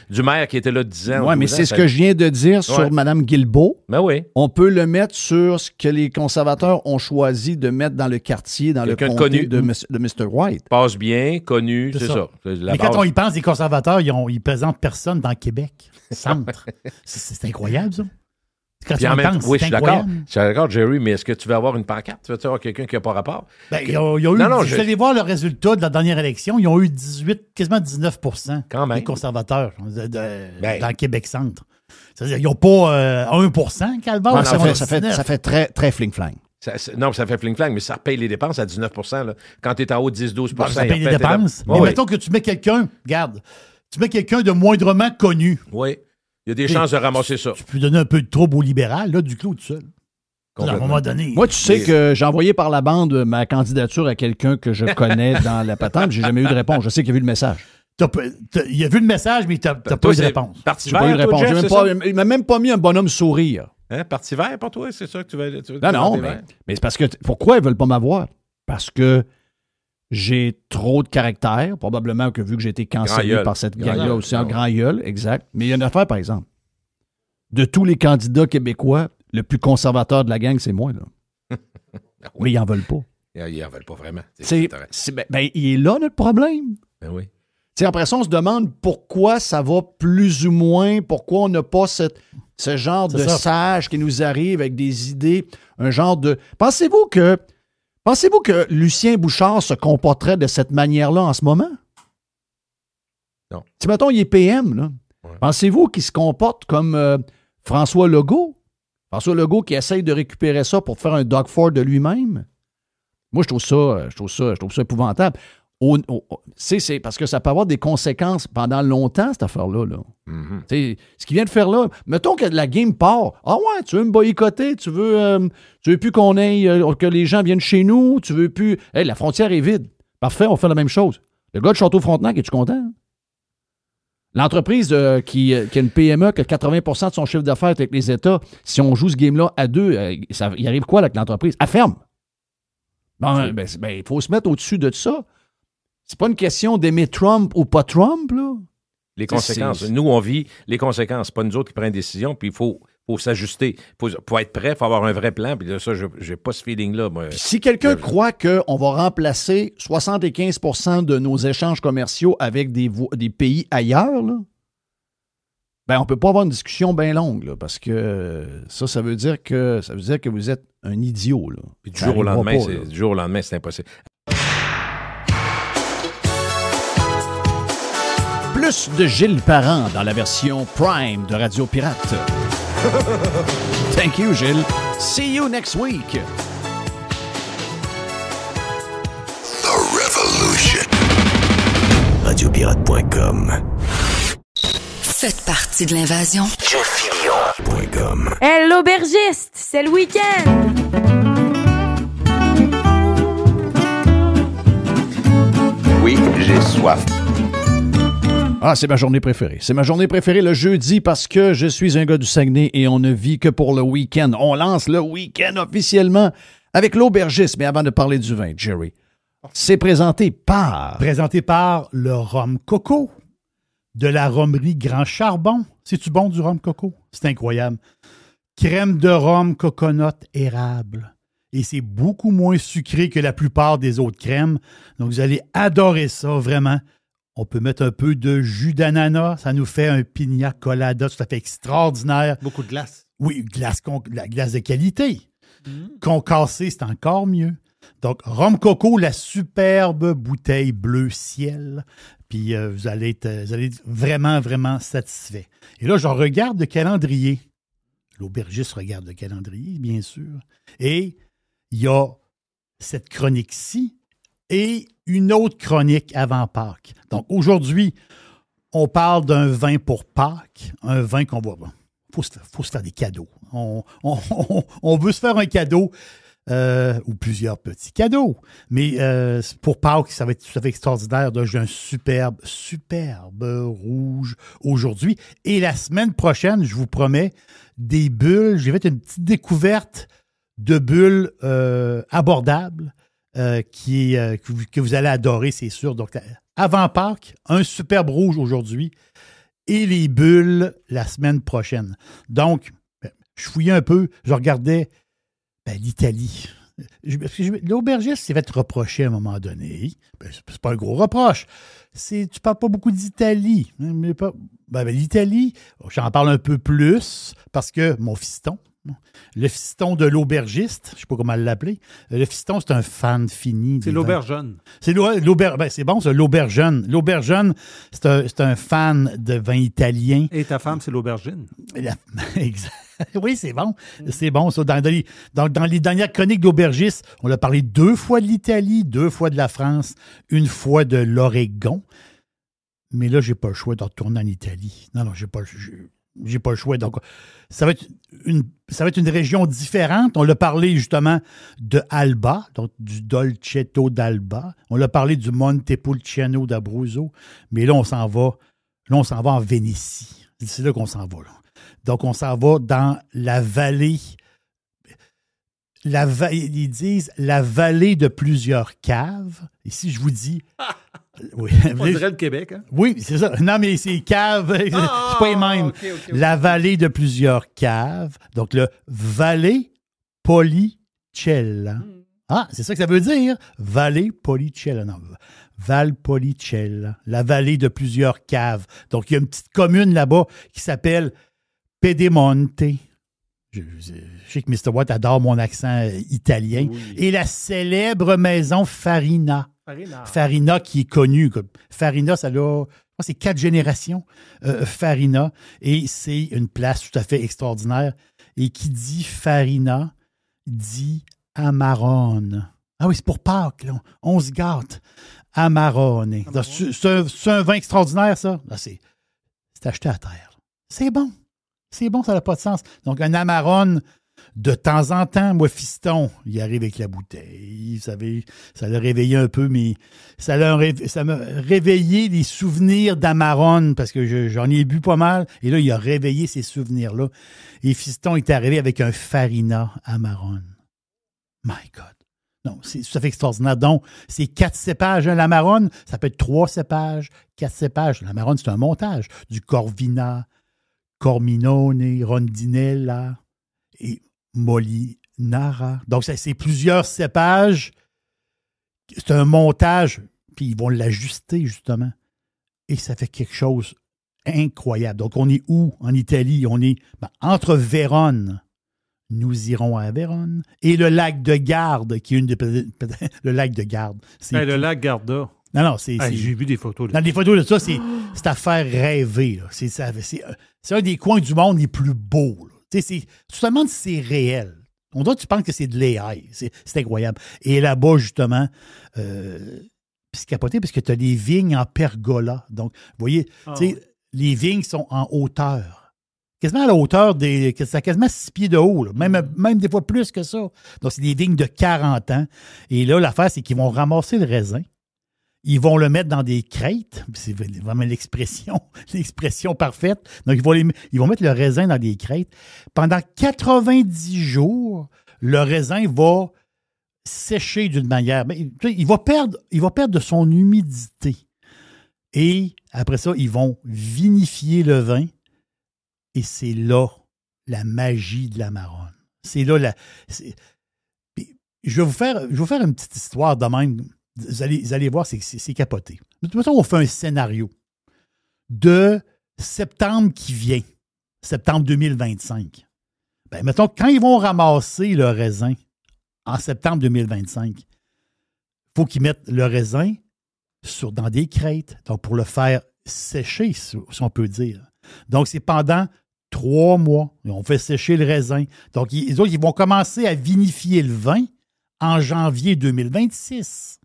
du maire qui était là 10 ans. Oui, mais c'est ce que je viens de dire sur Mme Guilbeault. Ben oui. On peut le mettre sur ce que les conservateurs ont choisi de mettre dans le quartier, dans le comté de Mr. White. Passe bien, connu, c'est ça. Mais quand on y pense, les conservateurs, ils présentent personne dans Québec. Centre. C'est incroyable, ça. Quand tu penses, oui, je suis d'accord, Jerry, mais est-ce que tu veux avoir une pancarte? Tu veux avoir quelqu'un qui n'a pas rapport? Vous allez voir le résultat de la dernière élection. Ils ont eu quasiment 19 quand même. des conservateurs dans Québec-Centre. C'est-à-dire qu'ils n'ont pas 1 Calvaire. Ça fait très, très fling-flang. Non, ça fait fling-flang, mais ça repaye les dépenses à 19 là. Quand tu es en haut de 10-12 ça paye les dépenses. Mais mettons que tu mets quelqu'un, regarde, tu mets quelqu'un de moindrement connu. Oui. Il y a des chances de ramasser ça. Tu peux donner un peu de trouble au libéral, là, du clos tout seul. À un moment donné. Moi, tu sais que j'ai envoyé par la bande ma candidature à quelqu'un que je connais dans la patente. J'ai jamais eu de réponse. Je sais qu'il a vu le message. Il a vu le message, mais tu n'as pas eu de réponse. Parti vert, pas eu de réponse. Il m'a même pas mis un bonhomme sourire. Hein? Parti vert pour toi, c'est ça que tu veux non, mais c'est parce que... Pourquoi ils veulent pas m'avoir? Parce que j'ai trop de caractère, probablement que vu que j'ai été cancellé par cette gang-là aussi, en grand gueule, exact. Mais il y a une affaire, par exemple. De tous les candidats québécois, le plus conservateur de la gang, c'est moi, là. Mais ils n'en veulent pas. Ils n'en veulent pas vraiment. Il est là, notre problème. Ben oui. T'sais, après ça, on se demande pourquoi ça va plus ou moins, pourquoi on n'a pas ce genre de sage qui nous arrive avec des idées, un genre de... Pensez-vous que Lucien Bouchard se comporterait de cette manière-là en ce moment? Non. Si, mettons, il est PM, là. Ouais. Pensez-vous qu'il se comporte comme François Legault? François Legault qui essaye de récupérer ça pour faire un Doug Ford de lui-même? Moi, je trouve ça épouvantable. C'est parce que ça peut avoir des conséquences pendant longtemps, cette affaire-là. Là. Mm-hmm. Ce qu'il vient de faire là, mettons que la game part. Ah ouais, tu veux me boycotter, tu veux plus qu'on aille, que les gens viennent chez nous, tu veux plus... Hey, la frontière est vide. Parfait, on fait la même chose. Le gars de Château-Frontenac, es-tu content? L'entreprise qui a une PME, qui a 80% de son chiffre d'affaires avec les États, si on joue ce game-là à deux, il arrive quoi avec l'entreprise? Elle ferme. Bon, il faut se mettre au-dessus de ça. C'est pas une question d'aimer Trump ou pas Trump, là. Les conséquences. Nous, on vit les conséquences. C'est pas nous autres qui prennent des décisions, puis il faut s'ajuster. Pour être prêt, il faut avoir un vrai plan, puis ça, j'ai pas ce feeling-là. Moi. Si quelqu'un croit qu'on va remplacer 75% de nos échanges commerciaux avec des pays ailleurs, là, ben on peut pas avoir une discussion bien longue, là, parce que ça veut dire que vous êtes un idiot, là. Puis du jour au lendemain, c'est impossible. Plus de Gilles Parent dans la version Prime de Radio Pirate. Thank you, Gilles. See you next week. The Revolution. Radiopirate.com. Faites partie de l'invasion. JeffFillion.com. Hey, l'aubergiste, c'est le week-end. Oui, j'ai soif. Ah, c'est ma journée préférée. C'est ma journée préférée le jeudi parce que je suis un gars du Saguenay et on ne vit que pour le week-end. On lance le week-end officiellement avec l'aubergiste. Mais avant de parler du vin, Jerry, c'est présenté par le rhum coco de la rhumerie Grand Charbon. C'est-tu bon du rhum coco? C'est incroyable. Crème de rhum coconut érable. Et c'est beaucoup moins sucré que la plupart des autres crèmes. Donc, vous allez adorer ça, vraiment. On peut mettre un peu de jus d'ananas. Ça nous fait un pina colada tout à fait extraordinaire. Beaucoup de glace. Oui, la glace de qualité. Concassée, c'est encore mieux. Donc, rhum coco, la superbe bouteille bleu ciel. Puis, vous allez être vraiment, vraiment satisfait. Et là, je regarde le calendrier. L'aubergiste regarde le calendrier, bien sûr. Et il y a cette chronique-ci et une autre chronique avant Pâques. Donc, aujourd'hui, on parle d'un vin pour Pâques, un vin qu'on va... faut se faire des cadeaux. On veut se faire un cadeau ou plusieurs petits cadeaux. Mais pour Pâques, ça va être tout à fait extraordinaire. Donc, j'ai un superbe rouge aujourd'hui. Et la semaine prochaine, je vous promets, des bulles. J'ai fait une petite découverte de bulles abordables que vous allez adorer, c'est sûr. Donc, avant Pâques, un superbe rouge aujourd'hui et les bulles la semaine prochaine. Donc, je fouillais un peu, je regardais l'Italie. L'aubergiste s'est fait reprocher à un moment donné. C'est pas un gros reproche. Tu parles pas beaucoup d'Italie. Mais l'Italie, j'en parle un peu plus parce que mon fiston, le fiston de l'aubergiste, je ne sais pas comment l'appeler. Le fiston, c'est un fan fini. C'est l'aubergeon. C'est c'est bon, ça, l'aubergeon. L'aubergeon, c'est un fan de vin italien. Et ta femme, c'est l'aubergine. Exact. Oui, c'est bon. C'est bon, ça. Dans les dernières chroniques d'aubergiste, on a parlé 2 fois de l'Italie, 2 fois de la France, 1 fois de l'Oregon. Mais là, j'ai pas le choix de retourner en Italie. Non, j'ai pas le choix. Donc, ça va être une région différente. On l'a parlé justement de Alba, donc du Dolcetto d'Alba. On l'a parlé du Montepulciano d'Abruzzo. Mais là, on s'en va en Vénétie. C'est là qu'on s'en va, là. Donc, on s'en va dans la vallée. Ils disent la vallée de plusieurs caves. Et si je vous dis... Oui. On dirait le Québec, hein? Oui, c'est ça. Non, mais c'est caves. C'est pas les mêmes. Okay. La vallée de plusieurs caves. Donc, le Valle Policella. Ah, c'est ça que ça veut dire. Valle Policella. Non, Valpolicella. La vallée de plusieurs caves. Donc, il y a une petite commune là-bas qui s'appelle Pedemonte. Je sais que Mr. Watt adore mon accent italien. Oui. Et la célèbre maison Farina. Farina qui est connue. Farina, c'est 4 générations. Farina. Et c'est une place tout à fait extraordinaire. Et qui dit Farina, dit Amarone. Ah oui, c'est pour Pâques, là. On se gâte. Amarone. C'est un vin extraordinaire, ça. Là, c'est acheté à terre. C'est bon. C'est bon, ça n'a pas de sens. Donc, un Amarone, de temps en temps, moi, fiston, il arrive avec la bouteille. Vous savez, ça l'a réveillé un peu, mais ça m'a réveillé les souvenirs d'Amarone parce que j'en ai bu pas mal. Et là, il a réveillé ces souvenirs-là. Et fiston est arrivé avec un Farina Amarone. My God. Non, c'est tout à fait extraordinaire. Donc, c'est 4 cépages. Hein, l'Amarone, ça peut être 3 cépages, 4 cépages. L'Amarone, c'est un montage. Du Corvina, Corminone, Rondinella et Molinara. Donc, c'est plusieurs cépages. C'est un montage, puis ils vont l'ajuster, justement. Et ça fait quelque chose d'incroyable. Donc, on est où en Italie? On est entre Vérone. Nous irons à Vérone. Et le lac de Garde, qui est le lac de Garde. C'est le lac Garda. Non, c'est... j'ai vu des photos. Dans des photos de ça, c'est affaire rêvée. Là. C'est un des coins du monde les plus beaux. Tu te demandes si c'est réel. On dirait que tu penses que c'est de l'AI. C'est incroyable. Et là-bas, justement, c'est capoté parce que tu as des vignes en pergola. Donc, vous voyez, les vignes sont en hauteur. Quasiment à la hauteur ça a quasiment 6 pieds de haut. Là. Même des fois plus que ça. Donc, c'est des vignes de 40 ans. Et là, l'affaire, c'est qu'ils vont ramasser le raisin. Ils vont le mettre dans des crêtes. C'est vraiment l'expression parfaite. Donc, ils vont mettre le raisin dans des crêtes. Pendant 90 jours, le raisin va sécher d'une manière. Il va perdre de son humidité. Et après ça, ils vont vinifier le vin. Et c'est là la magie de l'Amarone. C'est là je vais vous faire une petite histoire de même. Vous allez voir, c'est capoté. Mettons, on fait un scénario de septembre qui vient, septembre 2025. Mettons, quand ils vont ramasser le raisin en septembre 2025, il faut qu'ils mettent le raisin dans des crêtes, donc pour le faire sécher, si on peut dire. Donc, c'est pendant 3 mois. On fait sécher le raisin. Donc, ils vont commencer à vinifier le vin en janvier 2026.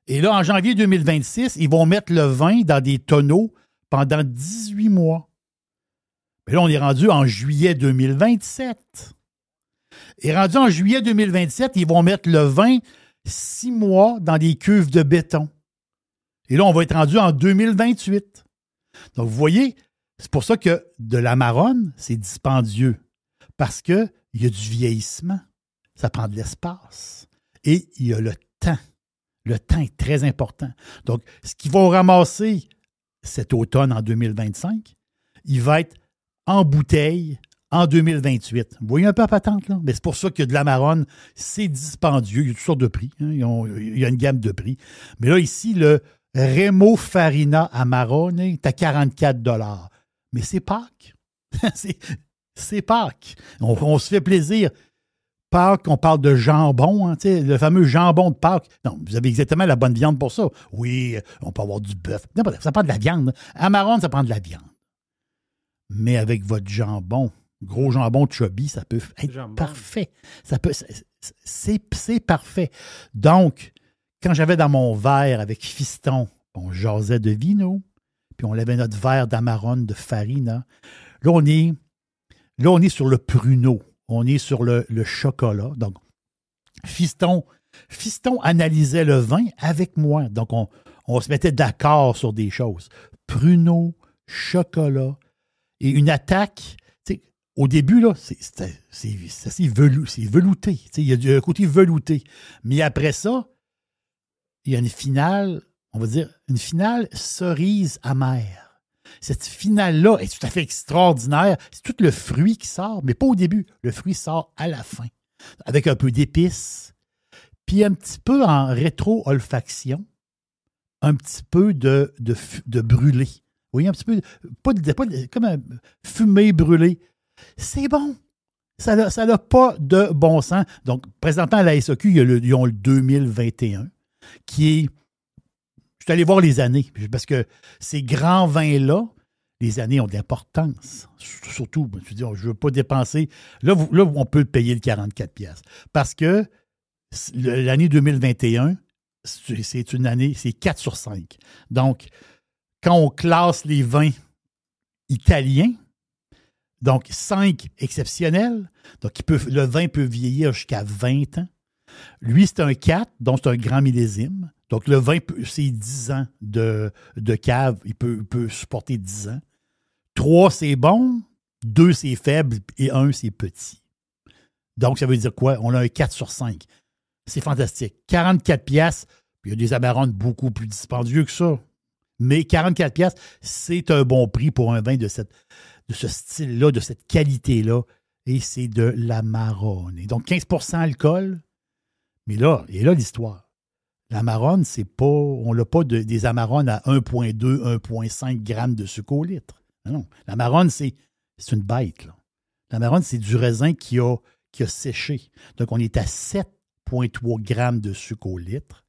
Et là, en janvier 2026, ils vont mettre le vin dans des tonneaux pendant 18 mois. Mais là, on est rendu en juillet 2027. Et rendu en juillet 2027, ils vont mettre le vin 6 mois dans des cuves de béton. Et là, on va être rendu en 2028. Donc, vous voyez, c'est pour ça que de l'Amarone, c'est dispendieux. Parce qu'il y a du vieillissement. Ça prend de l'espace. Et il y a le temps. Le temps est très important. Donc, ce qu'ils vont ramasser cet automne en 2025, il va être en bouteille en 2028. Vous voyez un peu la patente, là? Mais c'est pour ça que de l'Amarone, c'est dispendieux. Il y a toutes sortes de prix. Hein? Il y a une gamme de prix. Mais là, ici, le Remo Farina Amarone est à 44 $. Mais c'est Pâques. c'est Pâques. On se fait plaisir. Pâques, on parle de jambon, hein, le fameux jambon de Pâques. Non, vous avez exactement la bonne viande pour ça. Oui, on peut avoir du bœuf. Ça prend de la viande. Amarone, ça prend de la viande. Mais avec votre jambon, gros jambon de chubby, ça peut être parfait. C'est parfait. Donc, quand j'avais dans mon verre avec Fiston, on jasait de vino, puis on avait notre verre d'Amarone de Farina. Là, on est sur le pruneau. On est sur le chocolat. Donc, Fiston analysait le vin avec moi. Donc, on se mettait d'accord sur des choses. Pruneau, chocolat et une attaque. Au début, là, c'est velouté. Il y a un côté velouté. Mais après ça, il y a une finale, on va dire, une finale cerise amère. Cette finale-là est tout à fait extraordinaire. C'est tout le fruit qui sort, mais pas au début. Le fruit sort à la fin, avec un peu d'épices, puis un petit peu en rétro-olfaction, un petit peu de brûlé. Vous voyez, un petit peu, pas comme un fumé brûlé. C'est bon. Ça n'a pas de bon sens. Donc, présentement, à la SAQ, ils ont le 2021, qui est... Je suis allé voir les années, parce que ces grands vins-là, les années ont de l'importance. Surtout, je veux dire, je ne veux pas dépenser. Là, on peut payer le 44$. Parce que l'année 2021, c'est une année, c'est 4 sur 5. Donc, quand on classe les vins italiens, donc 5 exceptionnels, donc le vin peut vieillir jusqu'à 20 ans. Lui, c'est un 4, donc c'est un grand millésime. Donc, le vin, c'est 10 ans de cave. Il peut supporter 10 ans. 3, c'est bon. 2, c'est faible. Et 1, c'est petit. Donc, ça veut dire quoi? On a un 4 sur 5. C'est fantastique. 44$. Il y a des Amarones beaucoup plus dispendieux que ça. Mais 44$, c'est un bon prix pour un vin de ce style-là, de cette qualité-là. Et c'est de l'Amarone. Donc, 15% alcool. Mais là, et là, l'histoire. L'Amarone, c'est pas, on n'a pas des Amarones à 1,2, 1,5 grammes de sucre au litre. Non. L'Amarone, c'est une bête. L'Amarone, c'est du raisin qui a séché. Donc, on est à 7,3 grammes de sucre au litre.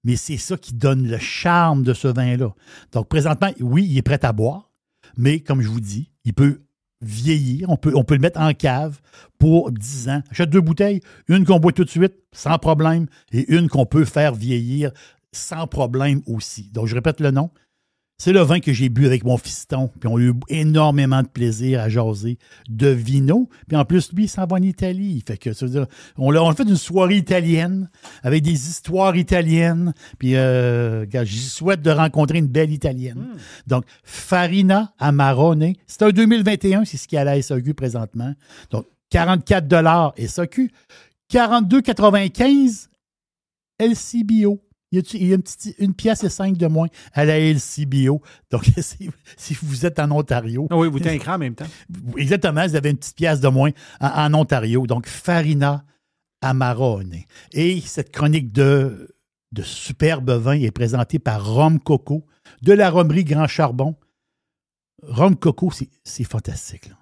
Mais c'est ça qui donne le charme de ce vin-là. Donc, présentement, oui, il est prêt à boire, mais comme je vous dis, il peut vieillir. On peut le mettre en cave pour 10 ans. Achète 2 bouteilles, une qu'on boit tout de suite, sans problème, et une qu'on peut faire vieillir sans problème aussi. Donc, je répète le nom. C'est le vin que j'ai bu avec mon fiston, puis on a eu énormément de plaisir à jaser de vino. Puis en plus, lui, il s'en va en Italie. Fait que ça veut dire, on a fait une soirée italienne avec des histoires italiennes. Puis j'y souhaite de rencontrer une belle italienne. Donc, Farina Amarone, c'est un 2021, c'est ce qu'il y a à la SAQ présentement. Donc, 44$ SAQ, 42,95 LCBO. Il y a une pièce et 5 de moins à la LCBO. Donc, si vous êtes en Ontario... Oui, vous êtes un écran en même temps. Exactement, vous avez une petite pièce de moins en Ontario. Donc, Farina Amarone. Et cette chronique de superbe vin est présentée par Rhum Coco de la Romerie Grand Charbon. Rhum Coco, c'est fantastique, là.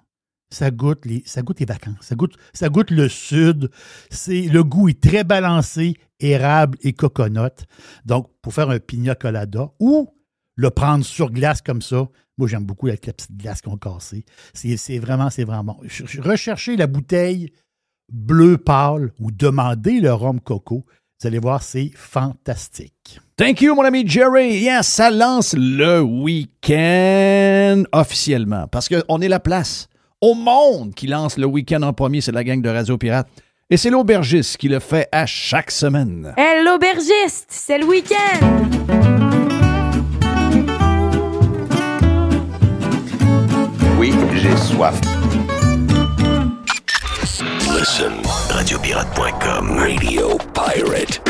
Ça goûte les vacances. Ça goûte le sud. Le goût est très balancé, érable et coconut. Donc, pour faire un pina colada ou le prendre sur glace comme ça, moi, j'aime beaucoup avec la petite glace qu'on cassée. C'est vraiment bon. Recherchez la bouteille bleu pâle ou demandez le rhum coco. Vous allez voir, c'est fantastique. Thank you, mon ami Jerry. Yes, ça lance le week-end officiellement parce qu'on est la place. au monde qui lance le week-end en premier. C'est la gang de Radio Pirate. Et c'est l'aubergiste qui le fait à chaque semaine. Hey, l'aubergiste, c'est le week-end! Oui, j'ai soif. Listen, radiopirate.com. Radio Pirate.